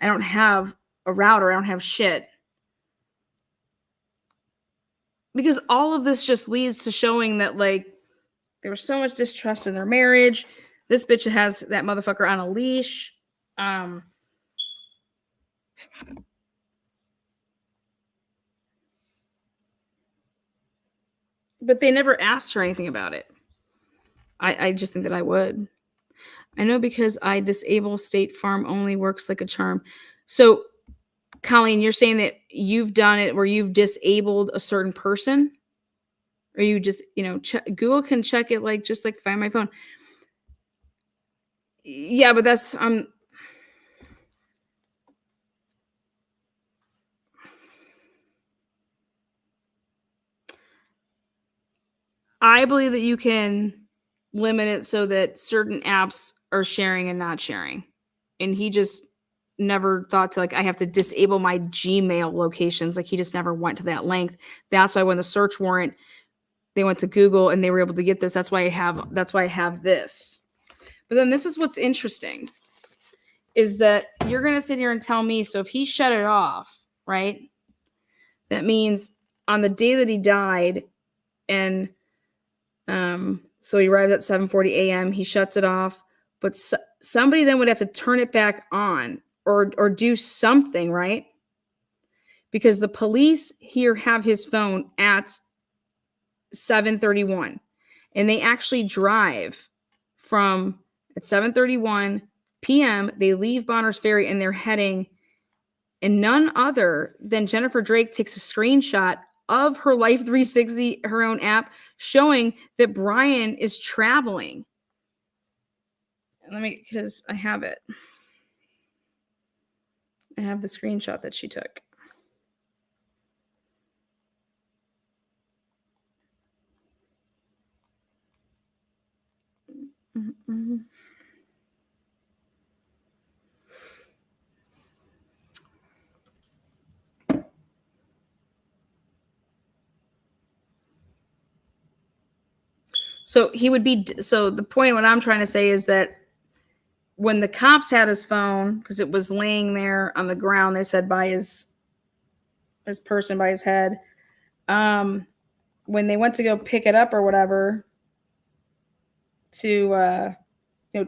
I don't have a router. I don't have shit. Because all of this just leads to showing that like there was so much distrust in their marriage. This bitch has that motherfucker on a leash. But they never asked her anything about it. I just think that I would. I know because I disable State Farm only works like a charm. So, Colleen, you're saying that you've done it where you've disabled a certain person? Or you just, Google can check it like just like Find My Phone. Yeah, but that's I believe that you can limit it so that certain apps are sharing and not sharing. And he just never thought to, like, I have to disable my Gmail locations. Like, he just never went to that length. That's why when the search warrant, they went to Google and they were able to get this. That's why I have this. But then this is what's interesting is that you're going to sit here and tell me, so if he shut it off, right? That means on the day that he died, and so he arrived at 7:40 a.m., he shuts it off, but somebody then would have to turn it back on or do something, right? Because the police here have his phone at 7:31, and they actually drive from at 7:31 p.m. They leave Bonners Ferry and they're heading, and none other than Jennifer Drake takes a screenshot of her Life 360, her own app, showing that Brian is traveling. Let me, because I have it. I have the screenshot that she took. Mm-hmm. So he would be, so the point, what I'm trying to say is that when the cops had his phone, because it was laying there on the ground, they said by his person, by his head, when they went to go pick it up or whatever to,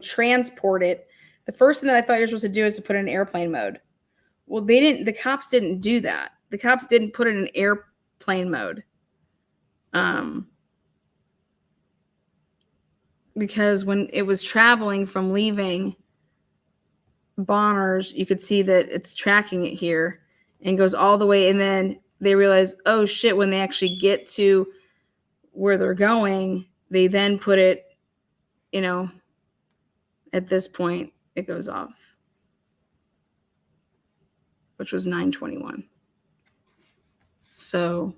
transport it, the first thing that I thought you were supposed to do is to put it in airplane mode. Well, the cops didn't do that. The cops didn't put it in airplane mode. Because when it was traveling from leaving Bonners, you could see that it's tracking it here and goes all the way. And then they realize, oh shit, when they actually get to where they're going, they then put it, at this point, it goes off, which was 9:21. So,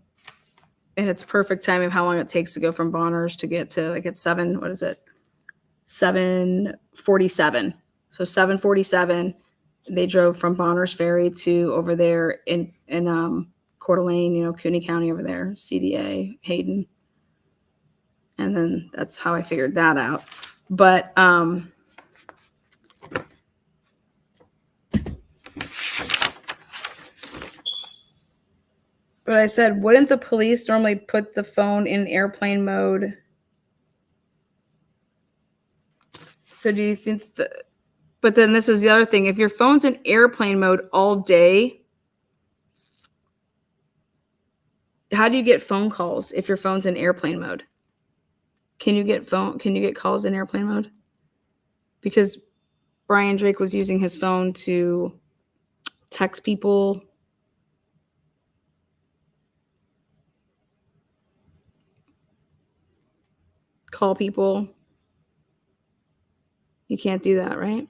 and it's perfect timing of how long it takes to go from Bonners to get to, like, at 7:47. So 7:47, they drove from Bonners Ferry to over there in Coeur d'Alene, Cooney County over there, CDA, Hayden. And then that's how I figured that out. But I said, wouldn't the police normally put the phone in airplane mode? So do you think but then this is the other thing. If your phone's in airplane mode all day, how do you get phone calls if your phone's in airplane mode? Can you get calls in airplane mode? Because Brian Drake was using his phone to text people, call people. You can't do that, right?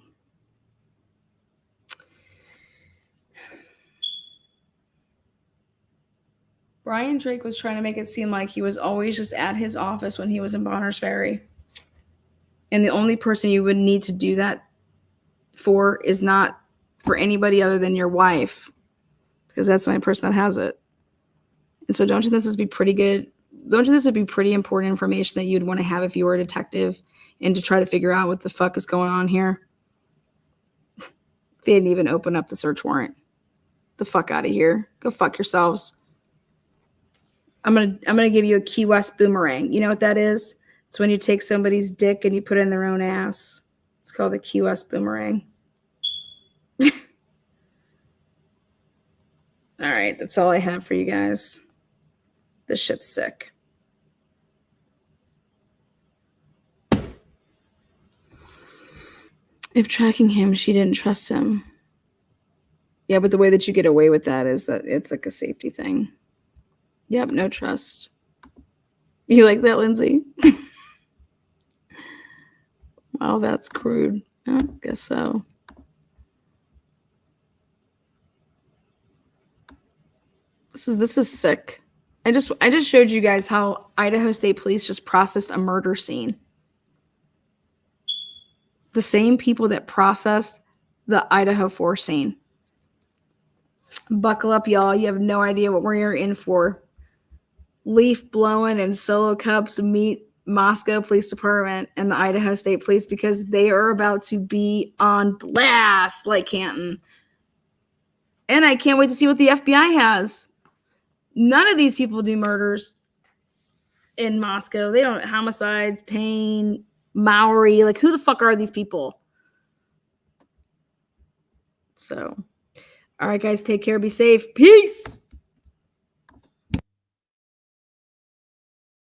Brian Drake was trying to make it seem like he was always just at his office when he was in Bonners Ferry. And the only person you would need to do that for is not for anybody other than your wife, because that's the only person that has it. And so don't you think this would be pretty good? Don't you think this would be pretty important information that you'd want to have if you were a detective and to try to figure out what the fuck is going on here? They didn't even open up the search warrant. The fuck out of here. Go fuck yourselves. I'm gonna give you a Key West boomerang. You know what that is? It's when you take somebody's dick and you put it in their own ass. It's called the Key West boomerang. All right, that's all I have for you guys. This shit's sick. If tracking him, she didn't trust him. Yeah, but the way that you get away with that is that it's like a safety thing. Yep, no trust. You like that, Lindsay? Wow, that's crude. I guess so. This is sick. I just showed you guys how Idaho State Police just processed a murder scene. The same people that processed the Idaho4 scene. Buckle up, y'all. You have no idea what we're in for. Leaf blowing and solo cups meet Moscow Police Department and the Idaho State Police because they are about to be on blast like Canton. And I can't wait to see what the FBI has. None of these people do murders in Moscow. They don't. Homicides, Payne, Maori. Like, who the fuck are these people? So, all right, guys, take care. Be safe. Peace.